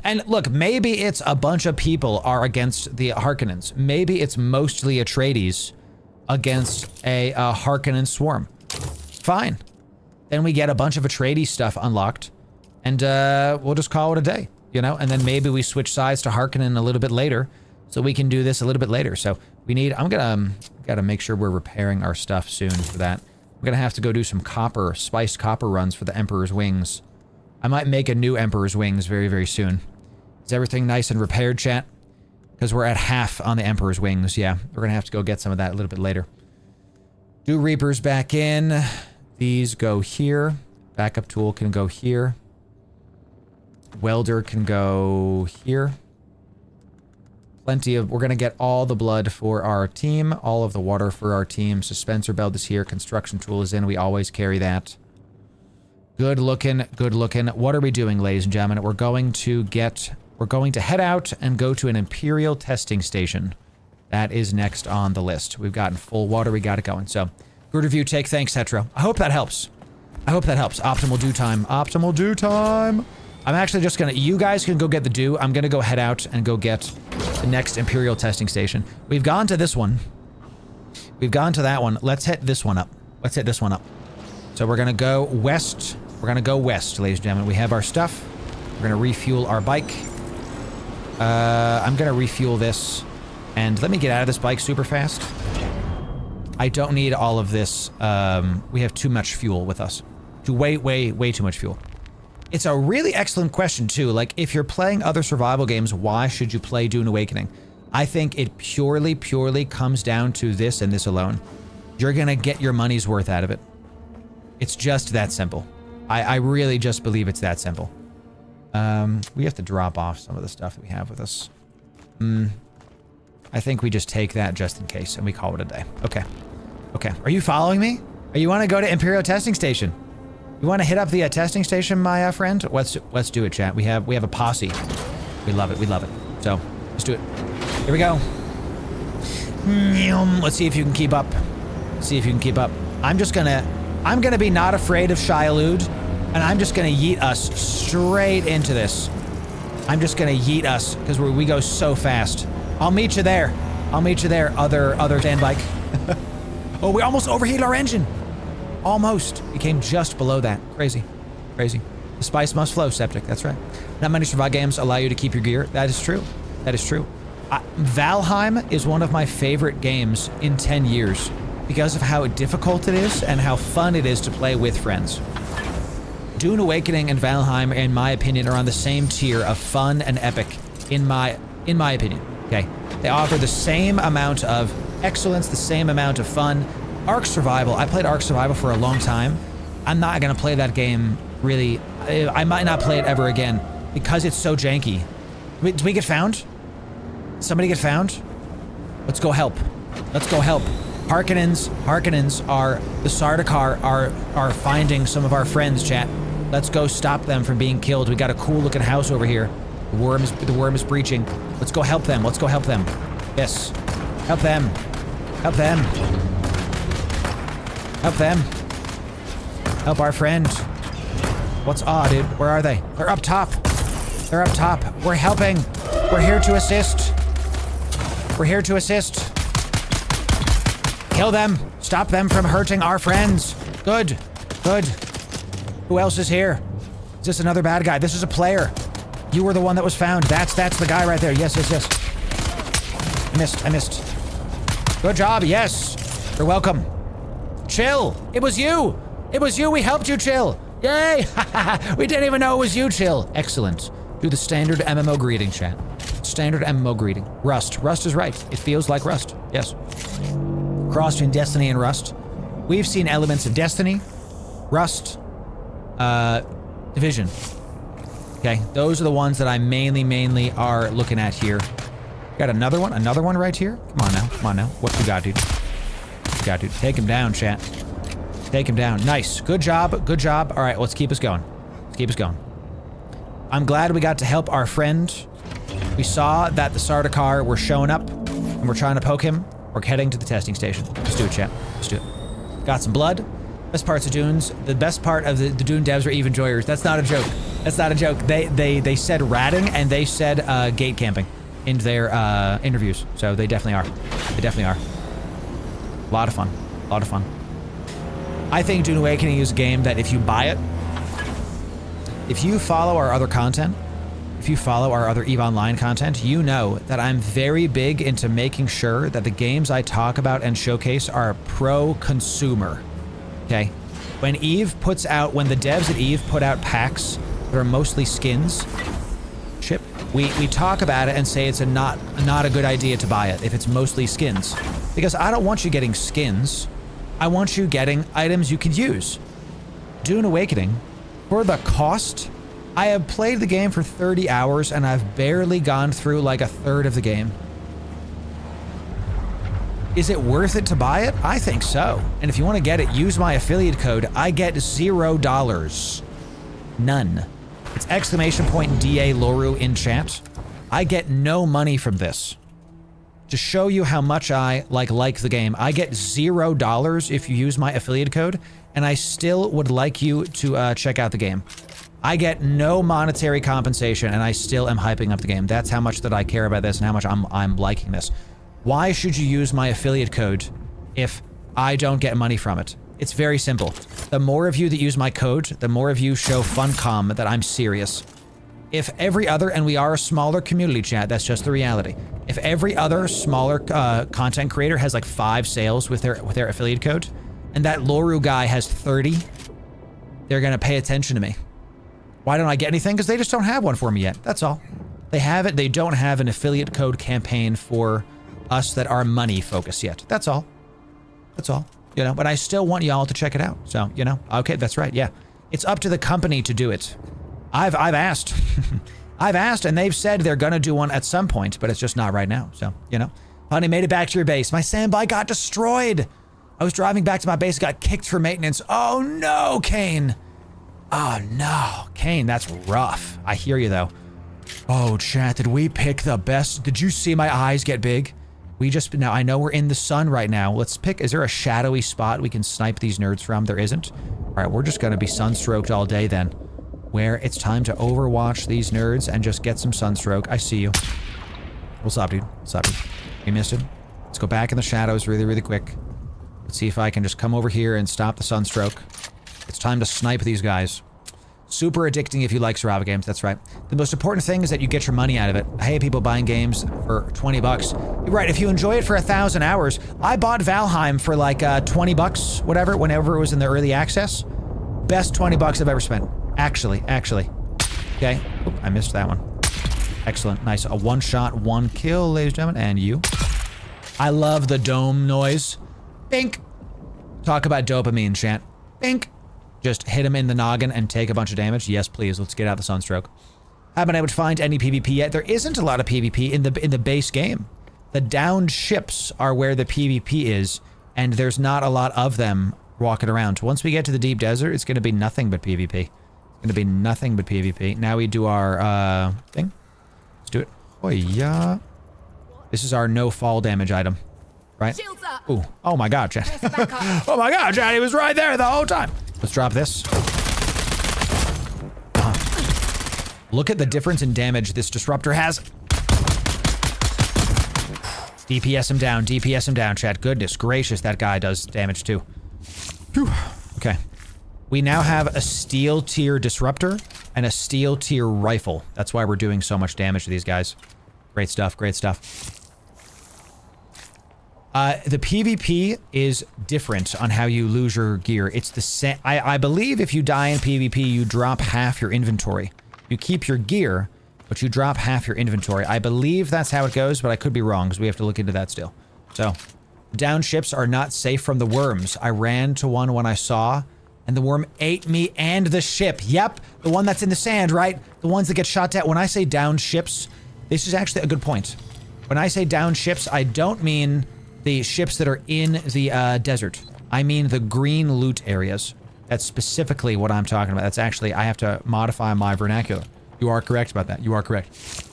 and look, maybe it's a bunch of people are against the Harkonnens. Maybe it's mostly Atreides against a Harkonnen swarm. Fine. Then we get a bunch of Atreides stuff unlocked, and we'll just call it a day, you know? And then maybe we switch sides to Harkonnen a little bit later, so we can do this a little bit later. So we need, gotta make sure we're repairing our stuff soon for that. We're gonna have to go do some spiced copper runs for the Emperor's Wings. I might make a new Emperor's Wings very, very soon. Is everything nice and repaired, chat? Because we're at half on the Emperor's Wings. Yeah, we're going to have to go get some of that a little bit later. Do Reapers back in. These go here. Backup tool can go here. Welder can go here. Plenty of... We're going to get all the blood for our team. All of the water for our team. Suspensor belt is here. Construction tool is in. We always carry that. Good looking. Good looking. What are we doing, ladies and gentlemen? We're going to get... We're going to head out and go to an Imperial testing station. That is next on the list. We've gotten full water. We got it going. So, good review, take. Thanks, Hetro. I hope that helps. I hope that helps. Optimal dew time. Optimal dew time. I'm actually just gonna... You guys can go get the dew. I'm gonna go head out and go get the next Imperial testing station. We've gone to this one. We've gone to that one. Let's hit this one up. Let's hit this one up. So we're gonna go west. We're gonna go west, ladies and gentlemen. We have our stuff. We're gonna refuel our bike. I'm gonna refuel this. And let me get out of this bike super fast. I don't need all of this. We have too much fuel with us. Way too much fuel. It's a really excellent question, too. Like, if you're playing other survival games, why should you play Dune Awakening? I think it purely comes down to this and this alone. You're gonna get your money's worth out of it. It's just that simple. I really just believe it's that simple. We have to drop off some of the stuff that we have with us. I think we just take that just in case and we call it a day. Okay. Okay. Are you following me? Or you want to go to Imperial Testing Station? You want to hit up the testing station, my friend? Let's do it, chat. We have a posse. We love it. We love it. So, let's do it. Here we go. Let's see if you can keep up. Let's see if you can keep up. I'm gonna be not afraid of Shia-Lud, and I'm just gonna yeet us straight into this. I'm just gonna yeet us, because we go so fast. I'll meet you there. I'll meet you there, other sand bike. Oh, we almost overheated our engine. Almost. We came just below that. Crazy. Crazy. The spice must flow, Septic. That's right. Not many survival games allow you to keep your gear. That is true. That is true. Valheim is one of my favorite games in 10 years because of how difficult it is and how fun it is to play with friends. Dune Awakening and Valheim, in my opinion, are on the same tier of fun and epic, in my opinion. Okay, they offer the same amount of excellence, the same amount of fun. Ark Survival, I played Ark Survival for a long time. I'm not gonna play that game, really. I might not play it ever again because it's so janky. Did we get found? Somebody get found? Let's go help. Let's go help. Harkonnens are, the Sardaukar are finding some of our friends, chat. Let's go stop them from being killed. We got a cool looking house over here. The worm is breaching. Let's go help them. Let's go help them. Yes. Help them. Help them. Help them. Help our friend. What's dude? Where are they? They're up top. They're up top. We're helping. We're here to assist. We're here to assist. Kill them. Stop them from hurting our friends. Good. Good. Who else is here? Is this another bad guy? This is a player. You were the one that was found. That's the guy right there. Yes. I missed. Good job. Yes. You're welcome. Chill. It was you. It was you. We helped you, Chill. Yay. We didn't even know it was you, Chill. Excellent. Do the standard MMO greeting, chat. Standard MMO greeting. Rust. Rust is right. It feels like Rust. Yes. Cross between Destiny and Rust. We've seen elements of Destiny, Rust, Division. Okay, those are the ones that I mainly are looking at here. Got another one right here. Come on now. What you got, dude? What you got, dude? Take him down, chat. Take him down. Nice. Good job. All right, let's keep us going. I'm glad we got to help our friend. We saw that the Sardaukar were showing up, and we're trying to poke him. We're heading to the testing station. Let's do it, chat. Let's do it. Got some blood. Best parts of Dunes. The best part of the Dune devs are Eve enjoyers. That's not a joke. They said ratting and they said gate camping in their interviews. So they definitely are. A lot of fun. I think Dune Awakening is a game that if you buy it, if you follow our other content, if you follow our other EVE Online content, you know that I'm very big into making sure that the games I talk about and showcase are pro-consumer. Okay? When the devs at EVE put out packs that are mostly skins, Chip, we talk about it and say it's not a good idea to buy it if it's mostly skins. Because I don't want you getting skins. I want you getting items you could use. Dune Awakening, for the cost, I have played the game for 30 hours and I've barely gone through like a third of the game. Is it worth it to buy it? I think so. And if you want to get it, use my affiliate code. I get $0. None. It's !DA Loru in chat. I get no money from this. To show you how much I like the game, I get $0 if you use my affiliate code, and I still would like you to check out the game. I get no monetary compensation, and I still am hyping up the game. That's how much that I care about this and how much I'm liking this. Why should you use my affiliate code if I don't get money from it? It's very simple. The more of you that use my code, the more of you show Funcom that I'm serious. If every other, and we are a smaller community, chat, that's just the reality. If every other smaller content creator has like 5 sales with their affiliate code, and that Loru guy has 30, they're gonna pay attention to me. Why don't I get anything? Because they just don't have one for me yet. That's all. They have it. They don't have an affiliate code campaign for us that are money focused yet. That's all. That's all. You know, but I still want y'all to check it out. So, you know, okay, that's right. Yeah. It's up to the company to do it. I've asked. I've asked, and they've said they're gonna do one at some point, but it's just not right now. So, you know. Honey, made it back to your base. My sandbike got destroyed. I was driving back to my base, got kicked for maintenance. Oh no, Kane. Oh no, Kane, that's rough. I hear you though. Oh, chat, did we pick the best? Did you see my eyes get big? Now I know we're in the sun right now. Let's pick, is there a shadowy spot we can snipe these nerds from? There isn't. All right, we're just gonna be sunstroked all day then. Where it's time to overwatch these nerds and just get some sunstroke. I see you. What's up, dude? What's up, dude? You missed him. Let's go back in the shadows really, really quick. Let's see if I can just come over here and stop the sunstroke. It's time to snipe these guys. Super addicting if you like survival games, that's right. The most important thing is that you get your money out of it. I hate people buying games for 20 bucks. You're right, if you enjoy it for 1,000 hours, I bought Valheim for like 20 bucks, whatever, whenever it was in the early access. Best 20 bucks I've ever spent. Actually. Okay, oop, I missed that one. Excellent, nice. A one-shot, one kill, ladies and gentlemen, and you. I love the dome noise. Bink. Talk about dopamine, chat. Bink. Just hit him in the noggin and take a bunch of damage. Yes, please. Let's get out the sunstroke. Haven't been able to find any PvP yet. There isn't a lot of PvP in the base game. The downed ships are where the PvP is, and there's not a lot of them walking around. Once we get to the deep desert, it's going to be nothing but PvP. It's going to be nothing but PvP. Now we do our thing. Let's do it. Oh yeah. This is our no fall damage item, right? Ooh. Oh my god, Chad. Oh my god, Chad. He was right there the whole time. Let's drop this. Look at the difference in damage this disruptor has. DPS him down, DPS him down, chat. Goodness gracious, that guy does damage too. Whew. Okay. We now have a steel tier disruptor and a steel tier rifle. That's why we're doing so much damage to these guys. Great stuff, great stuff. The PvP is different on how you lose your gear. It's the same. I believe if you die in PvP, you drop half your inventory. You keep your gear, but you drop half your inventory. I believe that's how it goes, but I could be wrong, because we have to look into that still. So, down ships are not safe from the worms. I ran to one when I saw, and the worm ate me and the ship. Yep, the one that's in the sand, right? The ones that get shot down. When I say down ships, this is actually a good point. When I say down ships, I don't mean the ships that are in the desert. I mean the green loot areas. That's specifically what I'm talking about. That's actually, I have to modify my vernacular. You are correct about that. You are correct.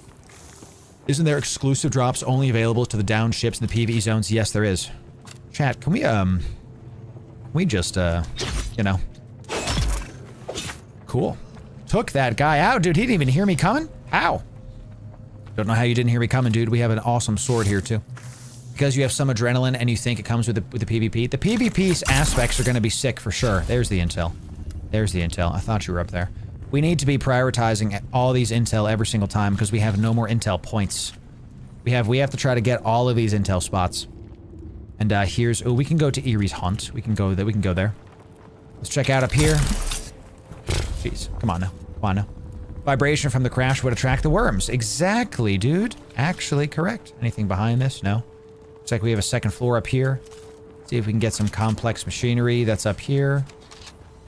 Isn't there exclusive drops only available to the down ships in the PvE zones? Yes, there is. Chat, can we just, you know. Cool. Took that guy out, dude. He didn't even hear me coming. How? Don't know how you didn't hear me coming, dude. We have an awesome sword here, too. Because you have some adrenaline and you think it comes with the PvP. The PvP aspects are going to be sick for sure. There's the intel. There's the intel. I thought you were up there. We need to be prioritizing all these intel every single time because we have no more intel points. We have to try to get all of these intel spots. And here's, oh, we can go to Erie's Hunt. We can go there. Let's check out up here. Jeez, come on now. Come on now. Vibration from the crash would attract the worms. Exactly, dude. Actually correct. Anything behind this? No. Looks like we have a second floor up here. See if we can get some complex machinery that's up here.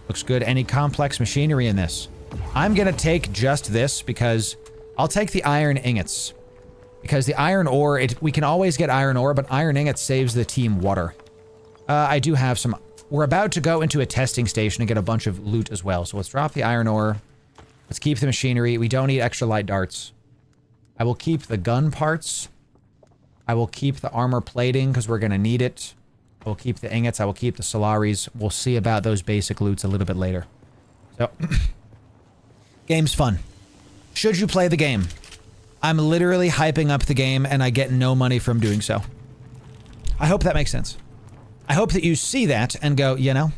Looks good. Any complex machinery in this? I'm gonna take just this because I'll take the iron ingots. Because the iron ore, we can always get iron ore, but iron ingots saves the team water. I do have some. We're about to go into a testing station and get a bunch of loot as well. So let's drop the iron ore. Let's keep the machinery. We don't need extra light darts. I will keep the gun parts. I will keep the armor plating because we're going to need it. I will keep the ingots. I will keep the Solaris. We'll see about those basic loots a little bit later. So, game's fun. Should you play the game? I'm literally hyping up the game and I get no money from doing so. I hope that makes sense. I hope that you see that and go, you know,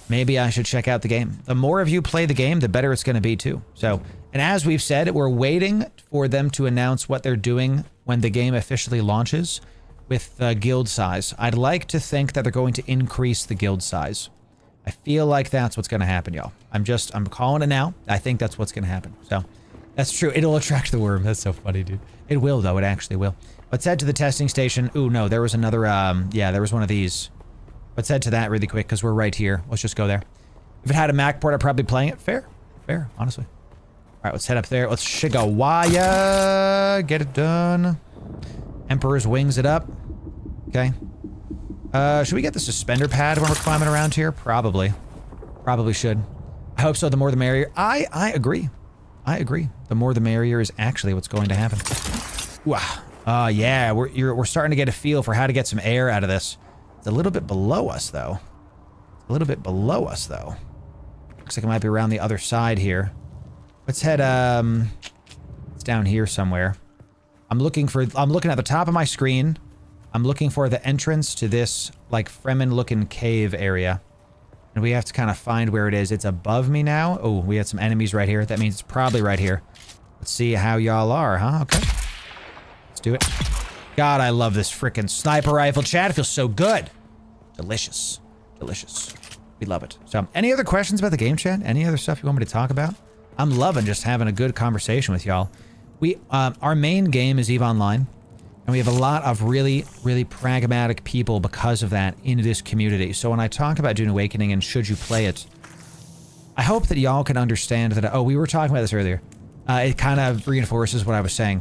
maybe I should check out the game. The more of you play the game, the better it's going to be too. So, and as we've said, we're waiting for them to announce what they're doing when the game officially launches with the guild size. I'd like to think that they're going to increase the guild size. I feel like that's what's going to happen, y'all. I'm calling it now. I think that's what's going to happen. So, that's true. It'll attract the worm. That's so funny, dude. It will, though. It actually will. Let's head to the testing station. Ooh, no, there was another, yeah, there was one of these. Let's head to that really quick, because we're right here. Let's just go there. If it had a Mac port, I'd probably be playing it. Fair. Fair, honestly. All right, let's head up there. Let's Shigawaya. Get it done. Emperor's wings it up. Okay. Should we get the suspender pad when we're climbing around here? Probably. Probably should. I hope so. The more the merrier. I agree. I agree. The more the merrier is actually what's going to happen. Wow. Yeah, we're starting to get a feel for how to get some air out of this. It's a little bit below us, though. It's a little bit below us, though. Looks like it might be around the other side here. Let's head, it's down here somewhere. I'm looking at the top of my screen. I'm looking for the entrance to this, like, Fremen-looking cave area. And we have to kind of find where it is. It's above me now. Oh, we had some enemies right here. That means it's probably right here. Let's see how y'all are, huh? Okay. Let's do it. God, I love this frickin' sniper rifle, chat. It feels so good. Delicious. Delicious. We love it. So, any other questions about the game, chat? Any other stuff you want me to talk about? I'm loving just having a good conversation with y'all. Our main game is EVE Online. And we have a lot of really, really pragmatic people because of that in this community. So when I talk about Dune Awakening and should you play it, I hope that y'all can understand that, oh, we were talking about this earlier. It kind of reinforces what I was saying.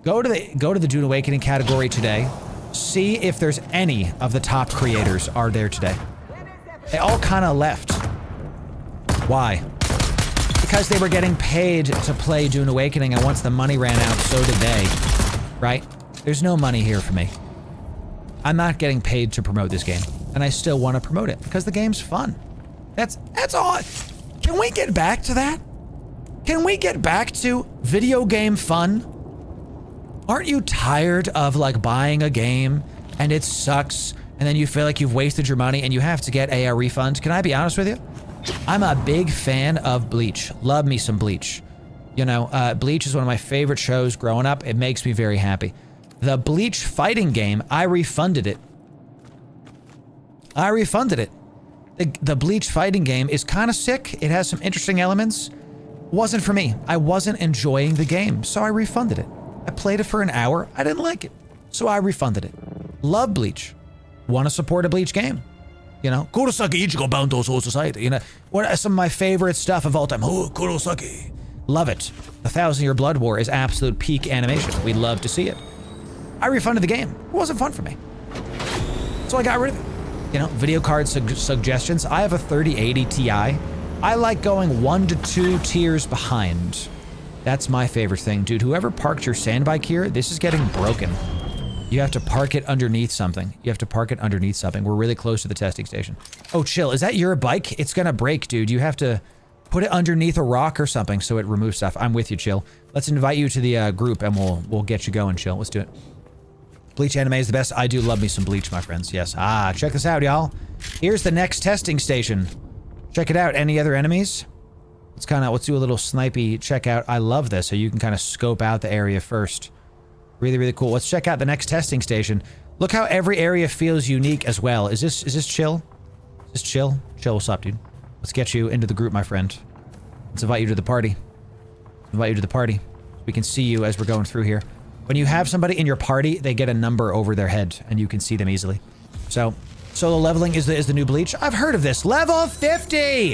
Go to the Dune Awakening category today. See if there's any of the top creators are there today. They all kind of left. Why? Because they were getting paid to play Dune Awakening, and once the money ran out, so did they. Right? There's no money here for me. I'm not getting paid to promote this game, and I still want to promote it because the game's fun. That's all. Can we get back to that? Can we get back to video game fun? Aren't you tired of, like, buying a game and it sucks and then you feel like you've wasted your money and you have to get a refund? Can I be honest with you? I'm a big fan of Bleach. Love me some Bleach. You know, Bleach is one of my favorite shows growing up. It makes me very happy. The Bleach fighting game, I refunded it. I refunded it. The Bleach fighting game is kind of sick. It has some interesting elements. Wasn't for me. I wasn't enjoying the game, so I refunded it. I played it for an hour. I didn't like it, so I refunded it. Love Bleach. Want to support a Bleach game. You know, Kurosaki Ichigo bound to Soul Society. You know, what some of my favorite stuff of all time. Oh, Kurosaki. Love it. The 1,000-Year Blood War is absolute peak animation. We love to see it. I refunded the game. It wasn't fun for me. So I got rid of it. You know, video card suggestions. I have a 3080 Ti. I like going 1 to 2 tiers behind. That's my favorite thing. Dude, whoever parked your sand bike here, this is getting broken. You have to park it underneath something. You have to park it underneath something. We're really close to the testing station. Oh, chill. Is that your bike? It's gonna break, dude. You have to put it underneath a rock or something so it removes stuff. I'm with you, chill. Let's invite you to the group and we'll get you going, chill. Let's do it. Bleach anime is the best. I do love me some Bleach, my friends. Yes. Check this out, y'all. Here's the next testing station. Check it out. Any other enemies? Let's do a little snipey check out. I love this, so you can kind of scope out the area first. Really, really cool. Let's check out the next testing station. Look how every area feels unique as well. Is this chill? Is this chill? Chill, what's up, dude? Let's get you into the group, my friend. Let's invite you to the party. Invite you to the party. We can see you as we're going through here. When you have somebody in your party, they get a number over their head, and you can see them easily. So, solo leveling is the new Bleach. I've heard of this. Level 50!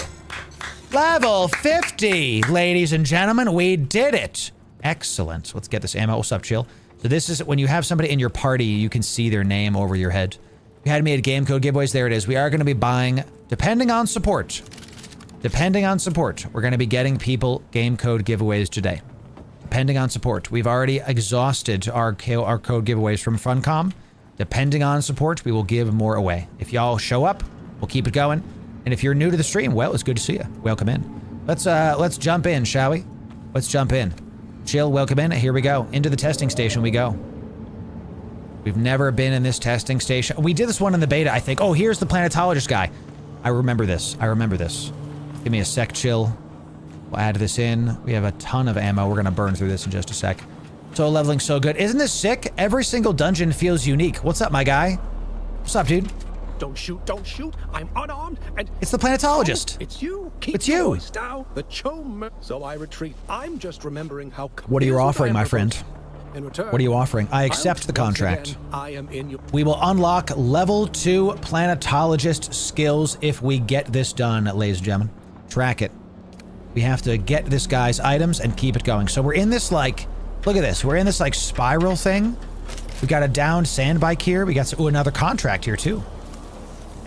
Level 50, ladies and gentlemen. We did it. Excellent. Let's get this ammo. What's up, chill? So this is when you have somebody in your party, you can see their name over your head. You had me at game code giveaways. There it is. We are going to be buying, depending on support, we're going to be getting people game code giveaways today. Depending on support. We've already exhausted our code giveaways from Funcom. Depending on support, we will give more away. If y'all show up, we'll keep it going. And if you're new to the stream, well, it's good to see you. Welcome in. Let's jump in, shall we? Let's jump in. Chill, welcome in. Here we go. Into the testing station we go. We've never been in this testing station. We did this one in the beta, I think. Oh, here's the planetologist guy. I remember this. Give me a sec, chill. We'll add this in. We have a ton of ammo. We're going to burn through this in just a sec. So leveling so good. Isn't this sick? Every single dungeon feels unique. What's up, my guy? What's up, dude? Don't shoot, don't shoot. I'm unarmed and... It's the planetologist. Oh, it's you. Keep it's you. Voice down. The chome. So I retreat. I'm just remembering how... What are you offering, my friend? In return, what are you offering? I accept the contract. Again, I am in your... We will unlock level 2 planetologist skills if we get this done, ladies and gentlemen. Track it. We have to get this guy's items and keep it going. So we're in this, like... Look at this. We're in this, like, spiral thing. We got a downed sand bike here. We got another contract here, too.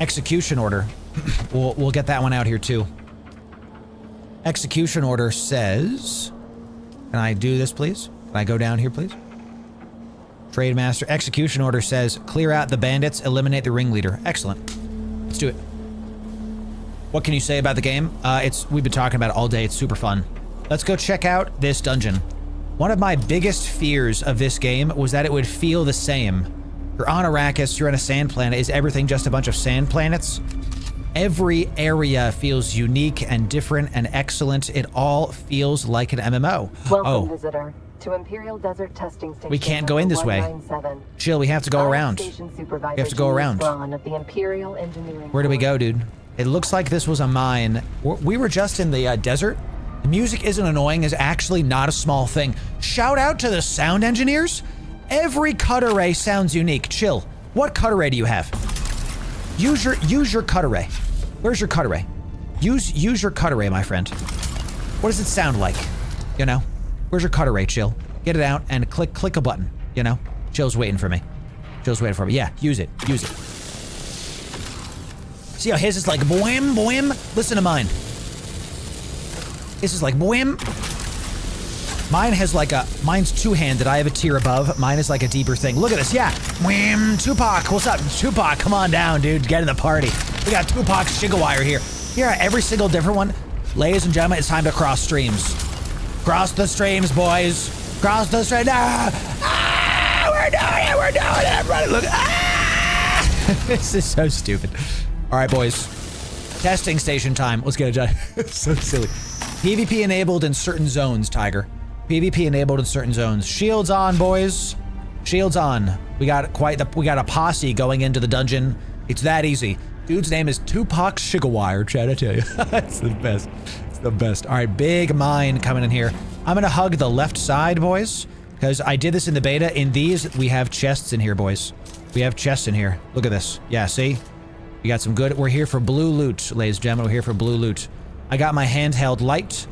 Execution order. We'll get that one out here, too. Execution order says... Can I do this, please? Can I go down here, please? Trade master. Execution order says, clear out the bandits, eliminate the ringleader. Excellent. Let's do it. What can you say about the game? We've been talking about it all day. It's super fun. Let's go check out this dungeon. One of my biggest fears of this game was that it would feel the same. You're on Arrakis, you're on a sand planet. Is everything just a bunch of sand planets? Every area feels unique and different and excellent. It all feels like an MMO. Welcome, visitor, to Imperial Desert Testing Station. We can't go in this way. Chill, we have to go around. We have to go around. Of the Imperial Engineering Where do we go, dude? It looks like this was a mine. We were just in the desert. The music isn't annoying, is actually not a small thing. Shout out to the sound engineers. Every cut array sounds unique. Chill. What cut array do you have? Use your cut array. Where's your cut array? Use your cut array, my friend. What does it sound like? You know? Where's your cut array, Chill? Get it out and click a button. You know? Chill's waiting for me. Chill's waiting for me. Yeah, use it. Use it. See how his is like boim, boim? Listen to mine. This is like boim. Mine has like mine's two-handed. I have a tier above. Mine is like a deeper thing. Look at this. Yeah. Boim. Tupac. What's up? Tupac, come on down, dude. Get in the party. We got Tupac Shigawire here. Here, every single different one. Ladies and gentlemen, it's time to cross streams. Cross the streams, boys. Cross the streams. We're doing it. We're doing it. Everybody, look. This is so stupid. All right, boys. Testing station time. Let's get it done. So silly. PvP enabled in certain zones, Tiger. PvP enabled in certain zones. Shields on, boys. Shields on. We got a posse going into the dungeon. It's that easy. Dude's name is Tupac Shigawire, Chad, I tell you. That's the best. It's the best. All right, big mine coming in here. I'm gonna hug the left side, boys, because I did this in the beta. In these, we have chests in here, boys. We have chests in here. Look at this. Yeah, see? We got some good... We're here for blue loot, ladies and gentlemen. We're here for blue loot. I got my handheld light.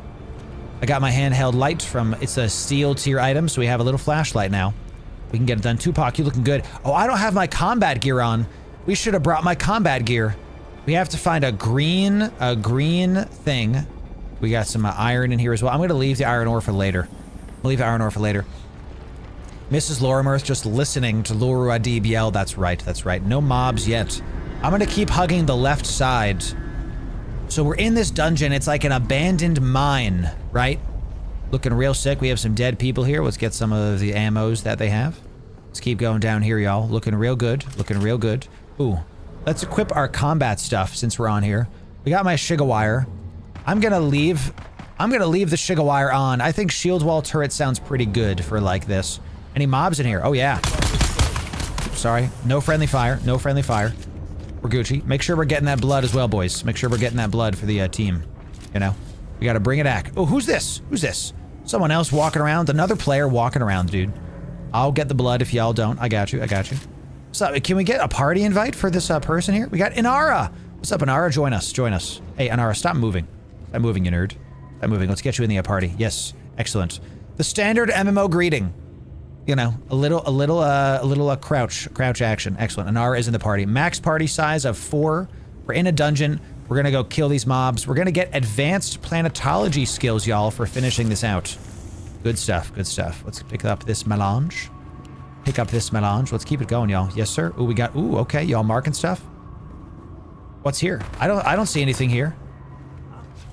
From... It's a steel tier item, so we have a little flashlight now. We can get it done. Tupac, you looking good. Oh, I don't have my combat gear on. We should have brought my combat gear. We have to find a green thing. We got some iron in here as well. I'm going to leave the iron ore for later. Mrs. Lorimer's just listening to Loru Adib yell. That's right. No mobs yet. I'm going to keep hugging the left side. So we're in this dungeon. It's like an abandoned mine, right? Looking real sick. We have some dead people here. Let's get some of the ammos that they have. Let's keep going down here, y'all. Looking real good. Ooh. Let's equip our combat stuff since we're on here. We got my Shigawire. I'm gonna leave the Shigawire on. I think shield wall turret sounds pretty good for like this. Any mobs in here? Oh yeah. Sorry. No friendly fire. We're Gucci. Make sure we're getting that blood as well, boys. Make sure we're getting that blood for the team. You know? We gotta bring it back. Oh, who's this? Someone else walking around. Another player walking around, dude. I'll get the blood if y'all don't. I got you. I got you. So, can we get a party invite for this person here? We got Inara. What's up, Inara? Join us. Join us. Hey, Inara, stop moving. Stop moving, you nerd. Stop moving. Let's get you in the party. Yes. Excellent. The standard MMO greeting. You know, a little crouch action. Excellent. Inara is in the party. Max party size of 4. We're in a dungeon. We're gonna go kill these mobs. We're gonna get advanced planetology skills, y'all, for finishing this out. Good stuff. Good stuff. Let's pick up this melange. Pick up this melange. Let's keep it going, y'all. Yes, sir. Ooh, we got. Ooh, okay. Y'all marking stuff. What's here? I don't see anything here.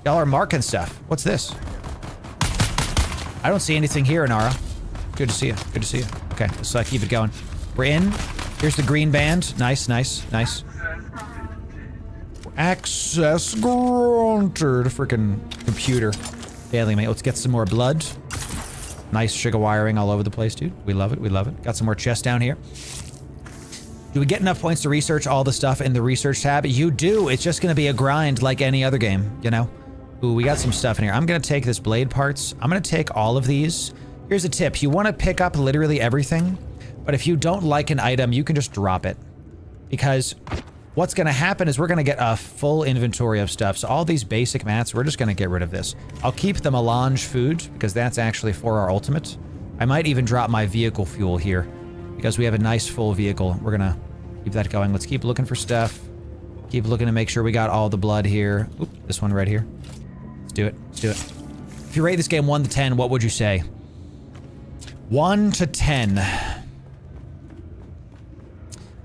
Y'all are marking stuff. What's this? I don't see anything here, Inara. Good to see you. Good to see you. Okay, let's keep it going. We're in. Here's the green band. Nice, nice, nice. Access granted. Freaking computer. Failing me. Let's get some more blood. Nice sugar wiring all over the place, dude. We love it. We love it. Got some more chests down here. Do we get enough points to research all the stuff in the research tab? You do. It's just going to be a grind like any other game, you know? Ooh, we got some stuff in here. I'm going to take this blade parts. I'm going to take all of these. Here's a tip. You want to pick up literally everything, but if you don't like an item, you can just drop it. Because what's going to happen is we're going to get a full inventory of stuff. So all these basic mats, we're just going to get rid of this. I'll keep the melange food because that's actually for our ultimate. I might even drop my vehicle fuel here because we have a nice full vehicle. We're going to keep that going. Let's keep looking for stuff. Keep looking to make sure we got all the blood here. Oop, this one right here. Let's do it. Let's do it. If you rate this game 1 to 10, what would you say? 1 to 10.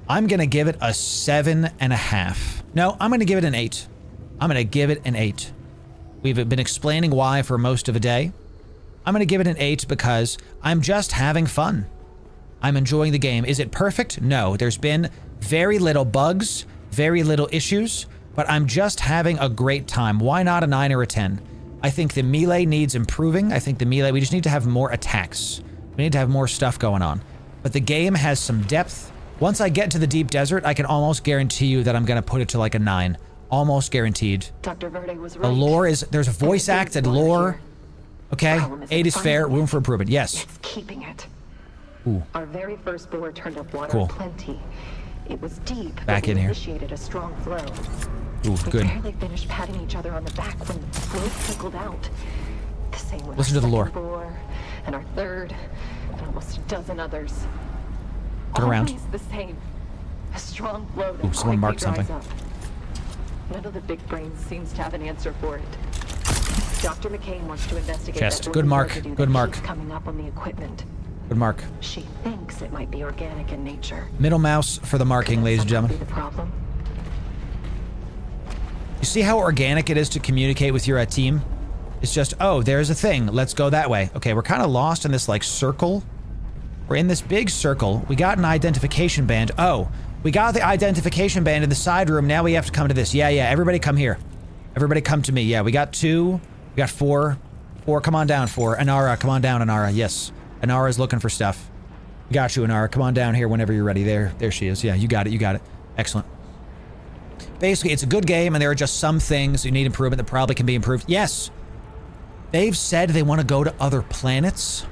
I'm gonna give it a 7.5. No, I'm gonna give it an 8. I'm gonna give it an 8. We've been explaining why for most of a day. I'm gonna give it an 8 because I'm just having fun. I'm enjoying the game. Is it perfect? No. There's been very little bugs, very little issues, but I'm just having a great time. Why not a 9 or a 10? I think the melee needs improving. I think the melee, we just need to have more attacks. We need to have more stuff going on. But the game has some depth. Once I get to the deep desert, I can almost guarantee you that I'm going to put it to like a 9. Almost guaranteed. Dr. Verde was right. The lore is, there's a voice acted lore. Okay, 8 is fair, room for improvement, yes. It's keeping it. Ooh. Our very first bore turned up water Cool. plenty. It was deep, Back but we in here. initiated a strong flow. Ooh, We good. barely finished patting each other on the back when the flow trickled out. The same with Listen our to the lore. second bore, and our third, and almost a dozen others. Get around. Always the same. A strong flow that Ooh, someone quickly marked dries something. up. None of the big brains seems to have an answer for it. Dr. McCain wants to investigate Chest. that Good organ mark. residue Good that mark. keeps coming up on the equipment. Good mark. She thinks it might be organic in nature. Middle mouse for the marking, Could that ladies and somehow gentlemen. be the problem? You see how organic it is to communicate with your team? It's just, oh, there's a thing. Let's go that way. Okay, we're kind of lost in this, like, circle. We're in this big circle. We got an identification band. Oh, we got the identification band in the side room. Now we have to come to this. Yeah, everybody come here. Everybody come to me. Yeah, we got 2. We got 4. 4, come on down. 4. Inara, come on down, Inara. Yes. Inara's looking for stuff. Got you, Inara. Come on down here whenever you're ready. There she is. Yeah, you got it. You got it. Excellent. Basically, it's a good game, and there are just some things you need improvement that probably can be improved. Yes. They've said they want to go to other planets.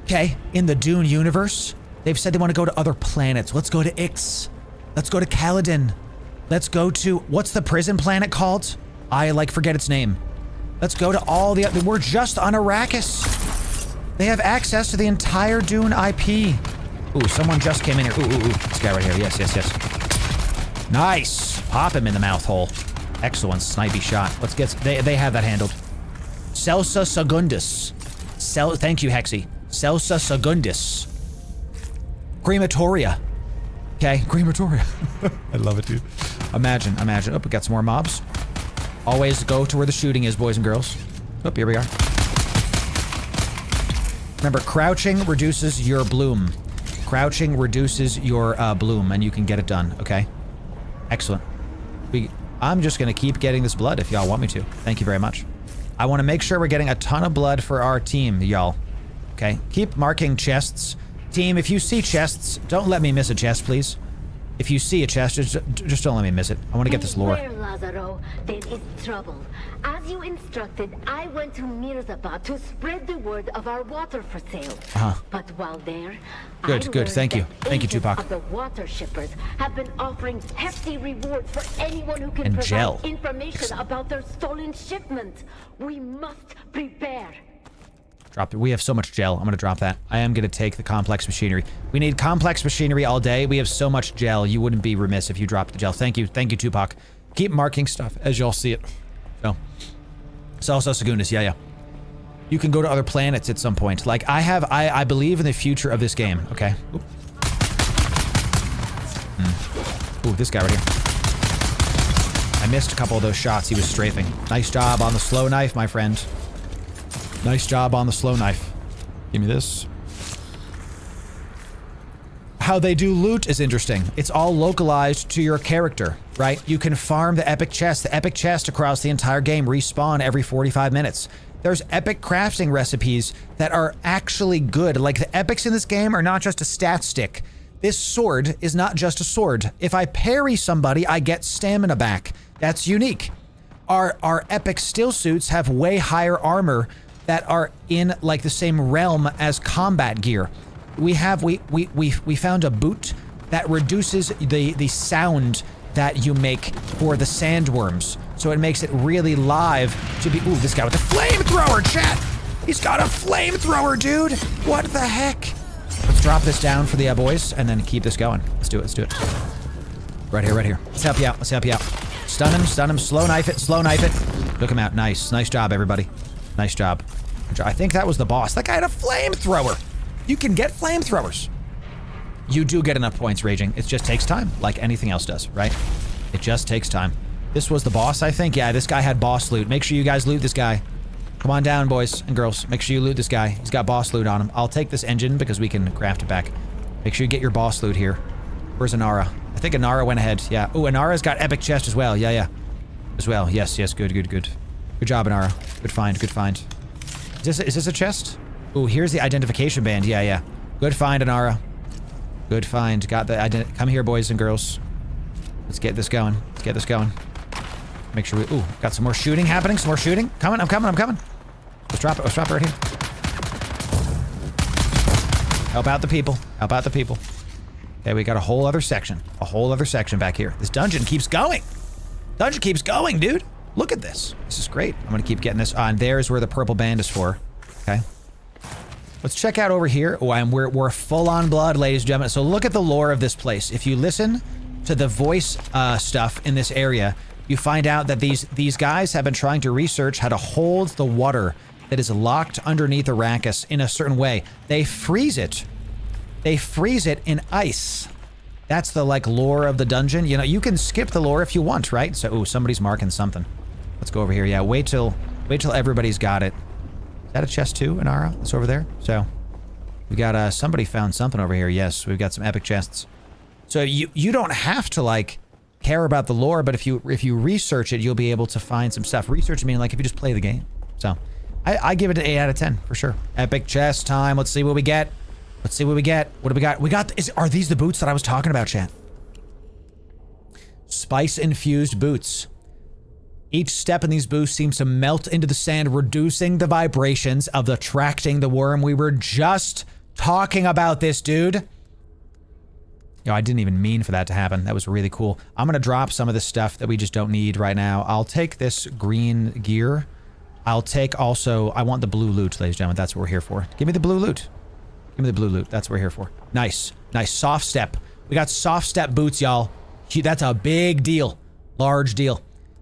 Okay, in the Dune universe, they've said they want to go to other planets. Let's go to Ix. Let's go to Caladan. Let's go to, what's the prison planet called? I, forget its name. Let's go to all the, we're just on Arrakis. They have access to the entire Dune IP. Ooh, someone just came in here. Ooh. This guy right here. Yes. Nice. Pop him in the mouth hole. Excellent. Snipey shot. Let's get, they have that handled. Celsa Secundus. Thank you, Hexy. Celsa Secundus. Crematoria. Okay, crematoria. I love it, dude. Imagine. Oh, we got some more mobs. Always go to where the shooting is, boys and girls. Oh, here we are. Remember, crouching reduces your bloom. Crouching reduces your bloom, and you can get it done, okay? Excellent. I'm just gonna keep getting this blood if y'all want me to. Thank you very much. I want to make sure we're getting a ton of blood for our team, y'all. Okay? Keep marking chests. Team, if you see chests, don't let me miss a chest, please. If you see a chest, just don't let me miss it. I want to get this lore. Beware, Lazaro. There is trouble. As you instructed, I went to Mirzabad to spread the word of our water for sale. But while there, Good, I good. learned Thank you. that Thank you, agents Tupac. of the water shippers have been offering hefty rewards for anyone who can And provide gel. information about their stolen shipment. We must prepare. Drop it. We have so much gel. I'm going to drop that. I am going to take the complex machinery. We need complex machinery all day. We have so much gel. You wouldn't be remiss if you dropped the gel. Thank you. Thank you, Tupac. Keep marking stuff as y'all see it. So, Salsa Segundas. Yeah, yeah. You can go to other planets at some point. Like, I believe in the future of this game. Okay. Oop. Ooh, this guy right here. I missed a couple of those shots. He was strafing. Nice job on the slow knife, my friend. Nice job on the slow knife. Give me this. How they do loot is interesting. It's all localized to your character, right? You can farm the epic chest. The epic chest across the entire game respawn every 45 minutes. There's epic crafting recipes that are actually good. Like, the epics in this game are not just a stat stick. This sword is not just a sword. If I parry somebody, I get stamina back. That's unique. Our epic still suits have way higher armor that are in like the same realm as combat gear. We found a boot that reduces the sound that you make for the sandworms. So it makes it really live to be. Ooh, this guy with the flamethrower, chat! He's got a flamethrower, dude! What the heck? Let's drop this down for the boys and then keep this going. Let's do it, let's do it. Right here, right here. Let's help you out, let's help you out. Stun him, slow knife it, slow knife it. Look him out, nice job, everybody. Nice job. I think that was the boss. That guy had a flamethrower. You can get flamethrowers. You do get enough points raging. It just takes time, like anything else does, right? It just takes time. This was the boss, I think. Yeah, this guy had boss loot. Make sure you guys loot this guy. Come on down, boys and girls. Make sure you loot this guy. He's got boss loot on him. I'll take this engine because we can craft it back. Make sure you get your boss loot here. Where's Inara? I think Inara went ahead. Yeah. Oh, Inara's got epic chest as well. Yeah, yeah. As well. Yes, yes. Good, good, good. Good job, Inara. Good find, good find. Is this a chest? Ooh, here's the identification band. Yeah, yeah. Good find, Inara. Good find. Got the come here, boys and girls. Let's get this going. Let's get this going. Make sure we... Ooh, got some more shooting happening. Some more shooting. Coming, I'm coming, I'm coming. Let's drop it. Let's drop it right here. Help out the people. Help out the people. Okay, we got a whole other section. A whole other section back here. This dungeon keeps going. Dungeon keeps going, dude. Look at this. This is great. I'm going to keep getting this on. There's where the purple band is for. Okay. Let's check out over here. Oh, we're full on blood, ladies and gentlemen. So look at the lore of this place. If you listen to the voice stuff in this area, you find out that these guys have been trying to research how to hold the water that is locked underneath Arrakis in a certain way. They freeze it. They freeze it in ice. That's the, like, lore of the dungeon. You know, you can skip the lore if you want, right? So, ooh, somebody's marking something. Let's go over here. Yeah, wait till everybody's got it. Is that a chest too, Inara? It's over there. So, we got, somebody found something over here. Yes, we've got some epic chests. So, you don't have to, like, care about the lore, but if you research it, you'll be able to find some stuff. Research, I mean, like, if you just play the game. So, I give it an 8 out of 10, for sure. Epic chest time. Let's see what we get. Let's see what we get. What do we got? We got... Are these the boots that I was talking about, chat? Spice-infused boots. Each step in these boots seems to melt into the sand, reducing the vibrations of attracting the worm. We were just talking about this, dude. Yo, I didn't even mean for that to happen. That was really cool. I'm going to drop some of this stuff that we just don't need right now. I'll take this green gear. I'll take also... I want the blue loot, ladies and gentlemen. That's what we're here for. Give me the blue loot. Give me the blue loot. That's what we're here for. Nice. Nice. Soft step. We got soft step boots, y'all. That's a big deal. Large deal.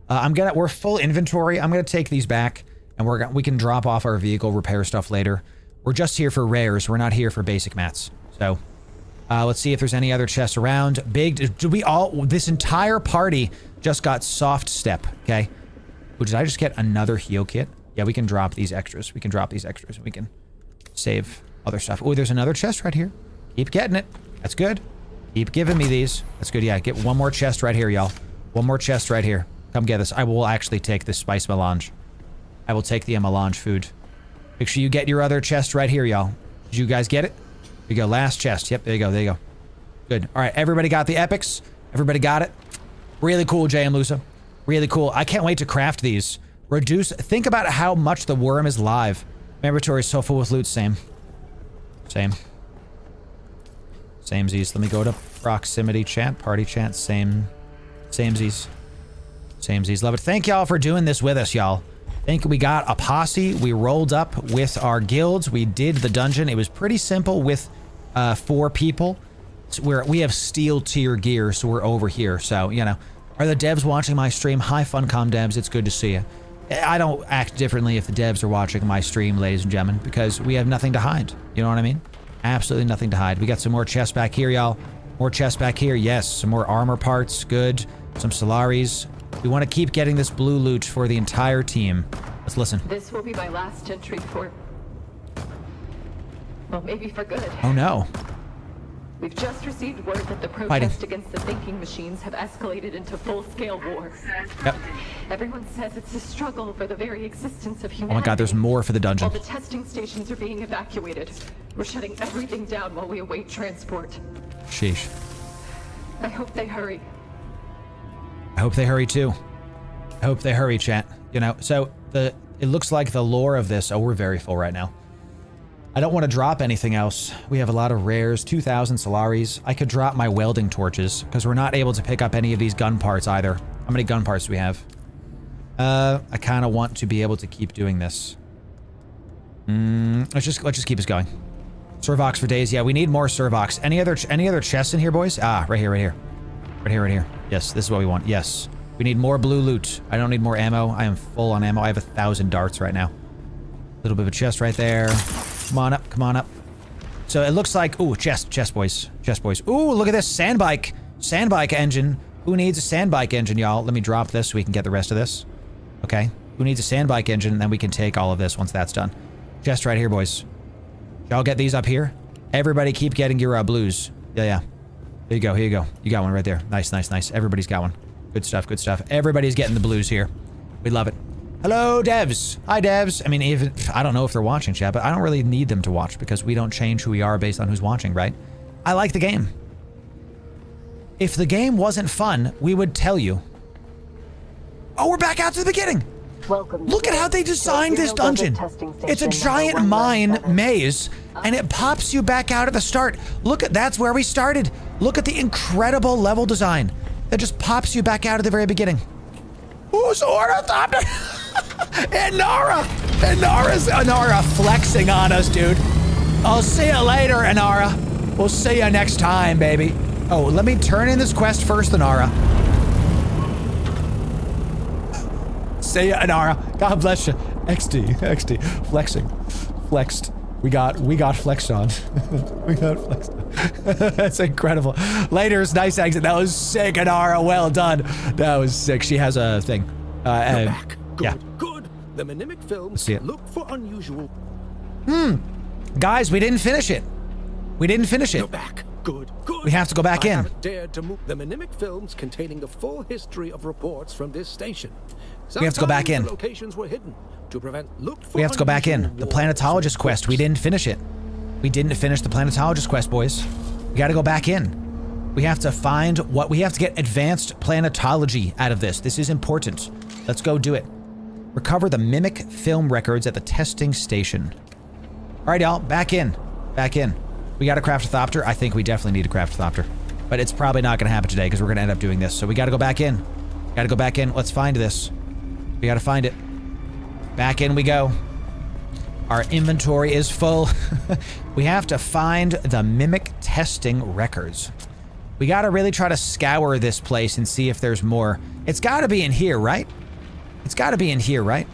We're full inventory. I'm gonna take these back, and we can drop off our vehicle, repair stuff later. We're just here for rares. We're not here for basic mats. So, let's see if there's any other chests around. This entire party just got soft step, okay? Ooh, did I just get another heal kit? Yeah, we can drop these extras. We can drop these extras, and we can save other stuff. Oh, there's another chest right here. Keep getting it. That's good. Keep giving me these. That's good. Yeah, get one more chest right here, y'all. One more chest right here. Come get this. I will actually take this spice melange. I will take the melange food. Make sure you get your other chest right here, y'all. Did you guys get it? There you go. Last chest. Yep, there you go. There you go. Good. All right, everybody got the epics? Everybody got it? Really cool, JM Lusa. Really cool. I can't wait to craft these. Reduce. Think about how much the worm is live. My inventory is so full with loot. Same. Same. Samesies. Let me go to proximity chat, party chat. Same. Samesies. Samesies. Love it. Thank y'all for doing this with us, y'all. Think we got a posse. We rolled up with our guilds. We did the dungeon. It was pretty simple with 4 people. So we have steel tier gear, so we're over here. So, you know, are the devs watching my stream? Hi, Funcom devs. It's good to see you. I don't act differently if the devs are watching my stream, ladies and gentlemen, because we have nothing to hide. You know what I mean? Absolutely nothing to hide. We got some more chests back here, y'all. More chests back here. Yes, some more armor parts. Good. Some Solaris. We want to keep getting this blue loot for the entire team. Let's listen. This will be my last entry for... well, maybe for good. Oh no. We've just received word that the protests against the thinking machines have escalated into full-scale war. Yep. Everyone says it's a struggle for the very existence of humanity. Oh my god, there's more for the dungeon. All the testing stations are being evacuated. We're shutting everything down while we await transport. Sheesh. I hope they hurry. I hope they hurry too. I hope they hurry, chat. You know, so it looks like the lore of this... oh, we're very full right now. I don't want to drop anything else. We have a lot of rares, 2,000 Solaris. I could drop my welding torches, because we're not able to pick up any of these gun parts either. How many gun parts do we have? I kind of want to be able to keep doing this. Let's just keep this going. Servox for days. Yeah, we need more Servox. Any other chests in here, boys? Ah, right here, right here. Right here, right here. Yes, this is what we want. Yes. We need more blue loot. I don't need more ammo. I am full on ammo. I have 1,000 darts right now. A little bit of a chest right there. Come on up, come on up. So it looks like... ooh, chest boys. Chest boys. Ooh, look at this. Sandbike. Sandbike engine. Who needs a sandbike engine, y'all? Let me drop this so we can get the rest of this. Okay. Who needs a sandbike engine? And then we can take all of this once that's done. Chest right here, boys. Y'all get these up here? Everybody keep getting your blues. Yeah, yeah. Here you go, here you go. You got one right there. Nice, nice, nice. Everybody's got one. Good stuff, good stuff. Everybody's getting the blues here. We love it. Hello, devs. Hi, devs. I mean, even I don't know if they're watching, chat, but I don't really need them to watch because we don't change who we are based on who's watching, right? I like the game. If the game wasn't fun, we would tell you. Oh, we're back out to the beginning. Welcome. Look at how they designed this dungeon. It's a giant mine maze, and it pops you back out at the start. Look at that's where we started. Look at the incredible level design that just pops you back out at the very beginning. Who's Ornithopter? Inara flexing on us, dude. I'll see you later, Inara. We'll see you next time, baby. Oh, let me turn in this quest first, Inara. See ya, Inara. God bless you. XD. Flexing. Flexed. We got flexed on. We got flexed on. That's incredible. Later's nice exit. That was sick, Inara. Well done. That was sick. She has a thing. Back. Good, yeah. Good. The mnemic films See it. look for unusual. Guys, we didn't finish it. We didn't finish it. You're back. Good. Good. We have to go back I in. haven't dared to move the mnemic films containing the full history of reports from this station. We have to go back in. The locations were hidden to prevent look for We have to go back in. unusual The planetologist quest. We didn't finish it. We didn't finish the planetologist quest, boys. We got to go back in. We have to find what we have to get advanced planetology out of this. This is important. Let's go do it. Recover the mimic film records at the testing station. All right, y'all. Back in. Back in. We got to craft a thopter. I think we definitely need to craft a thopter. But it's probably not going to happen today because we're going to end up doing this. So we got to go back in. Got to go back in. Let's find this. We got to find it. Back in we go. Our inventory is full. We have to find the mimic testing records. We got to really try to scour this place and see if there's more. It's got to be in here, right? It's got to be in here, right?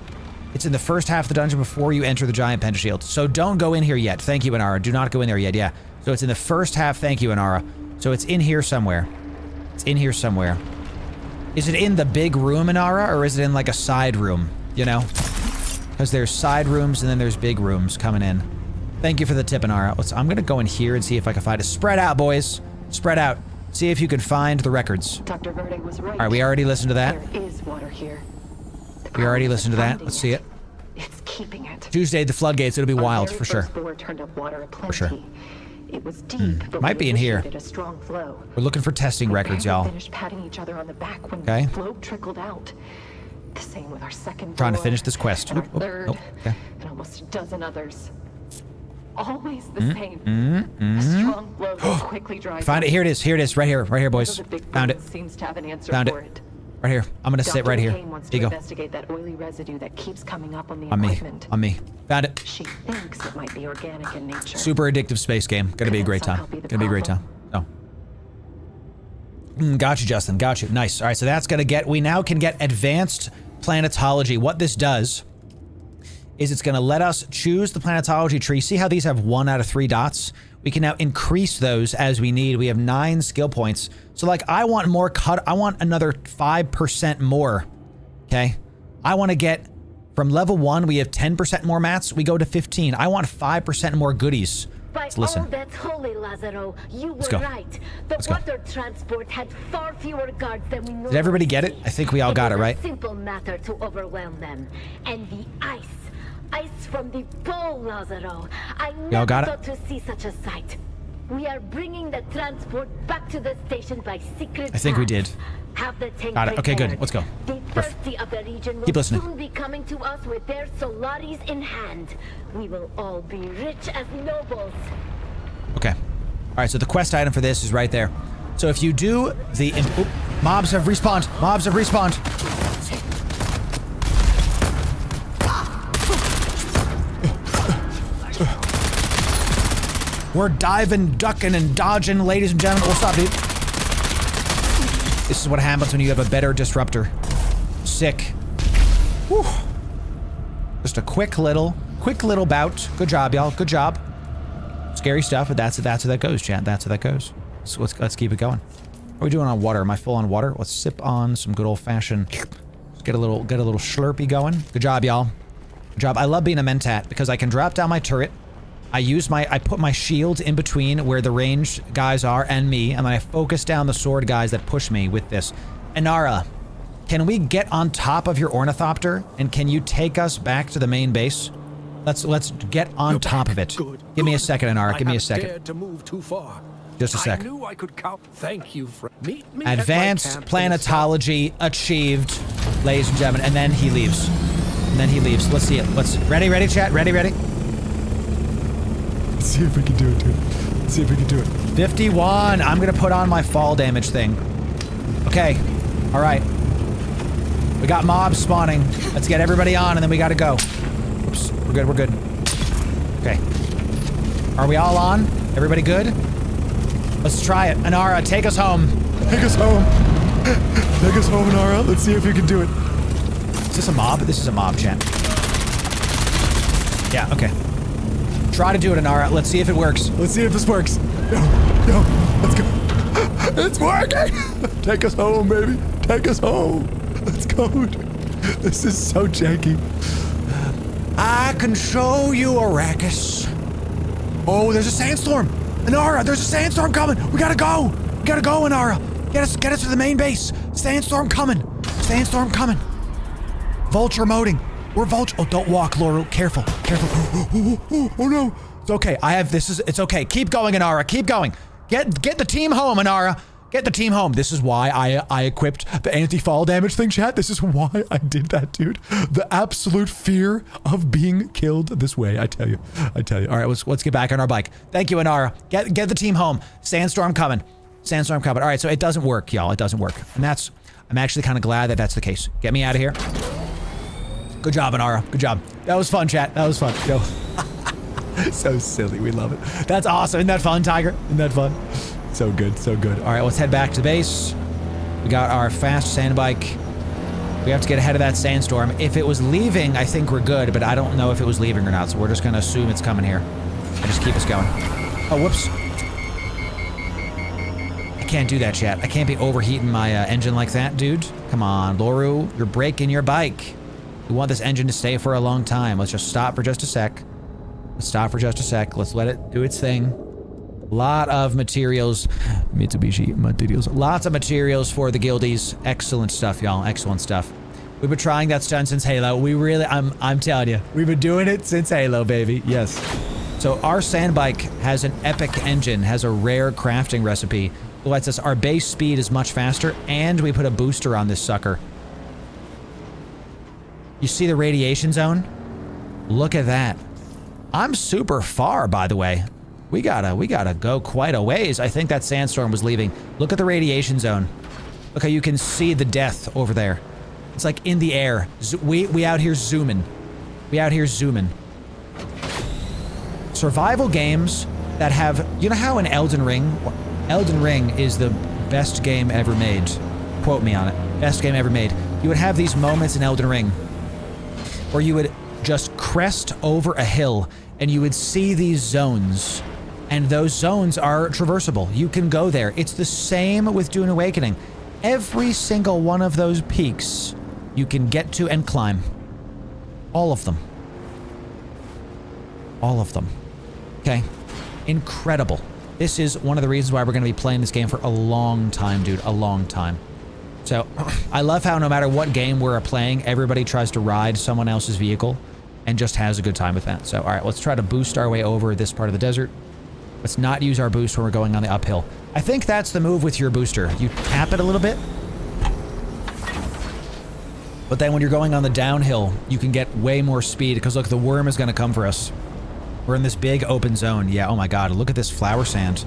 It's in the first half of the dungeon before you enter the giant pentashield. So don't go in here yet. Thank you, Inara. Do not go in there yet. Yeah. So it's in the first half. Thank you, Inara. So it's in here somewhere. It's in here somewhere. Is it in the big room, Inara, or is it in like a side room? You know? Because there's side rooms and then there's big rooms coming in. Thank you for the tip, Inara. I'm going to go in here and see if I can find it. Spread out, boys. Spread out. See if you can find the records. Dr. Verde was right. All right, we already listened to that. There is water here. We already listened to that. Let's see it. It's keeping it. Tuesday, the floodgates. It'll be wild, for sure. Board turned up water aplenty. For sure. It was deep, but Might be in here. a strong flow. We're looking for testing records, y'all. Finished patting each other on the back when Okay. the flow trickled out. The same with our second Trying to boy, finish this quest. and our Oop, oop, third, nope, okay. and almost a dozen others. Always the same. A strong flow that quickly dries Found it. out. Here it is. Here it is. Right here. Right here, boys. The big Found brain it. seems to have an answer Found for it. it. Right here. I'm gonna sit right here. Dr. McCain wants Here to you go. investigate that oily residue that keeps coming up on the On me. equipment. On me. Found it. She thinks it might be organic in nature. Super addictive space game. Gonna be a great time. Gonna be a great time. Oh. Got you, Justin. Got you. Nice. All right, so that's gonna get. We now can get advanced planetology. What this does is it's gonna let us choose the planetology tree. See how these have 1 out of 3 dots? We can now increase those as we need. We have 9 skill points. So like I want more I want another 5% more. Okay. I want to get from level 1, we have 10% more mats. We go to 15. I want 5% more goodies. By Let's listen. all that's holy, Lazaro, you were go. right. The Let's go. water transport had far fewer guards than we normally Did everybody get it? see. I think we all got it, was right? a simple matter to overwhelm them. And the ice. Ice from the pole, Lazaro. I Y'all never got it? thought to see such a sight. We are bringing the transport back to the station by secret I think we paths. did. Have the tank Got it. Okay, good. prepared. Let's go. The thirsty of the region will Keep listening. soon be coming to us with their Solaris in hand. We will all be rich as nobles. Okay. All right, so the quest item for this is right there. So if you do the... Oop, mobs have respawned. Mobs have respawned. We're diving, ducking, and dodging, ladies and gentlemen. What's up, dude? This is what happens when you have a better disruptor. Sick. Whew. Just a quick little bout. Good job, y'all. Good job. Scary stuff, but that's how that goes, chat. That's how that goes. So let's keep it going. What are we doing on water? Am I full on water? Let's sip on some good old fashioned. Get a little slurpee going. Good job, y'all. Good job. I love being a mentat because I can drop down my turret. I put my shield in between where the ranged guys are and me, and then I focus down the sword guys that push me with this. Inara, can we get on top of your ornithopter, and can you take us back to the main base? Let's get on top of it. Good. Give me a second, Inara. Give me a I second. dared to move too far. Just a sec. I knew I could count. Thank you, friend. Meet me at my Advanced camp in planetology achieved, ladies and gentlemen. And then he leaves. And then he leaves. Let's see it. Ready, chat? Ready? Let's see if we can do it, dude. Let's see if we can do it. 51. I'm gonna put on my fall damage thing. Okay. All right. We got mobs spawning. Let's get everybody on, and then we gotta go. Oops. We're good. Okay. Are we all on? Everybody good? Let's try it. Inara, take us home. Take us home. Take us home, Nara. Let's see if we can do it. Is this a mob? This is a mob, chat. Yeah, okay. Try to do it, Inara. Let's see if it works. Let's see if this works. Yo, let's go. It's working. Take us home, baby. Take us home. Let's go. This is so janky. I can show you Arrakis. Oh, there's a sandstorm. Inara, there's a sandstorm coming. We gotta go. Inara. Get us to the main base. Sandstorm coming. Vulture moding. We're vulture. Oh, don't walk, Loru. Careful. Oh no. It's okay. It's okay. Keep going, Inara. Keep going. Get the team home, Inara. Get the team home. This is why I equipped the anti-fall damage thing, chat. This is why I did that, dude. The absolute fear of being killed this way. I tell you. All right, let's get back on our bike. Thank you, Inara. Get the team home. Sandstorm coming. All right, so it doesn't work, y'all. It doesn't work. And I'm actually kind of glad that that's the case. Get me out of here. Good job, Inara. Good job. That was fun, chat. That was fun. Yo. So silly. We love it. That's awesome. Isn't that fun, Tiger? Isn't that fun? So good. All right, let's head back to the base. We got our fast sand bike. We have to get ahead of that sandstorm. If it was leaving, I think we're good, but I don't know if it was leaving or not, so we're just gonna assume it's coming here. And just keep us going. Oh, whoops. I can't do that, chat. I can't be overheating my engine like that, dude. Come on, Loru, you're breaking your bike. We want this engine to stay for a long time. Let's just stop for just a sec. Let's let it do its thing. Lot of materials. Mitsubishi materials. Lots of materials for the guildies. Excellent stuff, y'all. Excellent stuff. We've been trying that stunt since Halo. I'm telling you, we've been doing it since Halo, baby. Yes. So our sand bike has an epic engine, has a rare crafting recipe that lets us, our base speed is much faster, and we put a booster on this sucker. You see the radiation zone? Look at that. I'm super far, by the way. We gotta go quite a ways. I think that Sandstorm was leaving. Look at the radiation zone. Look how you can see the death over there. It's like in the air. We out here zooming. We out here zooming. Survival games that have, you know how in Elden Ring is the best game ever made. Quote me on it. Best game ever made. You would have these moments in Elden Ring where you would just crest over a hill and you would see these zones, and those zones are traversable. You can go there. It's the same with Dune Awakening. Every single one of those peaks you can get to and climb. All of them. All of them. Okay? Incredible. This is one of the reasons why we're going to be playing this game for a long time, dude. A long time. So, I love how no matter what game we're playing, everybody tries to ride someone else's vehicle and just has a good time with that. So, alright, let's try to boost our way over this part of the desert. Let's not use our boost when we're going on the uphill. I think that's the move with your booster. You tap it a little bit. But then when you're going on the downhill, you can get way more speed because look, the worm is going to come for us. We're in this big open zone. Yeah, oh my god, look at this flower sand.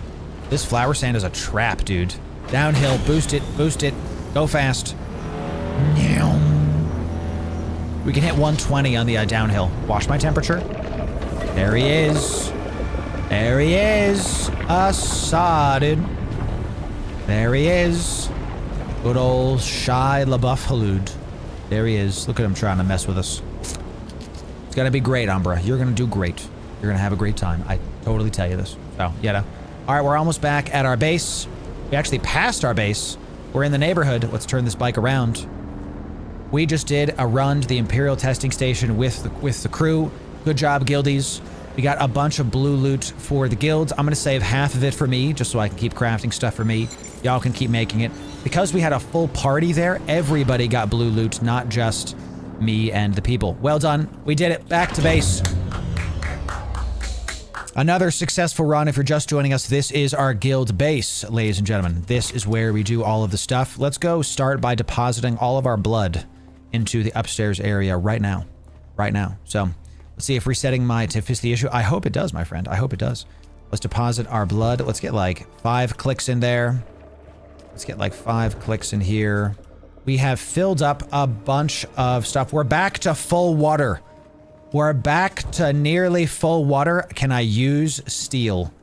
This flower sand is a trap, dude. Downhill, boost it, go fast. We can hit 120 on the downhill. Watch my temperature. There he is. There he is. Assaded. There he is. Good old Shia LaBeouf Halud. There he is. Look at him trying to mess with us. It's gonna be great, Umbra. You're gonna do great. You're gonna have a great time. I totally tell you this. So, yeah. Alright, we're almost back at our base. We actually passed our base. We're in the neighborhood. Let's turn this bike around. We just did a run to the Imperial testing station with the crew. Good job, guildies. We got a bunch of blue loot for the guilds. I'm gonna save half of it for me, just so I can keep crafting stuff for me. Y'all can keep making it. Because we had a full party there, everybody got blue loot, not just me and the people. Well done. We did it. Back to base. Another successful run. If you're just joining us, this is our guild base, ladies and gentlemen. This is where we do all of the stuff. Let's go start by depositing all of our blood into the upstairs area right now. Right now. So, let's see if resetting my to fix the issue. I hope it does, my friend. I hope it does. Let's deposit our blood. Let's get like 5 clicks in there. Let's get like 5 clicks in here. We have filled up a bunch of stuff. We're back to full water. We're back to nearly full water. Can I use steel?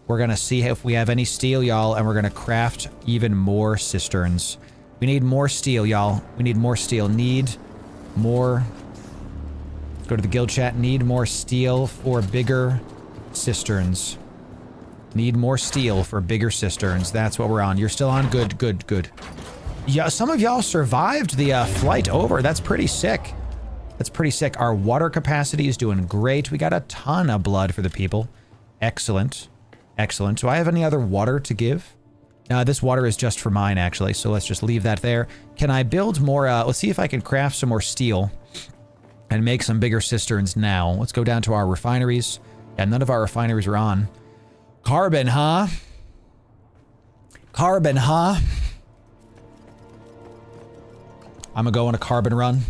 We're gonna see if we have any steel, y'all, and we're gonna craft even more cisterns. We need more steel, y'all. We need more steel. Need more... Let's go to the guild chat. Need more steel for bigger cisterns. Need more steel for bigger cisterns. That's what we're on. You're still on? Good, good, good. Yeah, some of y'all survived the flight over. That's pretty sick. That's pretty sick. Our water capacity is doing great. We got a ton of blood for the people. Excellent. Excellent. Do I have any other water to give? This water is just for mine, actually, so let's just leave that there. Can I build more, let's see if I can craft some more steel and make some bigger cisterns now. Let's go down to our refineries. Yeah, none of our refineries are on. Carbon, huh? Carbon, huh? I'm gonna go on a carbon run.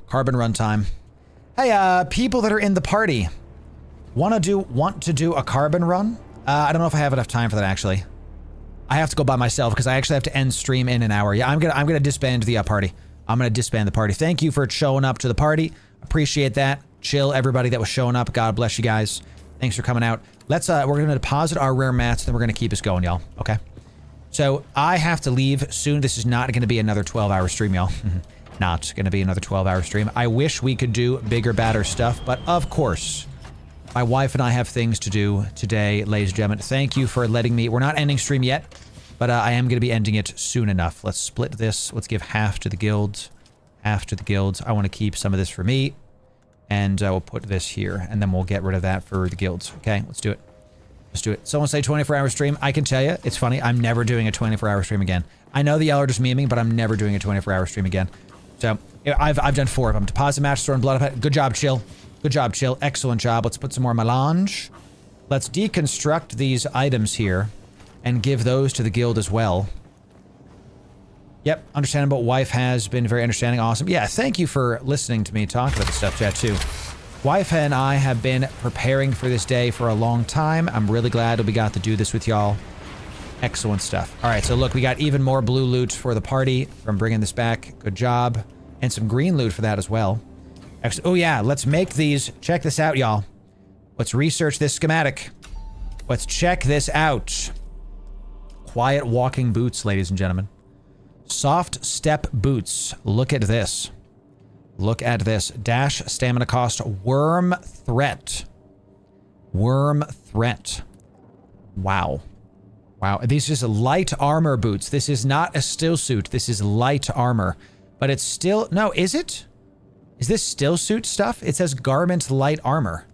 Carbon run time. Hey, people that are in the party, want to do a carbon run? I don't know if I have enough time for that, actually. I have to go by myself because I actually have to end stream in an hour. Yeah, I'm gonna disband the party. I'm gonna disband the party. Thank you for showing up to the party. Appreciate that. Chill, everybody that was showing up. God bless you guys. Thanks for coming out. Let's we're gonna deposit our rare mats, then we're gonna keep us going, y'all. Okay. So I have to leave soon. This is not gonna be another 12-hour stream, y'all. Not gonna be another 12-hour stream. I wish we could do bigger, badder stuff, but of course, my wife and I have things to do today, ladies and gentlemen. Thank you for letting me... We're not ending stream yet, but I am going to be ending it soon enough. Let's split this. Let's give half to the guilds. Half to the guilds. I want to keep some of this for me. And we'll put this here, and then we'll get rid of that for the guilds. Okay, let's do it. Let's do it. Someone say 24-hour stream. I can tell you, it's funny. I'm never doing a 24-hour stream again. I know that y'all are just memeing, but I'm never doing a 24-hour stream again. So, I've done 4 of them. Deposit, match, store, and blood. Good job, chill. Good job, Chill. Excellent job. Let's put some more melange. Let's deconstruct these items here and give those to the guild as well. Yep, understandable. Wife has been very understanding. Awesome. Yeah, thank you for listening to me talk about this stuff, chat, too. Wife and I have been preparing for this day for a long time. I'm really glad that we got to do this with y'all. Excellent stuff. All right, so look, we got even more blue loot for the party from bringing this back. Good job. And some green loot for that as well. Oh, yeah, let's make these. Check this out, y'all. Let's research this schematic. Let's check this out. Quiet walking boots, ladies and gentlemen. Soft step boots. Look at this. Look at this. Dash stamina cost. Worm threat. Worm threat. Wow. Wow. These is light armor boots. This is not a still suit. This is light armor. But it's still... No, is it? Is this still suit stuff? It says garment light armor.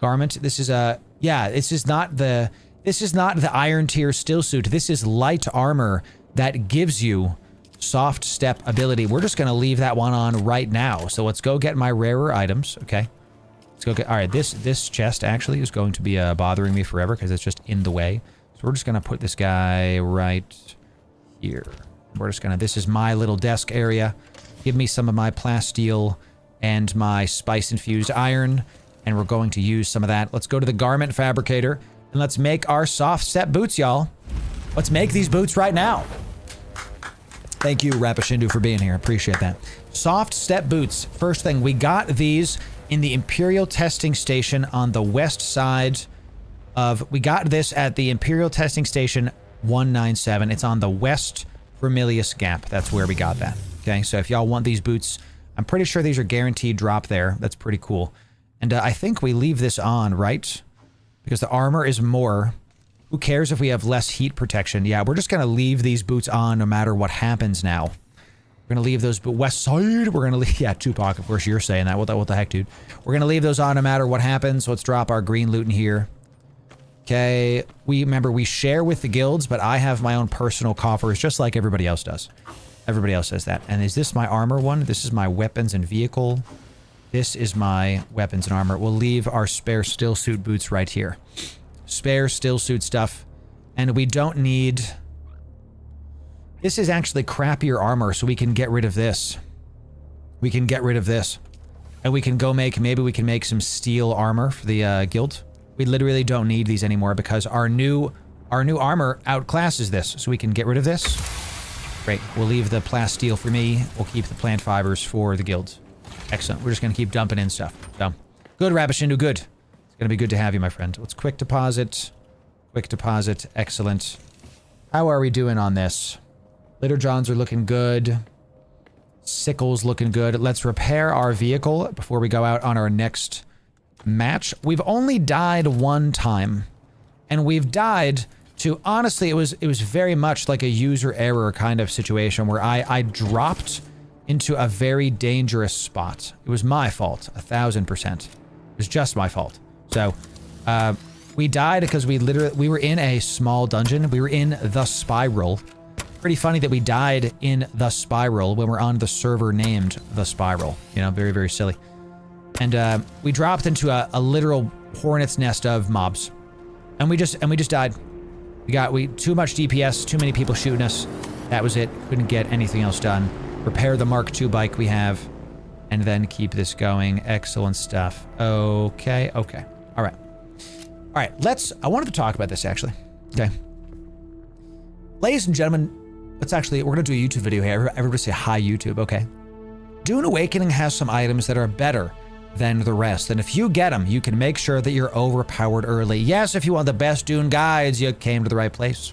Garment. This is a... Yeah, this is not the... This is not the iron tier still suit. This is light armor that gives you soft step ability. We're just going to leave that one on right now. So let's go get my rarer items. Okay. Let's go get... All right, this chest actually is going to be bothering me forever because it's just in the way. So we're just going to put this guy right here. We're just going to... This is my little desk area. Give me some of my plasteel and my spice-infused iron, and we're going to use some of that. Let's go to the garment fabricator, and let's make our soft step boots, y'all. Let's make these boots right now. Thank you, Rapashindu, for being here. Appreciate that. Soft step boots. First thing, we got these in the Imperial Testing Station on the west side of... We got this at the Imperial Testing Station 197. It's on the West Vermilius Gap. That's where we got that. Okay, so if y'all want these boots, I'm pretty sure these are guaranteed drop there. That's pretty cool. And I think we leave this on, right? Because the armor is more. Who cares if we have less heat protection? Yeah, we're just going to leave these boots on no matter what happens now. We're going to leave those... West side, we're going to leave... Yeah, Tupac, of course you're saying that. What the heck, dude? We're going to leave those on no matter what happens. So let's drop our green loot in here. Okay, remember, we share with the guilds, but I have my own personal coffers, just like everybody else does. Everybody else says that. And is this my armor one? This is my weapons and vehicle. This is my weapons and armor. We'll leave our spare still suit boots right here. Spare still suit stuff. And we don't need... This is actually crappier armor, so we can get rid of this. We can get rid of this. And we can go make... Maybe we can make some steel armor for the guild. We literally don't need these anymore because our new armor outclasses this. So we can get rid of this. Great. We'll leave the plasteel for me. We'll keep the plant fibers for the guilds. Excellent. We're just going to keep dumping in stuff. So, good, Rabashindu, good. It's going to be good to have you, my friend. Let's quick deposit. Quick deposit. Excellent. How are we doing on this? Litter Johns are looking good. Sickle's looking good. Let's repair our vehicle before we go out on our next match. We've only died one time. And we've died... to honestly, it was very much like a user error kind of situation where I dropped into a very dangerous spot. It was my fault, 1000%. It was just my fault. So, we died because we were in a small dungeon. We were in the Spiral. Pretty funny that we died in the Spiral when we're on the server named the Spiral. You know, very, very silly. And we dropped into a literal hornet's nest of mobs, and we just died. We too much DPS, too many people shooting us. That was it. Couldn't get anything else done. Repair the Mark II bike we have, and then keep this going. Excellent stuff. Okay, okay. All right. All right, I wanted to talk about this, actually. Okay. Ladies and gentlemen, we're going to do a YouTube video here. Everybody say hi, YouTube, okay? Dune Awakening has some items that are better than the rest, and if you get them, you can make sure that you're overpowered early. Yes, if you want the best Dune guides, you came to the right place.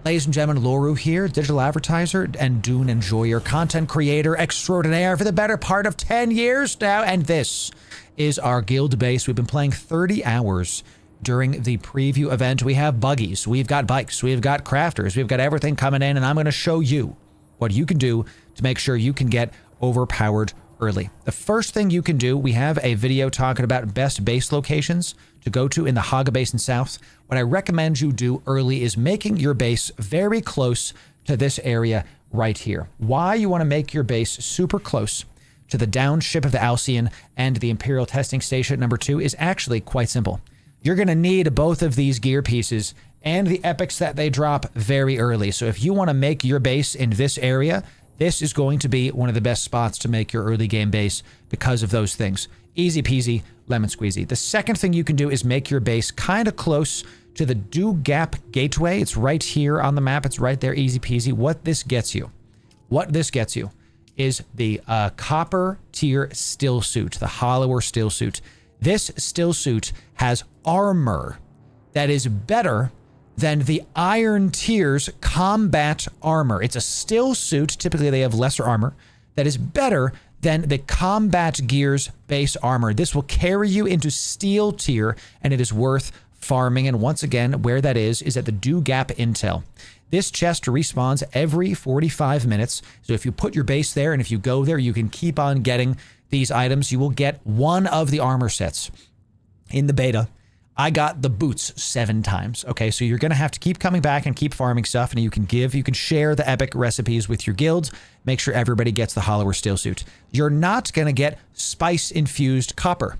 Ladies and gentlemen, Loru here, digital advertiser and Dune enjoyer, content creator extraordinaire for the better part of 10 years now, and this is our guild base. We've been playing 30 hours during the preview event. We have buggies, we've got bikes, we've got crafters, we've got everything coming in, and I'm going to show you what you can do to make sure you can get overpowered early. The first thing you can do, we have a video talking about best base locations to go to in the Haga Basin South. What I recommend you do early is making your base very close to this area right here. Why you want to make your base super close to the down ship of the Alcyon and the Imperial testing station number 2 is actually quite simple. You're going to need both of these gear pieces and the epics that they drop very early. So if you want to make your base in this area, this is going to be one of the best spots to make your early game base because of those things. Easy peasy, lemon squeezy. The second thing you can do is make your base kind of close to the Dew Gap Gateway. It's right here on the map. It's right there, easy peasy. What this gets you is the copper tier still suit, the hollower still suit. This still suit has armor that is better than the iron tier's combat armor. It's a still suit, typically they have lesser armor, that is better than the combat gear's base armor. This will carry you into steel tier, and it is worth farming. And once again, where that is at the Dew Gap Intel. This chest respawns every 45 minutes. So if you put your base there and if you go there, you can keep on getting these items. You will get one of the armor sets. In the beta, I got the boots 7 times. Okay, so you're going to have to keep coming back and keep farming stuff, and you can share the epic recipes with your guilds. Make sure everybody gets the hollower steel suit. You're not going to get spice-infused copper.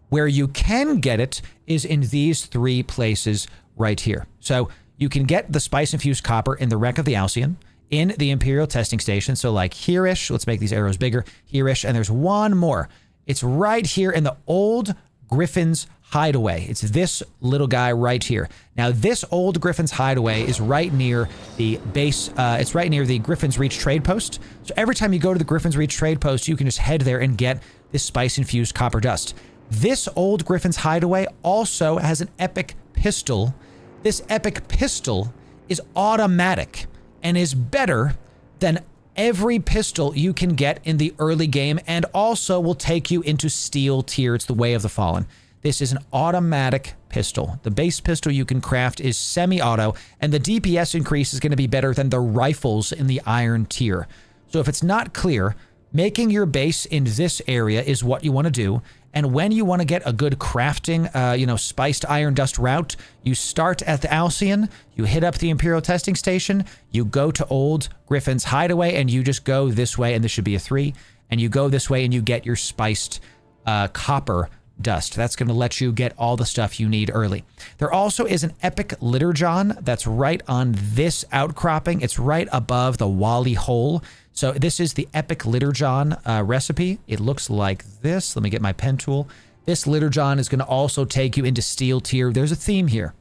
Where you can get it is in these 3 places right here. So you can get the spice-infused copper in the wreck of the Alcyon, in the Imperial testing station. So like here-ish, let's make these arrows bigger, here-ish, and there's one more. It's right here in the old Griffin's Hideaway. It's this little guy right here. Now, this old Griffin's Hideaway is right near the base. It's right near the Griffin's Reach trade post. So every time you go to the Griffin's Reach trade post, you can just head there and get this spice-infused copper dust. This old Griffin's Hideaway also has an epic pistol. This epic pistol is automatic and is better than every pistol you can get in the early game, and also will take you into steel tier. It's the Way of the Fallen. This is an automatic pistol. The base pistol you can craft is semi-auto, and the DPS increase is going to be better than the rifles in the iron tier. So if it's not clear, making your base in this area is what you want to do. And when you want to get a good crafting, spiced iron dust route, you start at the Alcyon, you hit up the Imperial testing station, you go to old Griffin's Hideaway, and you just go this way, and this should be a 3. And you go this way and you get your spiced copper dust. That's going to let you get all the stuff you need early. There also is an epic Litterjon that's right on this outcropping. It's right above the Wally hole. So this is the epic Litterjon recipe. It looks like this. Let me get my pen tool. This Litterjon is going to also take you into steel tier. There's a theme here.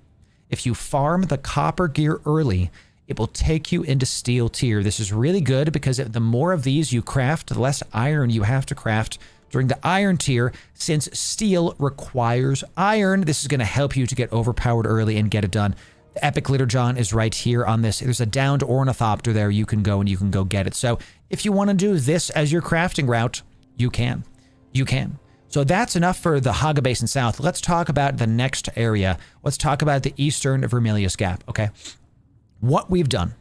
If you farm the copper gear early, it will take you into steel tier. This is really good because the more of these you craft, the less iron you have to craft during the iron tier. Since steel requires iron, this is going to help you to get overpowered early and get it done. The epic Litterjon is right here on this. There's a downed ornithopter there. You can go and you can go get it. So if you want to do this as your crafting route, you can. You can. So that's enough for the Haga Basin South. Let's talk about the next area. Let's talk about the Eastern Vermilius Gap, okay? What we've done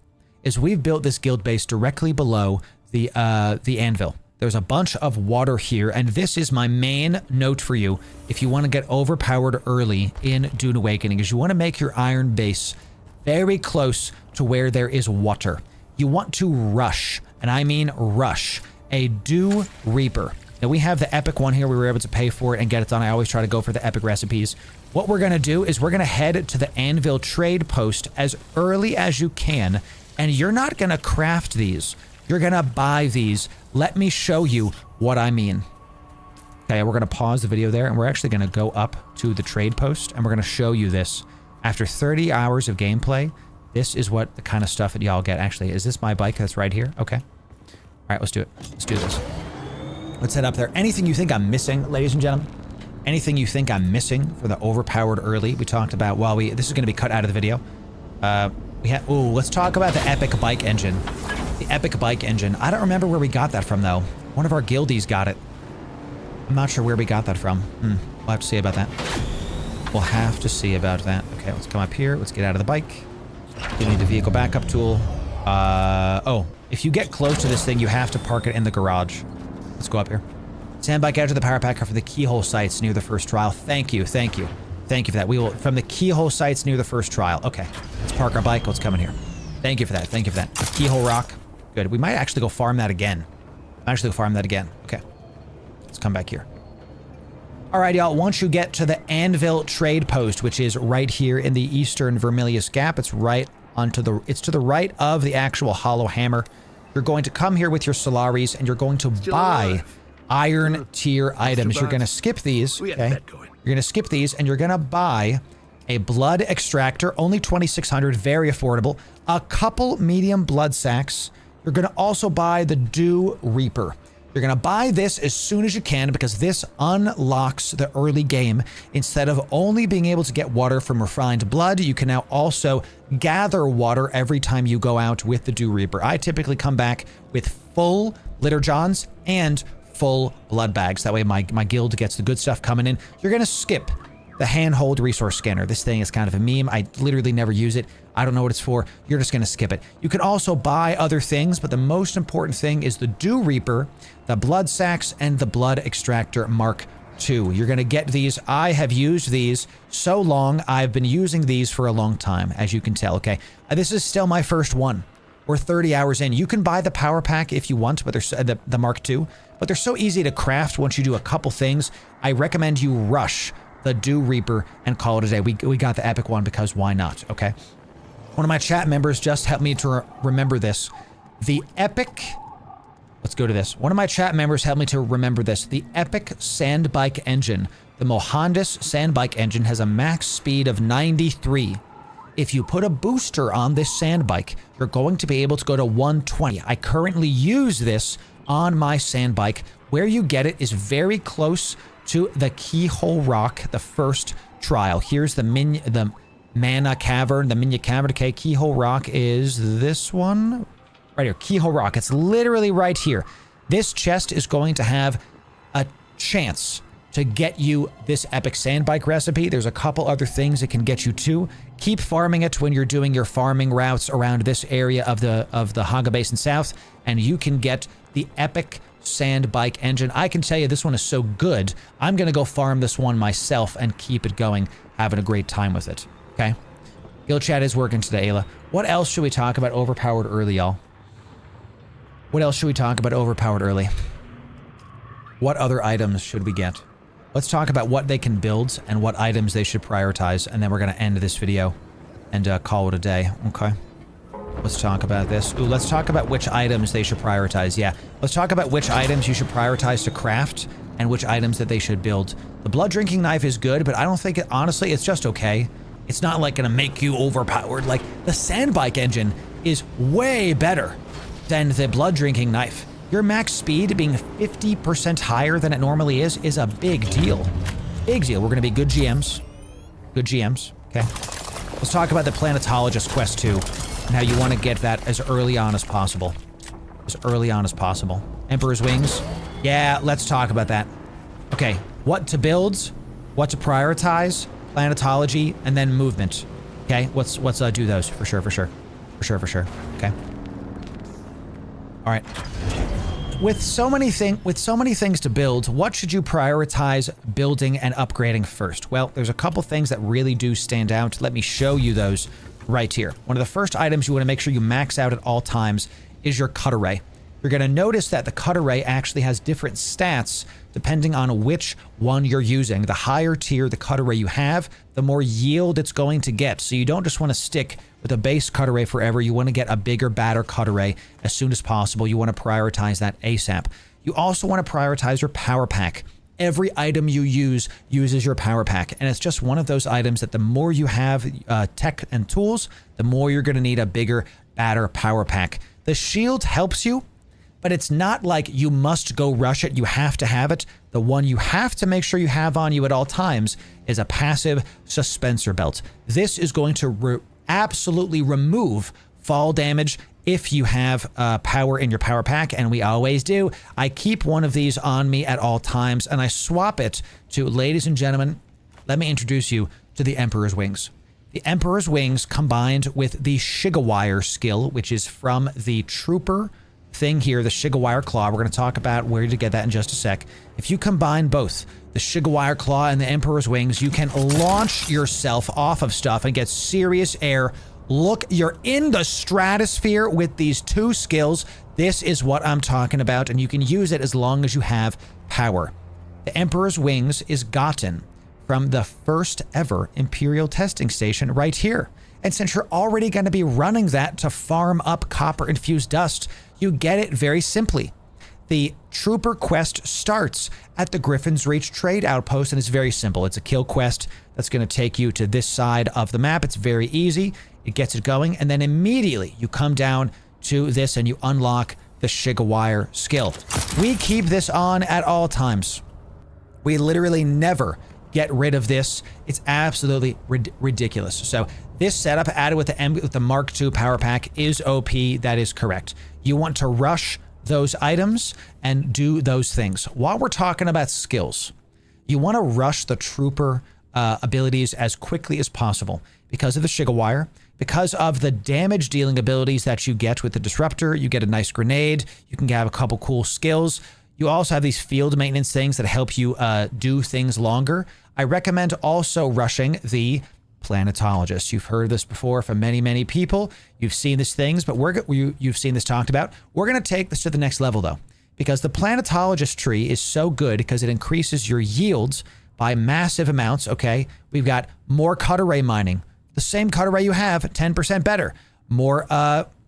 is we've built this guild base directly below the anvil. There's a bunch of water here, and this is my main note for you if you want to get overpowered early in Dune Awakening, is you want to make your iron base very close to where there is water. You want to rush, and I mean rush, a Dew Reaper. Now, we have the epic one here. We were able to pay for it and get it done. I always try to go for the epic recipes. What we're going to do is we're going to head to the anvil trade post as early as you can, and you're not going to craft these. You're going to buy these. Let me show you what I mean. Okay, we're going to pause the video there, and we're actually going to go up to the trade post, and we're going to show you this. After 30 hours of gameplay, this is what the kind of stuff that y'all get. Actually, is this my bike that's right here? Okay. All right, let's do it. Let's do this. Let's head up there. Anything you think I'm missing, ladies and gentlemen? Anything you think I'm missing for the overpowered early? We talked about this is going to be cut out of the video. Let's talk about the epic bike engine. The epic bike engine. I don't remember where we got that from, though. One of our guildies got it. I'm not sure where we got that from. We'll have to see about that. We'll have to see about that. Okay, let's come up here. Let's get out of the bike. You need the vehicle backup tool. If you get close to this thing, you have to park it in the garage. Let's go up here. Stand bike out to the power packer for the keyhole sites near the first trial. Thank you, thank you. Thank you for that. We will, from the keyhole sites near the first trial. Okay, let's park our bike. Let's come in here. Thank you for that. Thank you for that. Keyhole rock. Good. We might actually go farm that again. Okay. Let's come back here. All right, y'all. Once you get to the Anvil trade post, which is right here in the eastern Vermilius Gap, it's to the right of the actual Hollow Hammer. You're going to come here with your Solaris, and you're going to buy iron tier items. You're going to skip these. Okay. You're going to skip these, and you're going to buy a blood extractor, only 2,600, very affordable. A couple medium blood sacks. You're going to also buy the Dew Reaper. You're going to buy this as soon as you can because this unlocks the early game. Instead of only being able to get water from refined blood, you can now also gather water every time you go out with the Dew Reaper. I typically come back with full Litter Johns and full blood bags. That way my guild gets the good stuff coming in. You're going to skip the handhold resource scanner. This thing is kind of a meme. I literally never use it. I don't know what it's for. You're just going to skip it. You can also buy other things, but the most important thing is the Dew Reaper, the blood sacks, and the blood extractor Mark II. You're going to get these. I have used these so long. I've been using these for a long time, as you can tell, okay? This is still my first one. We're 30 hours in. You can buy the power pack if you want, but they're the Mark II, but they're so easy to craft once you do a couple things. I recommend you rush the Dew Reaper and call it a day. We got the epic one because why not, okay? One of my chat members just helped me to remember this. The epic... Let's go to this. One of my chat members helped me to remember this. The epic sand bike engine, the Mohandis sand bike engine, has a max speed of 93. If you put a booster on this sand bike, you're going to be able to go to 120. I currently use this on my sand bike. Where you get it is very close to the Keyhole Rock, the first trial. Here's the Mana Cavern, the Minya Cavern. Okay, Keyhole Rock is this one. Right here, Keyhole Rock. It's literally right here. This chest is going to have a chance to get you this epic sand bike recipe. There's a couple other things it can get you too. Keep farming it when you're doing your farming routes around this area of the Haga Basin South, and you can get the epic sand bike engine. I can tell you this one is so good, I'm gonna go farm this one myself and keep it going, having a great time with it. Okay? Guild chat is working today, Ayla. What else should we talk about overpowered early, y'all? What else should we talk about overpowered early? What other items should we get? Let's talk about what they can build and what items they should prioritize, and then we're gonna end this video and call it a day, okay? Let's talk about this. Ooh, let's talk about which items they should prioritize. Yeah, let's talk about which items you should prioritize to craft and which items that they should build. The blood drinking knife is good, but I don't think it, honestly, it's just okay. It's not like gonna make you overpowered. Like the sand bike engine is way better than the blood drinking knife. Your max speed being 50% higher than it normally is a big deal. Big deal. We're gonna be good GMs. Good GMs, okay? Let's talk about the Planetologist Quest 2 and how you want to get that as early on as possible. As early on as possible. Emperor's Wings. Yeah, let's talk about that. Okay, what to build, what to prioritize, planetology, and then movement. Okay, let's do those for sure. Okay. All right. With so many things to build, what should you prioritize building and upgrading first? Well, there's a couple things that really do stand out. Let me show you those right here. One of the first items you want to make sure you max out at all times is your cut array. You're going to notice that the cut array actually has different stats depending on which one you're using. The higher tier the cut array you have, the more yield it's going to get. So you don't just want to stick with a base cut array forever. You want to get a bigger, badder cut array as soon as possible. You want to prioritize that ASAP. You also want to prioritize your power pack. Every item you use uses your power pack, and it's just one of those items that the more you have tech and tools, the more you're going to need a bigger, badder power pack. The shield helps you, but it's not like you must go rush it. You have to have it. The one you have to make sure you have on you at all times is a passive suspensor belt. This is going to absolutely remove fall damage if you have power in your power pack, and we always do. I keep one of these on me at all times, and I swap it to, ladies and gentlemen, let me introduce you to the Emperor's Wings. The Emperor's Wings combined with the Shigawire skill, which is from the Trooper thing here, the Shigawire Claw. We're going to talk about where to get that in just a sec. If you combine both the Shigawire Claw and the Emperor's Wings, you can launch yourself off of stuff and get serious air. Look, you're in the stratosphere with these two skills. This is what I'm talking about, and you can use it as long as you have power. The Emperor's Wings is gotten from the first ever Imperial testing station right here. And since you're already going to be running that to farm up copper-infused dust, you get it very simply. The Trooper quest starts at the Griffin's Reach trade outpost, and it's very simple. It's a kill quest that's going to take you to this side of the map. It's very easy. It gets it going, and then immediately you come down to this and you unlock the Shigawire skill. We keep this on at all times. We literally never get rid of this. It's absolutely ridiculous. So this setup added with the Mark II power pack is OP. That is correct. You want to rush those items and do those things. While we're talking about skills, you want to rush the Trooper abilities as quickly as possible because of the Shigawire, because of the damage dealing abilities that you get with the Disruptor. You get a nice grenade. You can have a couple cool skills. You also have these field maintenance things that help you do things longer. I recommend also rushing the Planetologist. You've heard this before from many, many people. You've seen these things, but you've seen this talked about. We're going to take this to the next level, though, because the Planetologist tree is so good because it increases your yields by massive amounts, okay? We've got more cut array mining. The same cut array you have, 10% better. More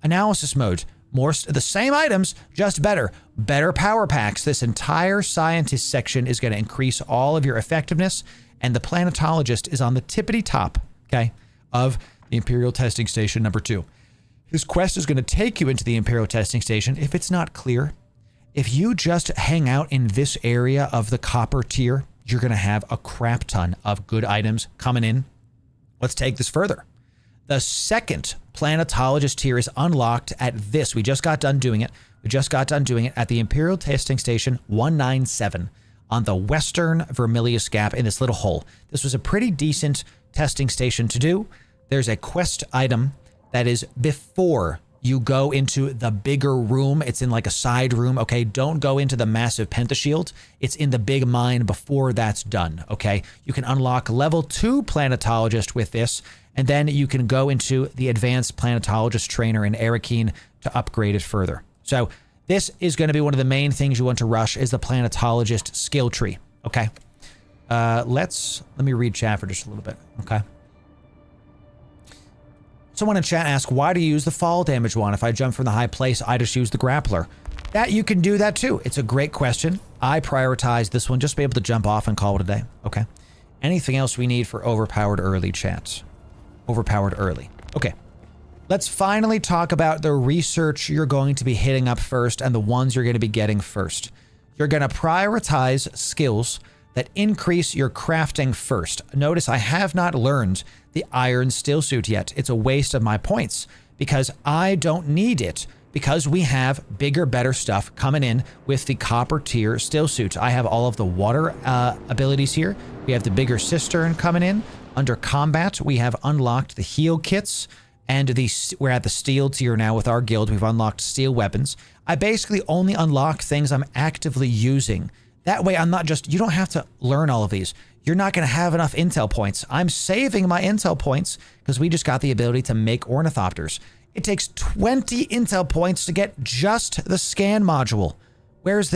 analysis mode. More the same items, just better. Better power packs. This entire scientist section is going to increase all of your effectiveness, and the Planetologist is on the tippity top, okay, of the Imperial Testing Station number 2. His quest is going to take you into the Imperial Testing Station. If it's not clear, if you just hang out in this area of the copper tier, you're going to have a crap ton of good items coming in. Let's take this further. The second Planetologist tier is unlocked at this. We just got done doing it. We just got done doing it at the Imperial Testing Station 197 on the western Vermilius Gap in this little hole. This was a pretty decent testing station to do. There's a quest item that is before you go into the bigger room. It's in like a side room, okay? Don't go into the massive pentashield. It's in the big mine before that's done, okay? You can unlock level 2 Planetologist with this, and then you can go into the advanced Planetologist trainer in Arakeen to upgrade it further. So this is going to be one of the main things you want to rush is the Planetologist skill tree, okay? Let me read chat for just a little bit, okay? Someone in chat asked, why do you use the fall damage one? If I jump from the high place, I just use the grappler. That you can do that too. It's a great question. I prioritize this one just to be able to jump off and call it a day. Okay. Anything else we need for overpowered early, chat? Overpowered early. Okay. Let's finally talk about the research you're going to be hitting up first and the ones you're going to be getting first. You're going to prioritize skills that increase your crafting first. Notice I have not learned the iron steel suit yet. It's a waste of my points because I don't need it because we have bigger, better stuff coming in with the copper tier steel suit. I have all of the water abilities here. We have the bigger cistern coming in. Under combat, we have unlocked the heal kits and we're at the steel tier now with our guild. We've unlocked steel weapons. I basically only unlock things I'm actively using. That way I'm not just, you don't have to learn all of these. You're not going to have enough intel points. I'm saving my intel points because we just got the ability to make ornithopters. It takes 20 intel points to get just the scan module. Where's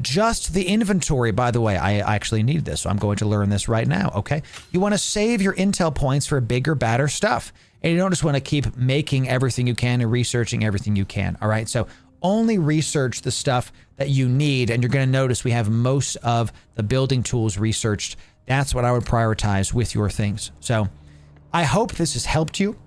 just the inventory, by the way? I actually need this, so I'm going to learn this right now, okay? You want to save your intel points for bigger, badder stuff. And you don't just want to keep making everything you can and researching everything you can, all right? So only research the stuff that you need, and you're going to notice we have most of the building tools researched. That's what I would prioritize with your things. So I hope this has helped you.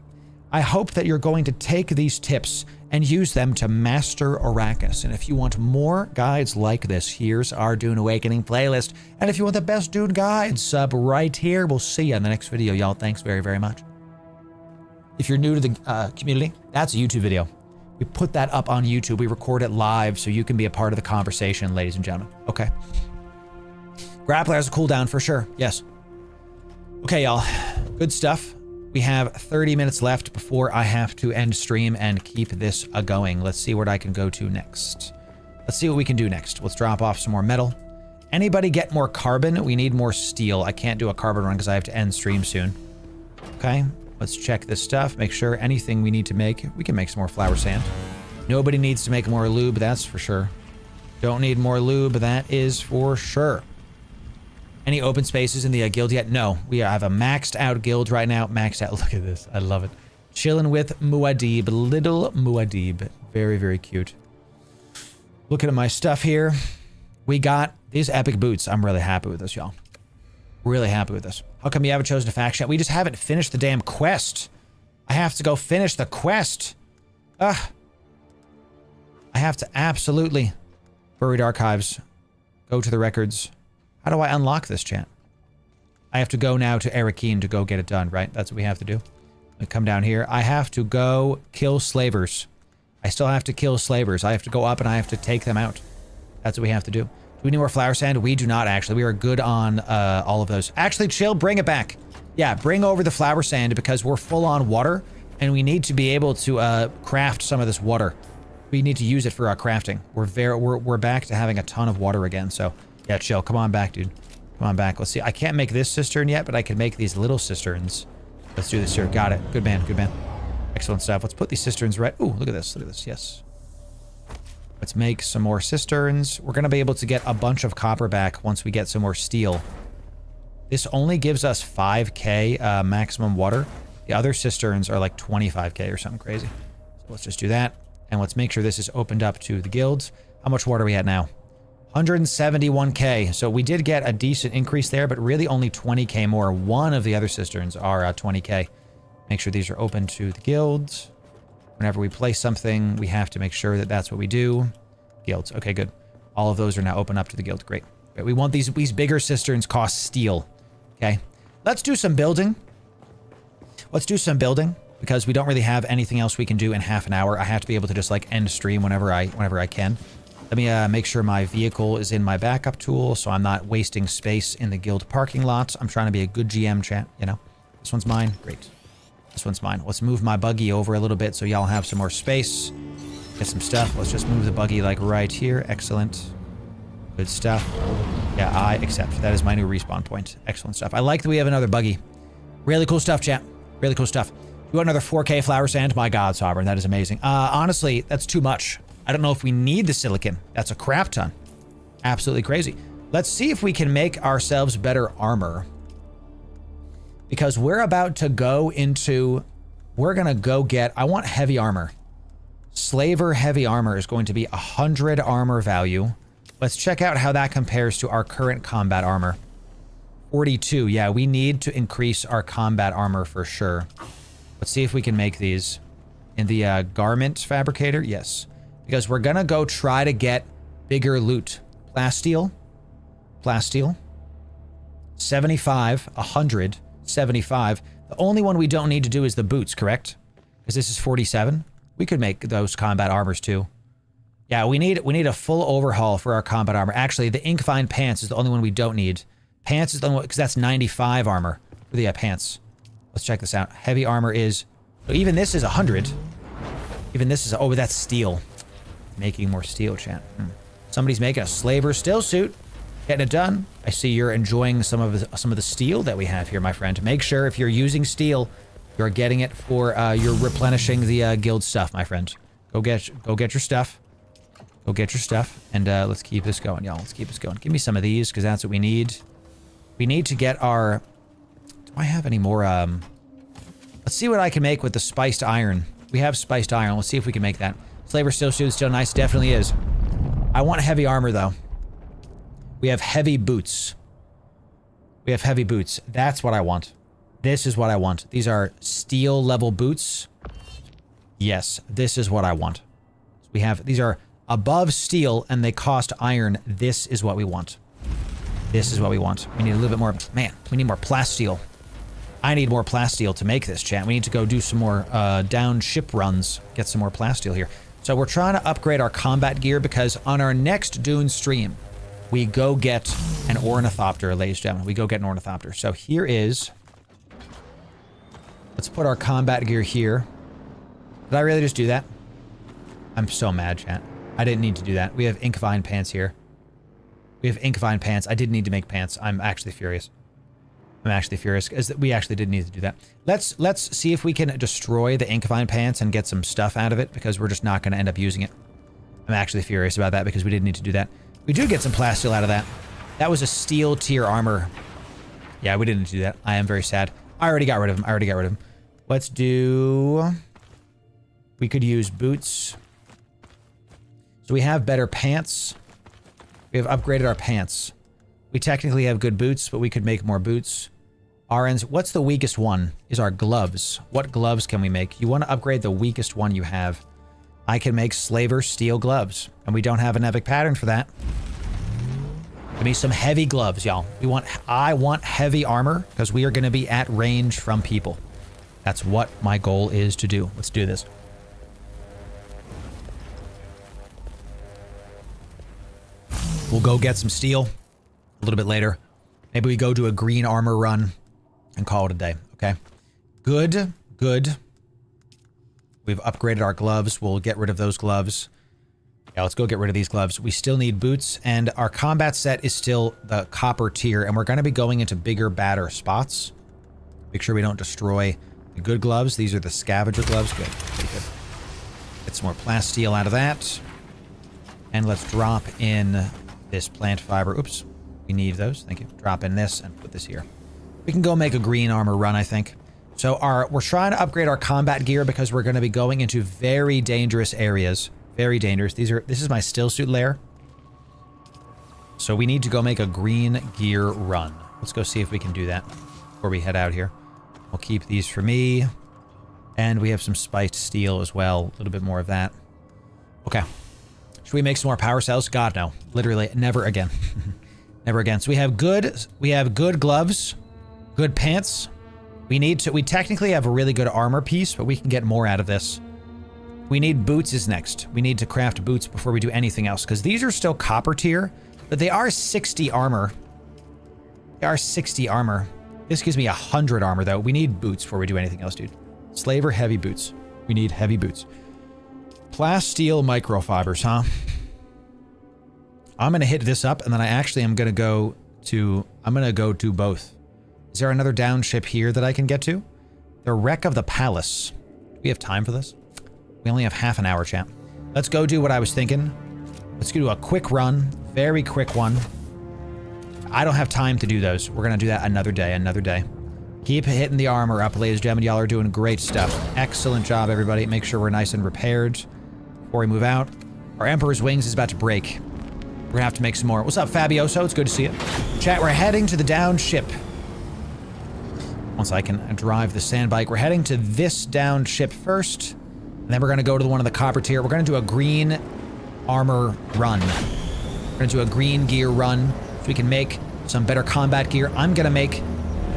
I hope that you're going to take these tips and use them to master Arrakis. And if you want more guides like this, here's our Dune Awakening playlist. And if you want the best Dune guides, sub right here. We'll see you in the next video, y'all. Thanks very, very much. If you're new to the community, that's a YouTube video. We put that up on YouTube. We record it live so you can be a part of the conversation, ladies and gentlemen. Okay. Grappler has a cooldown for sure. Yes. Okay, y'all. Good stuff. We have 30 minutes left before I have to end stream and keep this going. Let's see what I can go to next. Let's see what we can do next. Let's drop off some more metal. Anybody get more carbon? We need more steel. I can't do a carbon run because I have to end stream soon. Okay. Let's check this stuff. Make sure anything we need to make. We can make some more flower sand. Nobody needs to make more lube. That's for sure. Don't need more lube. That is for sure. Any open spaces in the guild yet? No. We have a maxed out guild right now. Maxed out. Look at this. I love it. Chilling with Muad'Dib. Little Muad'Dib. Very, very cute. Looking at my stuff here. We got these epic boots. I'm really happy with this, y'all. Really happy with this. How come you haven't chosen a faction yet? We just haven't finished the damn quest. I have to go finish the quest. Ugh. I have to absolutely... Buried archives. Go to the records. How do I unlock this, chat? I have to go now to Arakeen to go get it done, right? That's what we have to do. I come down here. I have to go kill slavers. I still have to kill slavers. I have to go up and I have to take them out. That's what we have to do. Do we need more flower sand? We do not, actually. We are good on all of those. Actually, chill. Bring it back. Yeah, bring over the flower sand because we're full on water and we need to be able to craft some of this water. We need to use it for our crafting. We're back to having a ton of water again, so yeah, chill. Come on back, dude. Come on back. Let's see. I can't make this cistern yet, but I can make these little cisterns. Let's do this here. Got it. Good man. Good man. Excellent stuff. Let's put these cisterns right. Ooh, look at this. Look at this. Yes. Let's make some more cisterns. We're going to be able to get a bunch of copper back once we get some more steel. This only gives us 5k maximum water. The other cisterns are like 25k or something crazy. So let's just do that. And let's make sure this is opened up to the guilds. How much water are we at now? 171k. So we did get a decent increase there, but really only 20k more. One of the other cisterns are 20k. Make sure these are open to the guilds. Whenever we place something, we have to make sure that that's what we do. Guilds. Okay, good. All of those are now open up to the guild. Great. Great. We want these bigger cisterns cost steel. Okay. Let's do some building. Let's do some building. Because we don't really have anything else we can do in half an hour. I have to be able to just like end stream whenever I can. Let me make sure my vehicle is in my backup tool so I'm not wasting space in the guild parking lots. I'm trying to be a good GM, chat, you know. This one's mine. Great. This one's mine. Let's move my buggy over a little bit so y'all have some more space. Get some stuff. Let's just move the buggy like right here. Excellent. Good stuff. Yeah, I accept. That is my new respawn point. Excellent stuff. I like that we have another buggy. Really cool stuff, chat. Really cool stuff. You want another 4k flower sand? My god, Sovereign, that is amazing. Honestly, that's too much. I don't know if we need the silicon. That's a crap ton. Absolutely crazy. Let's see if we can make ourselves better armor. Because we're about to go into... We're going to go get... I want heavy armor. Slaver heavy armor is going to be 100 armor value. Let's check out how that compares to our current combat armor. 42. Yeah, we need to increase our combat armor for sure. Let's see if we can make these in the garment fabricator. Yes, because we're gonna go try to get bigger loot. Plasteel, 75, 100, 75. The only one we don't need to do is the boots, correct? Because this is 47. We could make those combat armors too. Yeah, we need a full overhaul for our combat armor. Actually, the ink-fine pants is the only one we don't need. Pants is the only one because that's 95 armor for the pants. Let's check this out. Heavy armor is... So even this is 100. Even this is... Oh, but that's steel. Making more steel, chat. Somebody's making a slaver still suit. Getting it done. I see you're enjoying some of the steel that we have here, my friend. Make sure if you're using steel, you're getting it for... you're replenishing the guild stuff, my friend. Go get your stuff. Go get your stuff. And let's keep this going, y'all. Let's keep this going. Give me some of these, because that's what we need. We need to get our... Do I have any more, Let's see what I can make with the spiced iron. We have spiced iron. Let's see if we can make that. Slaver still suit, still nice. Definitely is. I want heavy armor, though. We have heavy boots. We have heavy boots. That's what I want. This is what I want. These are steel level boots. Yes, this is what I want. We have... These are above steel, and they cost iron. This is what we want. This is what we want. We need a little bit more... Man, we need more plasteel. I need more plasteel to make this, chat. We need to go do some more down ship runs. Get some more plasteel here. So we're trying to upgrade our combat gear because on our next Dune stream, we go get an ornithopter, ladies and gentlemen. We go get an ornithopter. So here is... Let's put our combat gear here. Did I really just do that? I'm so mad, chat. I didn't need to do that. We have ink-vine pants here. We have ink-vine pants. I didn't need to make pants. I'm actually furious. I'm actually furious because we actually did need to do that. Let's see if we can destroy the ink-vine pants and get some stuff out of it because we're just not going to end up using it. I'm actually furious about that because we didn't need to do that. We do get some plasteel out of that. That was a steel tier armor. Yeah, we didn't do that. I am very sad. I already got rid of him. Let's do... We could use boots. So we have better pants. We have upgraded our pants. We technically have good boots, but we could make more boots. RNs, what's the weakest one? Is our gloves. What gloves can we make? You want to upgrade the weakest one you have. I can make slaver steel gloves, and we don't have an epic pattern for that. Give me some heavy gloves, y'all. I want heavy armor, because we are going to be at range from people. That's what my goal is to do. Let's do this. We'll go get some steel a little bit later. Maybe we go do a green armor run and call it a day, okay? Good. We've upgraded our gloves. We'll get rid of those gloves. Yeah, let's go get rid of these gloves. We still need boots, and our combat set is still the copper tier, and we're going to be going into bigger, badder spots. Make sure we don't destroy the good gloves. These are the scavenger gloves. Good. Pretty good. Get some more plasteel out of that. And let's drop in this plant fiber. Oops. We need those. Thank you. Drop in this and put this here. We can go make a green armor run, I think. So we're trying to upgrade our combat gear because we're going to be going into very dangerous areas. Very dangerous. This is my still suit lair. So we need to go make a green gear run. Let's go see if we can do that before we head out here. We'll keep these for me. And we have some spiced steel as well. A little bit more of that. Okay. Should we make some more power cells? God, no. Literally, never again. Never again. So we have good gloves, good pants. We technically have a really good armor piece, but we can get more out of this. We need boots is next. We need to craft boots before we do anything else, because these are still copper tier, but they are 60 armor. They are 60 armor. This gives me 100 armor, though. We need boots before we do anything else, dude. Slaver heavy boots. We need heavy boots. Plasteel microfibers, huh? I'm going to hit this up, and then I actually am going to go to both. Is there another down ship here that I can get to? The wreck of the palace. Do we have time for this? We only have half an hour, chat. Let's go do what I was thinking. Let's do a quick run. Very quick one. I don't have time to do those. We're going to do that another day. Keep hitting the armor up, ladies and gentlemen. Y'all are doing great stuff. Excellent job, everybody. Make sure we're nice and repaired before we move out. Our Emperor's Wings is about to break. We're gonna have to make some more. What's up, Fabioso? It's good to see you. Chat, we're heading to the down ship. Once I can drive the sand bike, we're heading to this down ship first. And then we're gonna go to one of the copper tier. We're gonna do a green armor run. We're gonna do a green gear run so we can make some better combat gear. I'm gonna make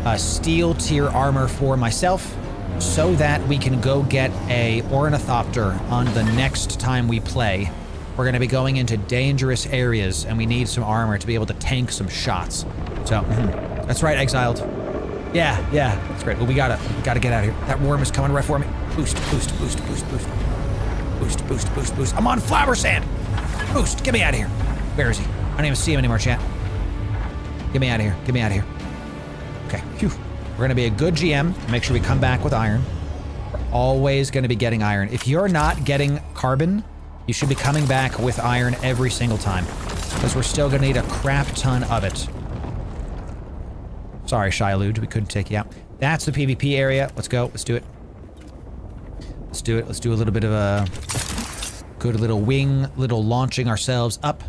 a steel tier armor for myself so that we can go get a ornithopter on the next time we play. We're going to be going into dangerous areas, and we need some armor to be able to tank some shots. So, that's right, Exiled. Yeah, that's great. Well, we gotta get out of here. That worm is coming right for me. Boost. I'm on flower sand. Boost, get me out of here. Where is he? I don't even see him anymore, chat. Get me out of here. Okay, phew. We're going to be a good GM. Make sure we come back with iron. We're always going to be getting iron. If you're not getting carbon, you should be coming back with iron every single time, because we're still going to need a crap ton of it. Sorry, Shilude, we couldn't take you out. That's the PvP area. Let's go. Let's do it. Let's do a little bit of a good little launching ourselves up.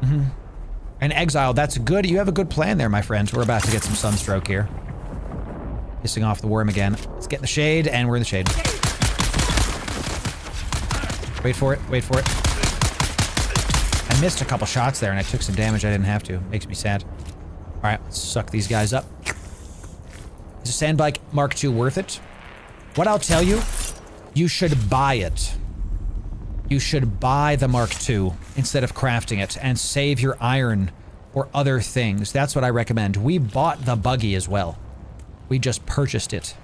And Exile, that's good. You have a good plan there, my friends. We're about to get some sunstroke here. Pissing off the worm again. Let's get in the shade, and we're in the shade. Wait for it. I missed a couple shots there, and I took some damage I didn't have to. Makes me sad. All right, let's suck these guys up. Is a Sandbike Mark II worth it? What I'll tell you, you should buy it. You should buy the Mark II instead of crafting it and save your iron or other things. That's what I recommend. We bought the buggy as well. We just purchased it.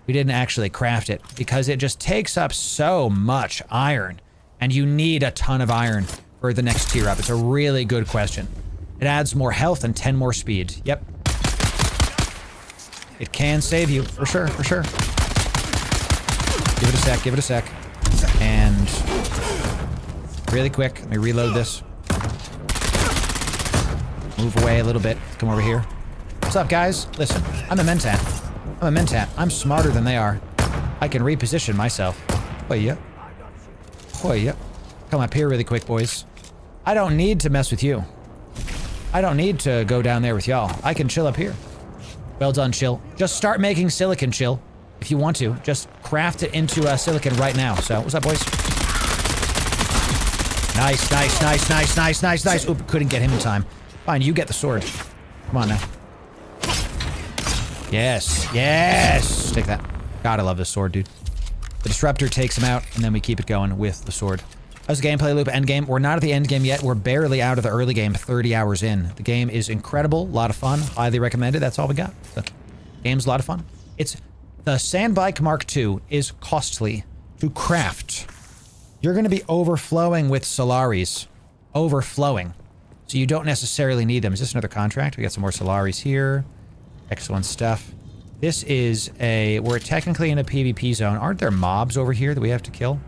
We didn't actually craft it because it just takes up so much iron, and you need a ton of iron for the next tier up. It's a really good question. It adds more health and 10 more speed. Yep. It can save you, for sure. Give it a sec. And really quick, let me reload this. Move away a little bit. Come over here. What's up, guys? Listen, I'm a mentat. I'm smarter than they are. I can reposition myself. Oh, yeah. Oh, yeah. Come up here really quick, boys. I don't need to mess with you. I don't need to go down there with y'all. I can chill up here. Well done, chill. Just start making silicon, chill. If you want to. Just craft it into silicon right now. So, what's up, boys? Nice, nice, nice, nice, nice, nice, nice. Oop, couldn't get him in time. Fine, you get the sword. Come on now. Yes, yes! Take that. God, I love this sword, dude. The disruptor takes him out, and then we keep it going with the sword. How's the gameplay loop? End game? We're not at the end game yet. We're barely out of the early game, 30 hours in. The game is incredible, a lot of fun, highly recommended. That's all we got. The game's a lot of fun. The Sandbike Mark II is costly to craft. You're going to be overflowing with Solaris. Overflowing. So you don't necessarily need them. Is this another contract? We got some more Solaris here. Excellent stuff. This is we're technically in a PvP zone. Aren't there mobs over here that we have to kill?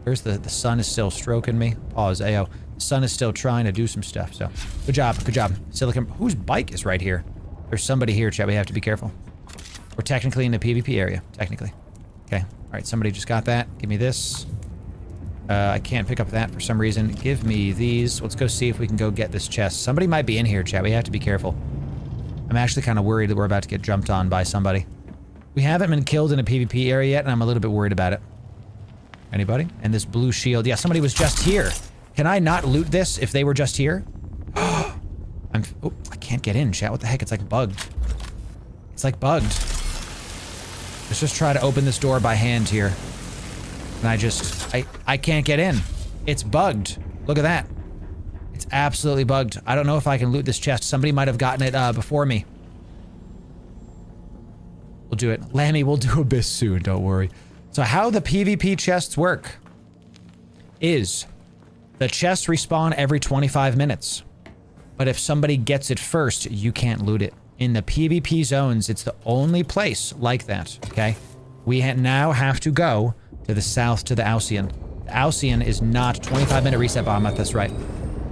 There's the sun is still stroking me. Pause, AO. The sun is still trying to do some stuff, so. Good job, good job. Silicon, whose bike is right here? There's somebody here, chat, we have to be careful. We're technically in the PvP area, technically. Okay, all right, somebody just got that. Give me this. I can't pick up that for some reason. Give me these. Let's go see if we can go get this chest. Somebody might be in here, chat. We have to be careful. I'm actually kind of worried that we're about to get jumped on by somebody. We haven't been killed in a PvP area yet, and I'm a little bit worried about it. Anybody? And this blue shield. Yeah, somebody was just here. Can I not loot this if they were just here? Oh, I can't get in, chat. What the heck? It's like bugged. It's like bugged. Let's just try to open this door by hand here. And I can't get in. It's bugged. Look at that. It's absolutely bugged. I don't know if I can loot this chest. Somebody might have gotten it before me. We'll do it. Lammy, we'll do Abyss soon, don't worry. So how the PvP chests work is the chests respawn every 25 minutes. But if somebody gets it first, you can't loot it. In the PvP zones, it's the only place like that, okay? We now have to go to the south to the Alcyon. The Alcyon is not 25-minute reset bomb. That's right.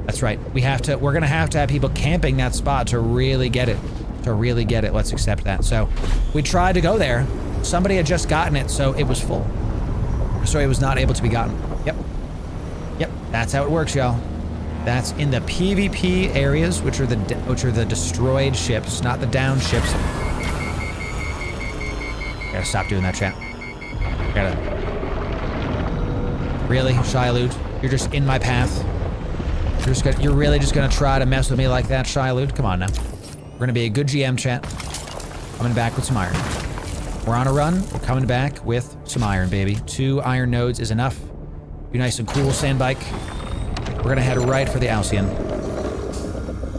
That's right. We're gonna have to have people camping that spot to really get it. To really get it. Let's accept that. So we tried to go there. Somebody had just gotten it, so it was full. So it was not able to be gotten. Yep. Yep. That's how it works, y'all. That's in the PvP areas, which are the destroyed ships, not the down ships. Gotta stop doing that, chat. Gotta. Really, Shylud? You're just in my path. You're really just gonna try to mess with me like that, Shylud? Come on now. We're gonna be a good GM, chat. Coming back with some iron. We're on a run. We're coming back with some iron, baby. 2 iron nodes is enough. Be nice and cool, Sandbike. We're gonna head right for the Alcyon.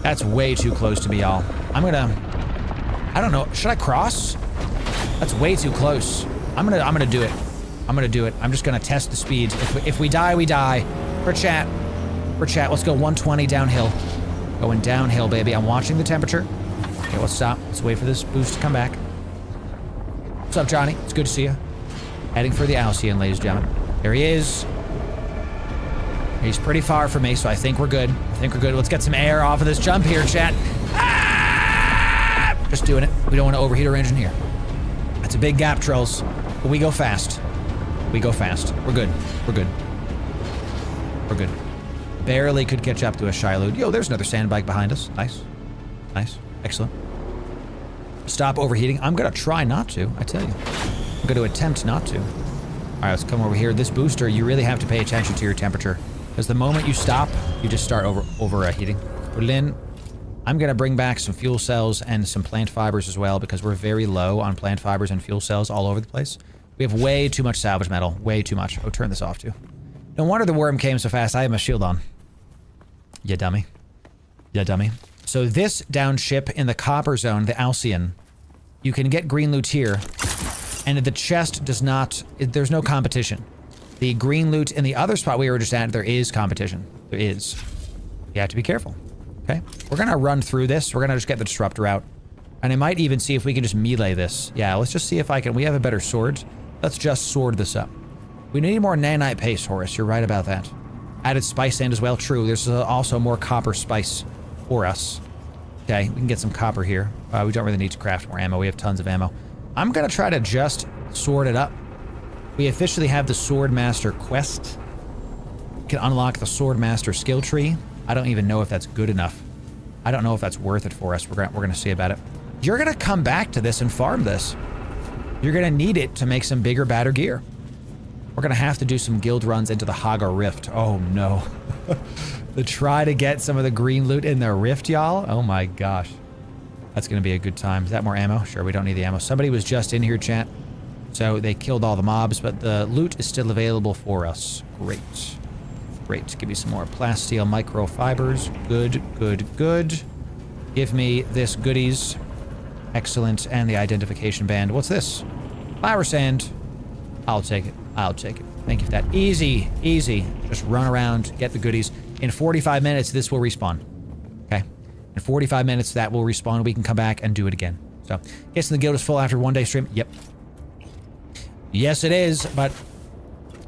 That's way too close to me, y'all. I don't know. Should I cross? That's way too close. I'm gonna do it. I'm gonna do it. I'm just gonna test the speed. If we die, we die. For chat. For chat. Let's go 120 downhill. Going downhill, baby. I'm watching the temperature. Okay, let's stop. Let's wait for this boost to come back. What's up, Johnny? It's good to see you. Heading for the Alcyon, ladies and gentlemen. There he is. He's pretty far from me, so I think we're good. I think we're good. Let's get some air off of this jump here, chat. Ah! Just doing it. We don't want to overheat our engine here. That's a big gap, trolls. But we go fast. We go fast. We're good. We're good. We're good. Barely could catch up to a Shylud. Yo, there's another Sandbike behind us. Nice. Nice. Excellent. Stop overheating. I'm gonna try not to, I tell you. I'm gonna attempt not to. All right, let's come over here. This booster, you really have to pay attention to your temperature. Because the moment you stop, you just start overheating. Put it in. I'm gonna bring back some fuel cells and some plant fibers as well, because we're very low on plant fibers and fuel cells all over the place. We have way too much salvage metal. Way too much. Oh, turn this off too. No wonder the worm came so fast. I have my shield on. Yeah, dummy. Yeah, dummy. So this down ship in the copper zone, the Alcyon, you can get green loot here, and the chest does not, there's no competition. The green loot in the other spot we were just at, there is competition. There is. You have to be careful. Okay? We're gonna run through this. We're gonna just get the disruptor out. And I might even see if we can just melee this. Yeah, let's just see if I can, we have a better sword. Let's just sword this up. We need more nanite paste, Horace. You're right about that. Added spice sand as well. True, there's also more copper spice. for us. Okay, we can get some copper here. We don't really need to craft more ammo. We have tons of ammo. I'm gonna try to just sword it up. We officially have the Swordmaster quest. We can unlock the Swordmaster skill tree. I don't even know if that's good enough. I don't know if that's worth it for us. We're gonna see about it. You're gonna come back to this and farm this. You're gonna need it to make some bigger, badder gear. We're gonna have to do some guild runs into the Haga Rift. Oh no. To try to get some of the green loot in the rift, y'all. Oh my gosh. That's gonna be a good time. Is that more ammo? Sure, we don't need the ammo. Somebody was just in here, chat. So they killed all the mobs, but the loot is still available for us. Great. Great. Give me some more plasteel microfibers. Good, good, good. Give me this goodies. Excellent. And the identification band. What's this? Flower sand. I'll take it. I'll take it. Thank you for that. Easy, easy. Just run around, get the goodies. In 45 minutes, this will respawn. Okay? In 45 minutes, that will respawn. We can come back and do it again. So, guessing the guild is full after one day stream? Yep. Yes, it is, but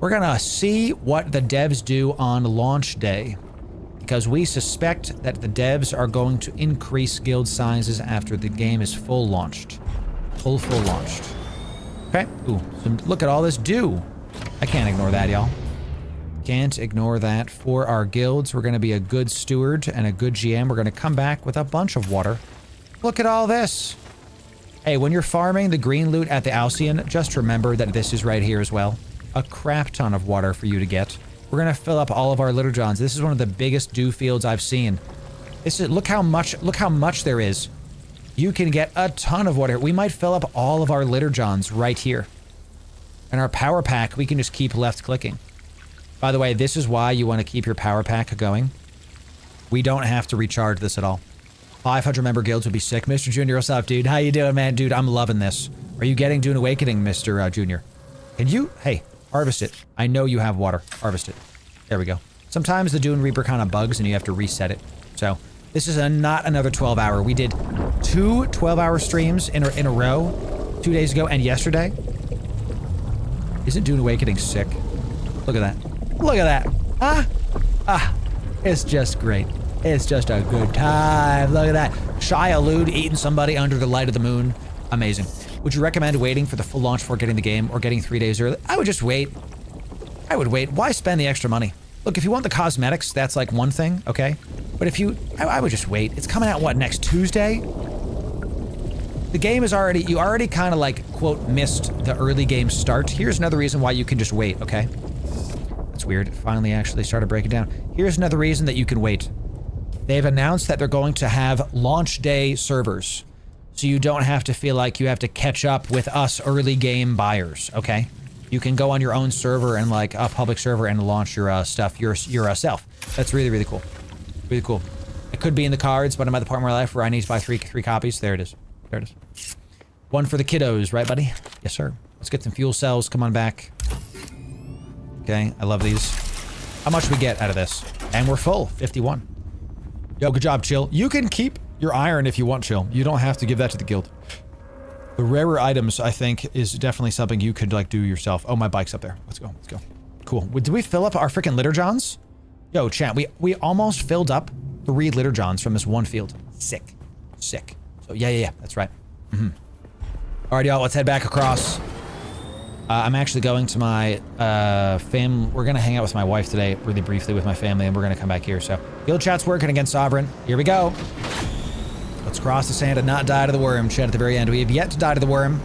we're gonna see what the devs do on launch day, because we suspect that the devs are going to increase guild sizes after the game is full launched. Full launched. Okay. Ooh, so look at all this dew. I can't ignore that, y'all. Can't ignore that. For our guilds, we're gonna be a good steward and a good GM. We're gonna come back with a bunch of water. Look at all this. Hey, when you're farming the green loot at the Alcyon, just remember that this is right here as well. A crap ton of water for you to get. We're gonna fill up all of our litter johns. This is one of the biggest dew fields I've seen. This is, look how much there is. You can get a ton of water. We might fill up all of our litter johns right here. And our power pack, we can just keep left clicking. By the way, this is why you want to keep your power pack going. We don't have to recharge this at all. 500 member guilds would be sick. Mr. Junior, what's up, dude? How you doing, man? Dude, I'm loving this. Are you getting Dune Awakening, Mr. Junior? Can you? Hey, harvest it. I know you have water. Harvest it. There we go. Sometimes the Dune Reaper kind of bugs and you have to reset it. So, this is not another 12-hour. We did 2 12-hour streams in a row 2 days ago and yesterday. Isn't Dune Awakening sick? Look at that. Look at that. Huh? Ah, it's just great. It's just a good time. Look at that. Shia Lude eating somebody under the light of the moon. Amazing. Would you recommend waiting for the full launch before getting the game or getting 3 days early? I would just wait. I would wait. Why spend the extra money? Look, if you want the cosmetics, that's like one thing, okay? But if you... I would just wait. It's coming out, what, next Tuesday? The game is already... You already kind of like, quote, missed the early game start. Here's another reason why you can just wait, okay? That's weird. It finally actually started breaking down. Here's another reason that you can wait. They've announced that they're going to have launch day servers. So you don't have to feel like you have to catch up with us early game buyers, okay? You can go on your own server and like a public server and launch your stuff yourself. That's really, really cool. Really cool. It could be in the cards, but I'm at the part in my life where I need to buy three copies. There it is. There it is. One for the kiddos, right, buddy? Yes, sir. Let's get some fuel cells. Come on back. Okay, I love these. How much we get out of this? And we're full. 51. Yo, good job, Chill. You can keep your iron if you want, Chill. You don't have to give that to the guild. The rarer items, I think, is definitely something you could, like, do yourself. Oh, my bike's up there. Let's go. Let's go. Cool. Did we fill up our freaking litter johns? Yo, chat, we almost filled up 3 litter johns from this one field. Sick. Sick. So, yeah. That's right. Mm-hmm. All right, y'all. Let's head back across. I'm actually going to my we're gonna hang out with my wife today, really briefly with my family, and we're gonna come back here. So, guild chat's working against Sovereign. Here we go. Let's cross the sand and not die to the worm. Chat at the very end. We have yet to die to the worm.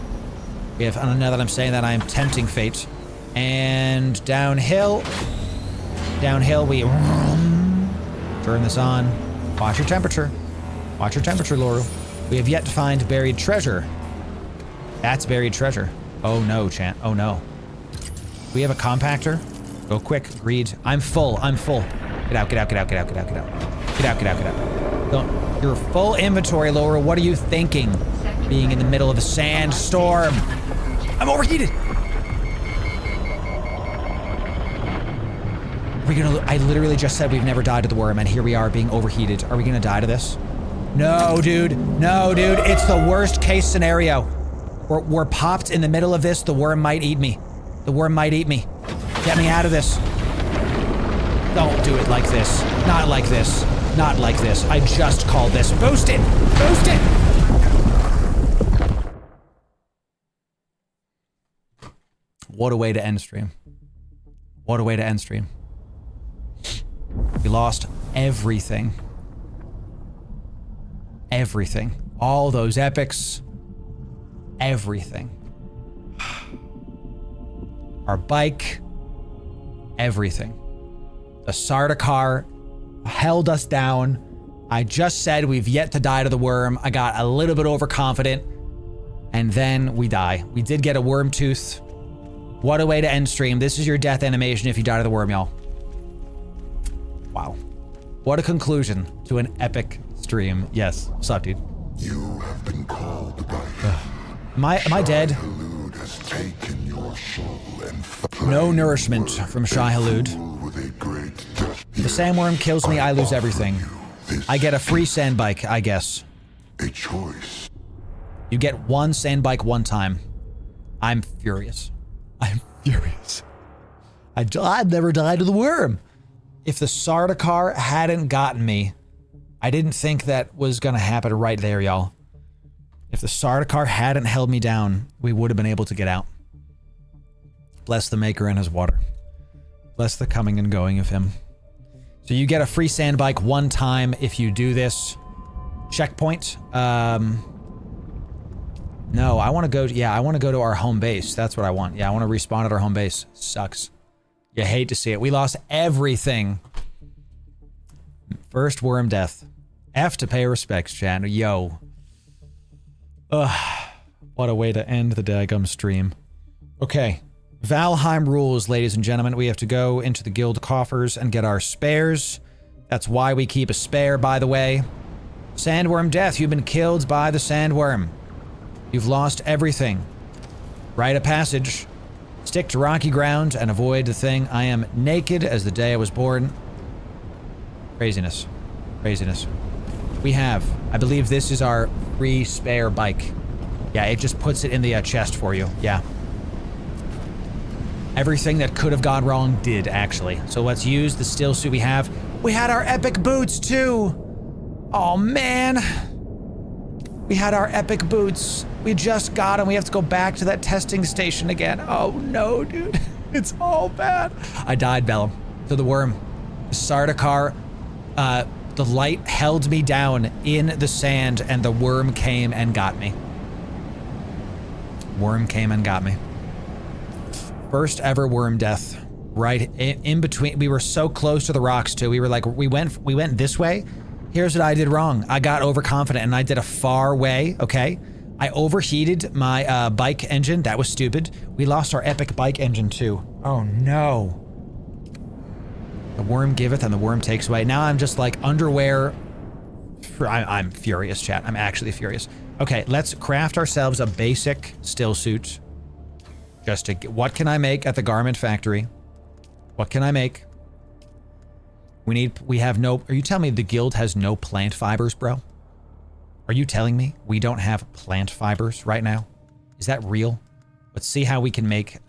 We have, now that I'm saying that, I am tempting fate. And downhill we turn this on. Watch your temperature. Watch your temperature, Loru. We have yet to find buried treasure. That's buried treasure. Oh no, chat. Oh no. We have a compactor. Go quick. Greed. I'm full. I'm full. Get out, get out, get out, get out, get out, get out. Get out, get out, get out. Don't. Your full inventory, Loru. What are you thinking? Being in the middle of a sandstorm. I'm overheated. We're gonna. I literally just said we've never died to the worm, and here we are being overheated. Are we gonna die to this? No, dude. No, dude. It's the worst case scenario. We're popped in the middle of this. The worm might eat me. The worm might eat me. Get me out of this. Don't do it like this. Not like this. Not like this. I just called this. Boost it! Boost it! What a way to end stream. What a way to end stream. We lost everything. Everything. All those epics. Everything. Our bike. Everything. The Sardaukar held us down. I just said we've yet to die to the worm. I got a little bit overconfident. And then we die. We did get a worm tooth. What a way to end stream. This is your death animation if you die to the worm, y'all. Wow. What a conclusion to an epic stream. Yes. What's up, dude? You have been called by Am I dead? Halud has taken your soul and No nourishment from Shai Halud. with a great death. If the sandworm kills me, I lose everything. I get a free sand bike, I guess. A choice. You get one sand bike one time. I'm furious. I'm furious. I'd never died to the worm. If the Sardaukar hadn't gotten me, I didn't think that was gonna happen right there, y'all. If the Sardaukar hadn't held me down, we would have been able to get out. Bless the maker and his water. Bless the coming and going of him. So you get a free sand bike one time if you do this. Checkpoint. No, I want to go. Yeah, I want to go to our home base. That's what I want. Yeah, I want to respawn at our home base. Sucks. You hate to see it. We lost everything. First worm death. F to pay respects, chat. Yo. Ugh. What a way to end the daggum stream. Okay. Valheim rules, ladies and gentlemen. We have to go into the guild coffers and get our spares. That's why we keep a spare, by the way. Sandworm death. You've been killed by the sandworm. You've lost everything. Rite of passage. Stick to rocky ground and avoid the thing. I am naked as the day I was born. Craziness. Craziness. We have, I believe this is our free spare bike. Yeah, it just puts it in the chest for you. Yeah. Everything that could have gone wrong did, actually. So let's use the still suit we have. We had our epic boots, too. Oh, man. We had our epic boots. We just got them. We have to go back to that testing station again. Oh, no, dude. It's all bad. I died, Bellum. To the worm. Sardaukar, the light held me down in the sand, and the worm came and got me. Worm came and got me. First ever worm death. Right in between. We were so close to the rocks, too. We were like, we went this way. Here's what I did wrong. I got overconfident and I did a far way, okay? I overheated my bike engine. That was stupid. We lost our epic bike engine too. Oh no. The worm giveth and the worm takes away. Now I'm just like underwear. I'm furious, chat. I'm actually furious. Okay, let's craft ourselves a basic still suit. Just to get, what can I make at the garment factory? What can I make? We have no, are you telling me the guild has no plant fibers, bro? Are you telling me we don't have plant fibers right now? Is that real? Let's see how we can make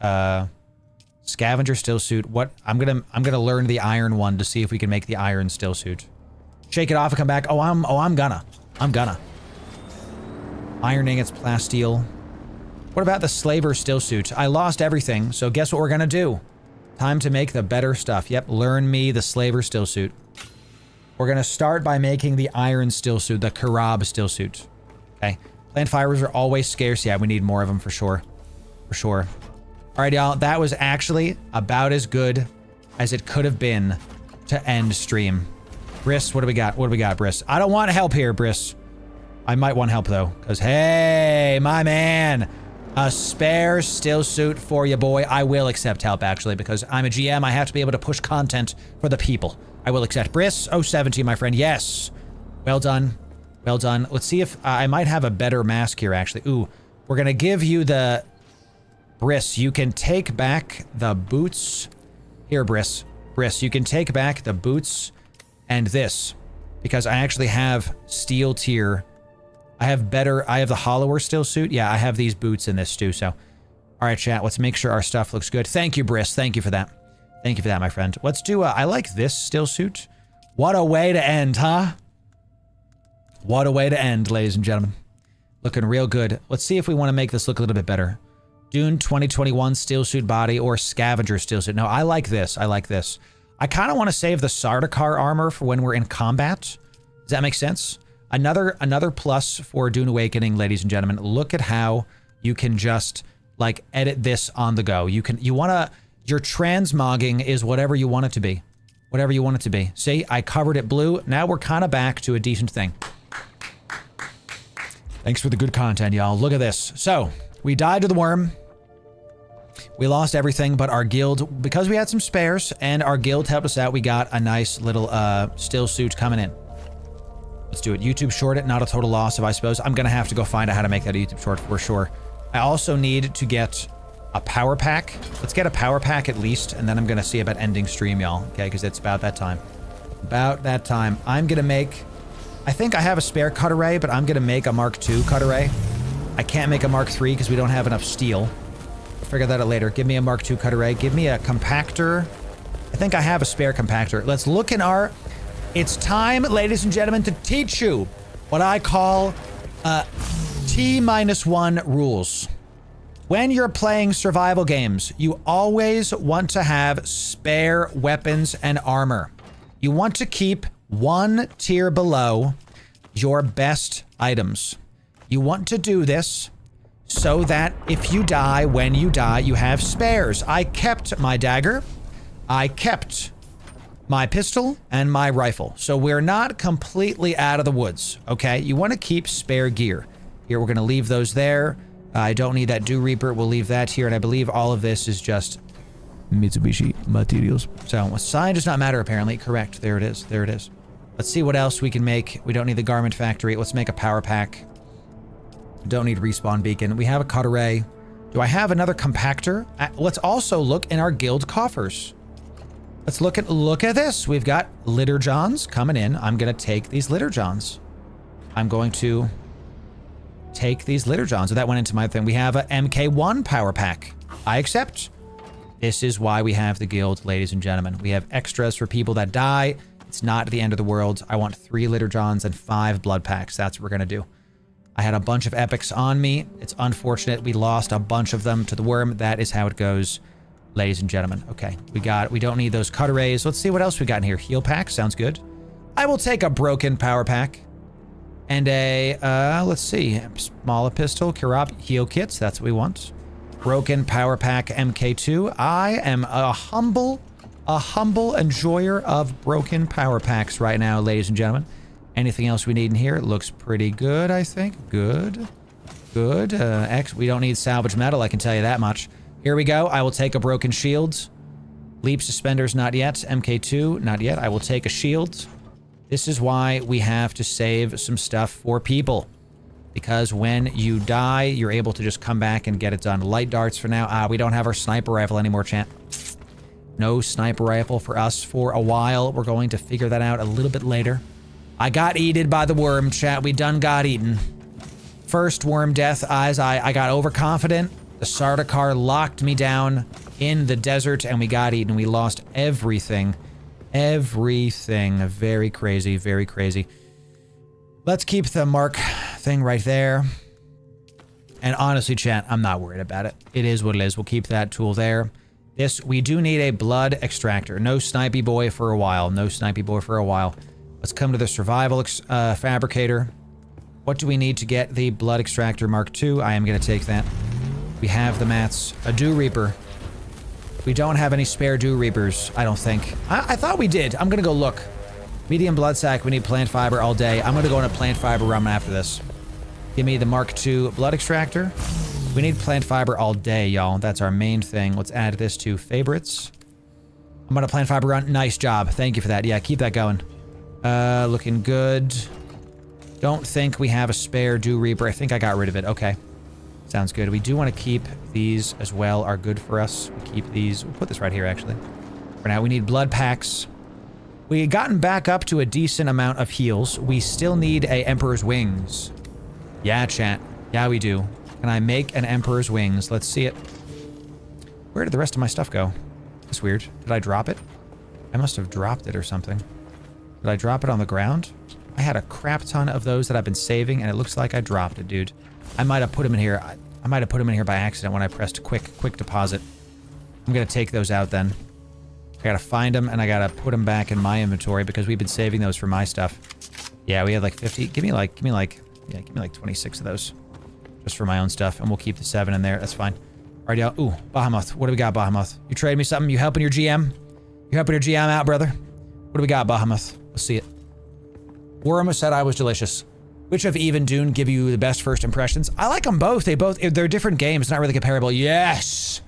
scavenger still suit. What I'm gonna learn the iron one to see if we can make the iron still suit. Shake it off and come back. I'm gonna. Iron ingots, plasteel. What about the slaver still suit? I lost everything, so guess what we're gonna do? Time to make the better stuff. Yep, learn me the slaver still suit. We're gonna start by making the iron still suit, the Karab still suit. Okay. Plant fibers are always scarce. Yeah, we need more of them for sure. For sure. All right, y'all. That was actually about as good as it could have been to end stream. Briss, what do we got? What do we got, Briss? I don't want help here, Briss. I might want help though, because hey, my man. A spare still suit for you, boy. I will accept help, actually, because I'm a GM. I have to be able to push content for the people. I will accept. Briss, 070, my friend. Yes. Well done. Well done. Let's see if I might have a better mask here, actually. Ooh, we're going to give you the... Briss, you can take back the boots. Here, Briss. Briss, you can take back the boots and this, because I actually have steel tier. I have the hollower still suit. Yeah, I have these boots in this too, so. All right, chat, let's make sure our stuff looks good. Thank you, Briss. Thank you for that. Thank you for that, my friend. Let's do, I like this still suit. What a way to end, huh? What a way to end, ladies and gentlemen. Looking real good. Let's see if we want to make this look a little bit better. Dune 2021 steel suit body or scavenger steel suit. No, I like this. I like this. I kind of want to save the Sardaukar armor for when we're in combat. Does that make sense? Another plus for Dune Awakening, ladies and gentlemen. Look at how you can just like edit this on the go. Your transmogging is whatever you want it to be. Whatever you want it to be. See, I covered it blue. Now we're kind of back to a decent thing. Thanks for the good content, y'all. Look at this. So, we died to the worm. We lost everything but our guild. Because we had some spares and our guild helped us out, we got a nice little still suit coming in. Let's do it. YouTube short it, not a total loss, if I suppose. I'm going to have to go find out how to make that a YouTube short for sure. I also need to get a power pack. Let's get a power pack at least, and then I'm going to see about ending stream, y'all. Okay, because it's about that time. About that time. I'm going to make... I think I have a spare cut array, but I'm going to make a Mark II cut array. I can't make a Mark III because we don't have enough steel. We'll figure that out later. Give me a Mark II cut array. Give me a compactor. I think I have a spare compactor. Let's look in our... It's time, ladies and gentlemen, to teach you what I call T-1 rules. When you're playing survival games, you always want to have spare weapons and armor. You want to keep one tier below your best items. You want to do this so that if you die, when you die, you have spares. I kept my dagger. I kept my pistol and my rifle. So we're not completely out of the woods, okay? You want to keep spare gear. Here, we're going to leave those there. I don't need that Dew Reaper. We'll leave that here. And I believe all of this is just Mitsubishi materials. So a sign does not matter, apparently. Correct. There it is. There it is. Let's see what else we can make. We don't need the garment factory. Let's make a power pack. Don't need respawn beacon. We have a cut array. Do I have another compactor? Let's also look in our guild coffers. Let's look at this. We've got litter johns coming in. I'm going to take these litter johns. I'm going to take these litter johns. So that went into my thing. We have a MK1 power pack. I accept. This is why we have the guild, ladies and gentlemen. We have extras for people that die. It's not the end of the world. I want 3 litter johns and 5 blood packs. That's what we're going to do. I had a bunch of epics on me. It's unfortunate we lost a bunch of them to the worm. That is how it goes. Ladies and gentlemen, okay, we don't need those cut arrays. Let's see what else we got in here. Heal pack, sounds good. I will take a broken power pack and a, let's see, smaller pistol, Kirab, heal kits, that's what we want. Broken power pack MK2. I am a humble enjoyer of broken power packs right now, ladies and gentlemen. Anything else we need in here? It looks pretty good, I think. Good. Good. We don't need salvage metal, I can tell you that much. Here we go. I will take a broken shield. Leap suspenders, not yet. MK2, not yet. I will take a shield. This is why we have to save some stuff for people. Because when you die, you're able to just come back and get it done. Light darts for now. We don't have our sniper rifle anymore, chat. No sniper rifle for us for a while. We're going to figure that out a little bit later. I got eaten by the worm, chat. We done got eaten. First worm death, as I got overconfident. The Sardaukar locked me down in the desert and we got eaten. We lost everything. Everything. Very crazy, very crazy. Let's keep the mark thing right there. And honestly, chat, I'm not worried about it. It is what it is. We'll keep that tool there. We do need a blood extractor. No snipey boy for a while. No snipey boy for a while. Let's come to the survival fabricator. What do we need to get the blood extractor Mark II? I am going to take that. We have the mats. A Dew Reaper. We don't have any spare Dew Reapers, I don't think. I thought we did. I'm gonna go look. Medium blood sac, we need plant fiber all day. I'm gonna go on a plant fiber run after this. Give me the Mark II blood extractor. We need plant fiber all day, y'all. That's our main thing. Let's add this to favorites. I'm gonna plant fiber run. Nice job. Thank you for that. Yeah, keep that going. Looking good. Don't think we have a spare Dew Reaper. I think I got rid of it. Okay. Sounds good. We do want to keep these as well, are good for us. We keep these. We'll put this right here, actually. For now, we need blood packs. We had gotten back up to a decent amount of heals. We still need a Emperor's Wings. Yeah, chat. Yeah, we do. Can I make an Emperor's Wings? Let's see it. Where did the rest of my stuff go? That's weird. Did I drop it? I must have dropped it or something. Did I drop it on the ground? I had a crap ton of those that I've been saving, and it looks like I dropped it, dude. I might have put them in here. I might have put them in here by accident when I pressed quick deposit. I'm gonna take those out then. I gotta find them, and I gotta put them back in my inventory because we've been saving those for my stuff. Yeah, we had like 50. Give me like 26 of those. Just for my own stuff, and we'll keep the 7 in there. That's fine. Alright, y'all. Ooh, Bahamut. What do we got, Bahamut? You trade me something? You helping your GM? You helping your GM out, brother? What do we got, Bahamut? Let's see it. Worm said I was delicious. Which of Eve and Dune give you the best first impressions? I like them both. They're different games, not really comparable. Yes!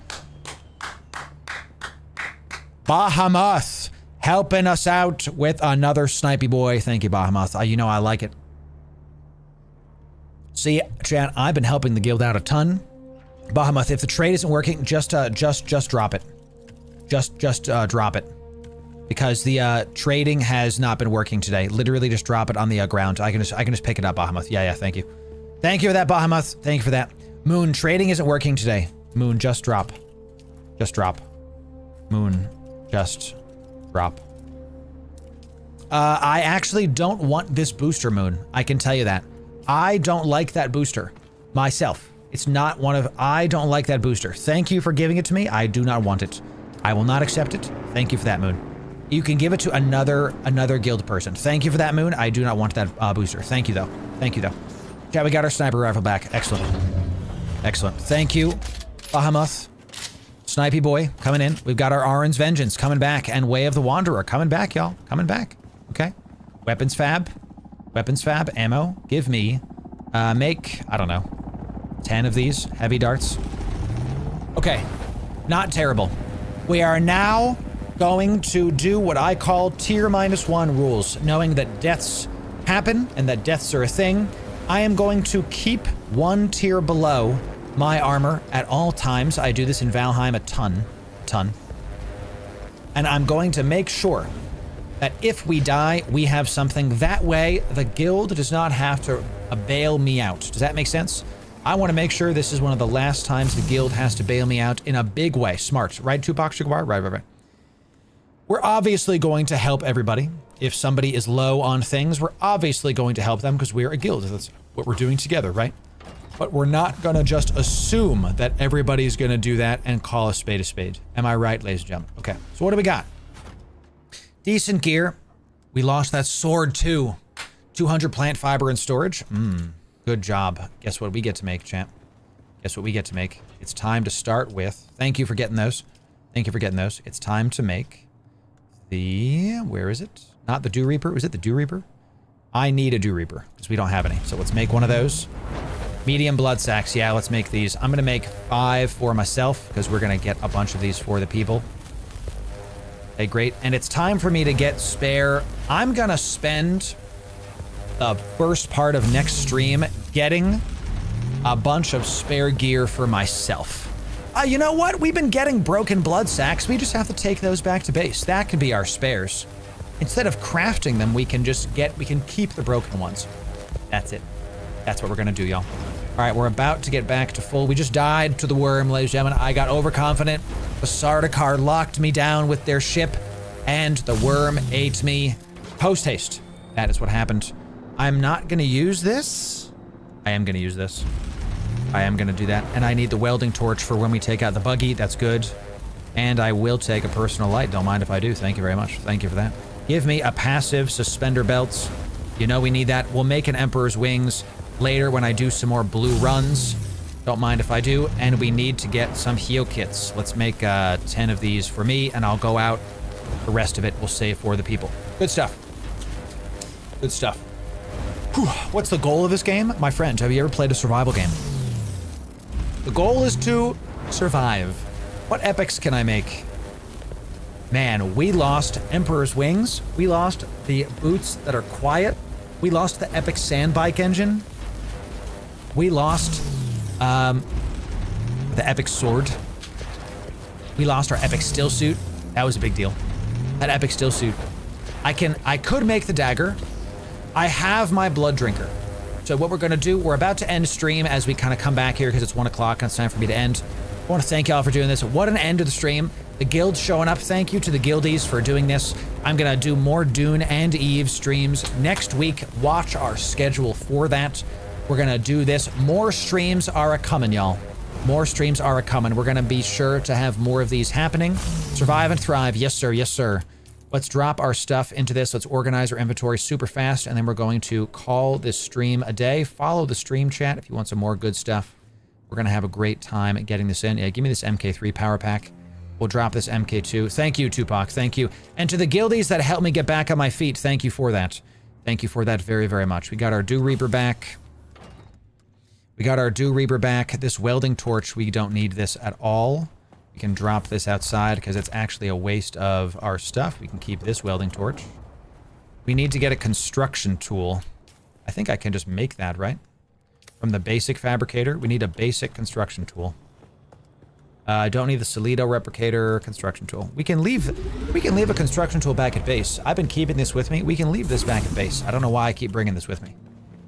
Bahamut, helping us out with another snipey boy. Thank you, Bahamut. You know I like it. See, chat, I've been helping the guild out a ton. Bahamut, if the trade isn't working, just drop it. Just drop it. Because the trading has not been working today. Literally just drop it on the ground. I can just pick it up, Bahamut. Yeah, thank you. Thank you for that, Bahamut. Thank you for that. Moon, trading isn't working today. Moon, just drop. Just drop. Moon, just drop. I actually don't want this booster, Moon. I can tell you that. I don't like that booster myself. It's not one of... I don't like that booster. Thank you for giving it to me. I do not want it. I will not accept it. Thank you for that, Moon. You can give it to another guild person. Thank you for that, Moon. I do not want that booster. Thank you, though. Thank you, though. Yeah, we got our sniper rifle back. Excellent. Excellent. Thank you, Bahamut. Snipey boy coming in. We've got our Orange Vengeance coming back, and Way of the Wanderer coming back, y'all. Coming back. Okay. Weapons fab. Weapons fab. Ammo. Give me. Make, I don't know, 10 of these heavy darts. Okay. Not terrible. We are now going to do what I call tier -1 rules. Knowing that deaths happen and that deaths are a thing, I am going to keep 1 tier below my armor at all times. I do this in Valheim a ton. And I'm going to make sure that if we die, we have something. That way, the guild does not have to bail me out. Does that make sense? I want to make sure this is one of the last times the guild has to bail me out in a big way. Smart. Right, Tupac Shakur? Right. We're obviously going to help everybody. If somebody is low on things, we're obviously going to help them because we're a guild. That's what we're doing together, right? But we're not going to just assume that everybody's going to do that and call a spade a spade. Am I right, ladies and gentlemen? Okay, so what do we got? Decent gear. We lost that sword too. 200 plant fiber and storage. Good job. Guess what we get to make, champ? Guess what we get to make? It's time to start with... Thank you for getting those. Thank you for getting those. It's time to make the... Where is it? Not the Dew Reaper. Was it the Dew Reaper? I need a Dew Reaper because we don't have any. So let's make one of those. Medium blood sacks. Yeah, let's make these. I'm going to make 5 for myself because we're going to get a bunch of these for the people. Okay, great. And it's time for me to get spare. I'm going to spend the first part of next stream getting a bunch of spare gear for myself. You know what? We've been getting broken blood sacks. We just have to take those back to base. That could be our spares. Instead of crafting them, we can keep the broken ones. That's it. That's what we're going to do, y'all. All right, we're about to get back to full. We just died to the worm, ladies and gentlemen. I got overconfident. The Sardaukar locked me down with their ship, and the worm ate me. Post haste. That is what happened. I'm not going to use this. I am going to use this. I am going to do that. And I need the welding torch for when we take out the buggy. That's good. And I will take a personal light. Don't mind if I do. Thank you very much. Thank you for that. Give me a passive suspender belts. You know we need that. We'll make an Emperor's Wings later when I do some more blue runs. Don't mind if I do. And we need to get some heal kits. Let's make 10 of these for me, and I'll go out. The rest of it we'll save for the people. Good stuff. Good stuff. Whew. What's the goal of this game? My friend, have you ever played a survival game? The goal is to survive. What epics can I make? Man, we lost Emperor's Wings. We lost the boots that are quiet. We lost the epic sand bike engine. We lost the epic sword. We lost our epic still suit. That was a big deal. That epic still suit. I could make the dagger. I have my blood drinker. So what we're gonna do, we're about to end stream as we kind of come back here because it's 1 o'clock and it's time for me to end. I want to thank y'all for doing this. What an end to the stream. The guild's showing up. Thank you to the guildies for doing this. I'm going to do more Dune and Eve streams next week. Watch our schedule for that. We're going to do this. More streams are a-coming, y'all. More streams are a-coming. We're going to be sure to have more of these happening. Survive and thrive. Yes, sir. Yes, sir. Let's drop our stuff into this. Let's organize our inventory super fast, and then we're going to call this stream a day. Follow the stream chat if you want some more good stuff. We're going to have a great time getting this in. Yeah, give me this MK3 power pack. We'll drop this MK2. Thank you, Tupac. Thank you. And to the guildies that helped me get back on my feet, thank you for that. Thank you for that very, very much. We got our Dew Reaper back. We got our Dew Reaper back. This welding torch, we don't need this at all. We can drop this outside because it's actually a waste of our stuff. We can keep this welding torch. We need to get a construction tool. I think I can just make that, right? From the basic fabricator, we need a basic construction tool. I don't need the Solido replicator construction tool. We can leave a construction tool back at base. I've been keeping this with me. We can leave this back at base. I don't know why I keep bringing this with me.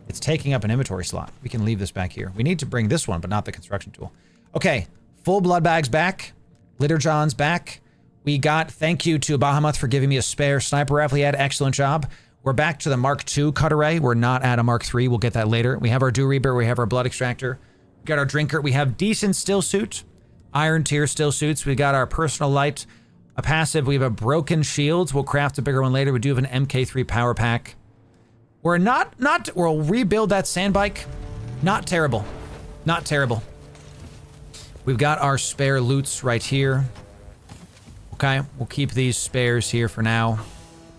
It's taking up an inventory slot. We can leave this back here. We need to bring this one, but not the construction tool. Okay, full blood bag's back. Litter John's back. We got, thank you to Bahamut for giving me a spare sniper rifle. He had excellent job. We're back to the Mark II cut array. We're not at a Mark III. We'll get that later. We have our Dew Reaper. We have our blood extractor. We got our drinker. We have decent still suit. Iron tier still suits. We got our personal light. A passive. We have a broken shields. We'll craft a bigger one later. We do have an MK3 power pack. We're we'll rebuild that sand bike. Not terrible. Not terrible. We've got our spare loots right here. Okay, we'll keep these spares here for now.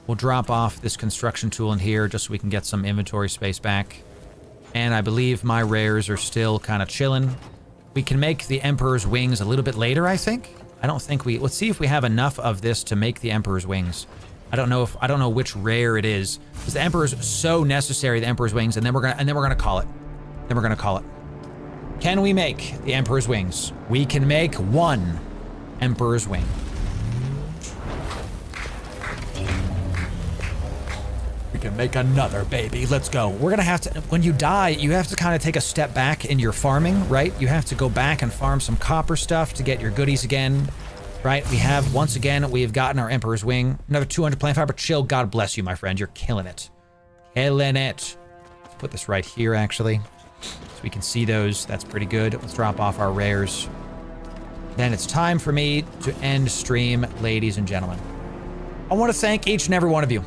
We'll drop off this construction tool in here just so we can get some inventory space back. And I believe my rares are still kind of chilling. We can make the Emperor's wings a little bit later, I think. I don't think let's see if we have enough of this to make the Emperor's wings. I don't know which rare it is. Because the Emperor's so necessary, the Emperor's wings, and then we're gonna call it. Then we're gonna call it. Can we make the Emperor's wings? We can make one Emperor's wing. We can make another, baby. Let's go. We're gonna have to, when you die, you have to kind of take a step back in your farming, right? You have to go back and farm some copper stuff to get your goodies again, right? We have, once again, we've gotten our Emperor's wing. Another 200 plant fiber. Chill, God bless you, my friend. You're killing it. Killing it. Let's put this right here, actually. So we can see those. That's pretty good. Let's drop off our rares. Then it's time for me to end stream, ladies and gentlemen. I want to thank each and every one of you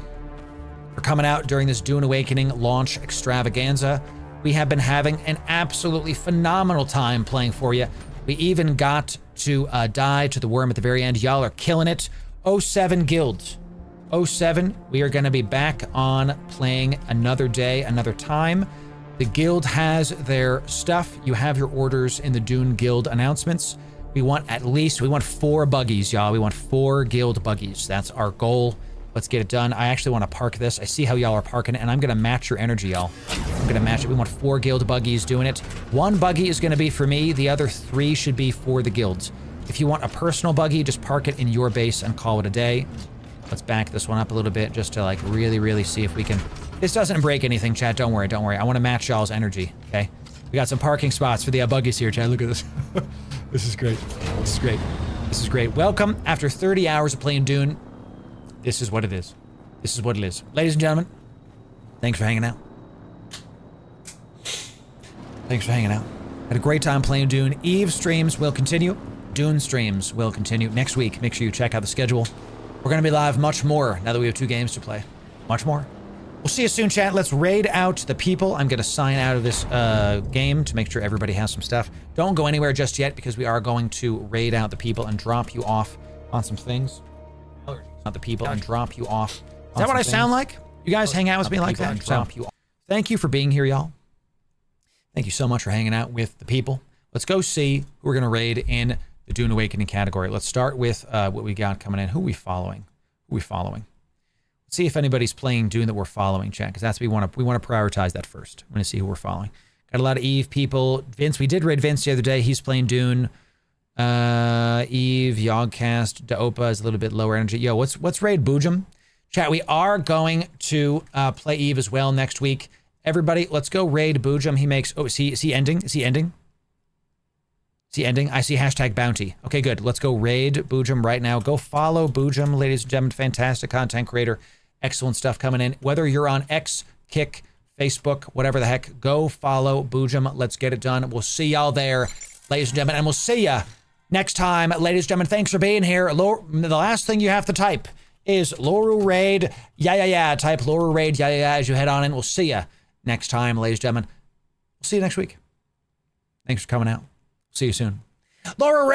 for coming out during this Dune Awakening launch extravaganza. We have been having an absolutely phenomenal time playing for you. We even got to die to the worm at the very end. Y'all are killing it. 07 guilds. 07, we are going to be back on playing another day, another time. The guild has their stuff. You have your orders in the Dune Guild announcements. We want 4 buggies, y'all. We want 4 guild buggies. That's our goal. Let's get it done. I actually want to park this. I see how y'all are parking it, and I'm going to match your energy, y'all. I'm going to match it. We want 4 guild buggies doing it. 1 buggy is going to be for me. The other 3 should be for the guilds. If you want a personal buggy, just park it in your base and call it a day. Let's back this one up a little bit just to like really see if we can... This doesn't break anything, chat. Don't worry, don't worry. I want to match y'all's energy, okay? We got some parking spots for the buggies here, chat. Look at this. This is great. This is great. This is great. Welcome. After 30 hours of playing Dune, this is what it is. This is what it is. Ladies and gentlemen, thanks for hanging out. Thanks for hanging out. Had a great time playing Dune. Eve streams will continue. Dune streams will continue next week. Make sure you check out the schedule. We're going to be live much more now that we have 2 games to play. Much more. We'll see you soon, chat. Let's raid out the people. I'm going to sign out of this game to make sure everybody has some stuff. Don't go anywhere just yet because we are going to raid out the people and drop you off on some things. Not the people and drop you off. Is that what I sound like? You guys hang out with me like that? Drop you off. Thank you for being here, y'all. Thank you so much for hanging out with the people. Let's go see who we're going to raid in the Dune Awakening category. Let's start with what we got coming in. Who are we following? Who are we following? Let's see if anybody's playing Dune that we're following, chat, because that's we want to prioritize that first. I'm going to see who we're following. Got a lot of Eve people. Vince, we did raid Vince the other day. He's playing Dune. Eve, Yogcast, Daopa is a little bit lower energy. Yo, what's raid Boojum? Chat, we are going to play Eve as well next week. Everybody, let's go raid Boojum. He makes, is he ending? Is he ending? See ending? I see hashtag bounty. Okay, good. Let's go raid Boojum right now. Go follow Boojum, ladies and gentlemen. Fantastic content creator. Excellent stuff coming in. Whether you're on X, Kick, Facebook, whatever the heck, go follow Boojum. Let's get it done. We'll see y'all there, ladies and gentlemen, and we'll see ya next time. Ladies and gentlemen, thanks for being here. The last thing you have to type is Loru raid. Yeah. Type Loru raid. Yeah. As you head on in. We'll see ya next time, ladies and gentlemen. We'll see you next week. Thanks for coming out. See you soon. Loru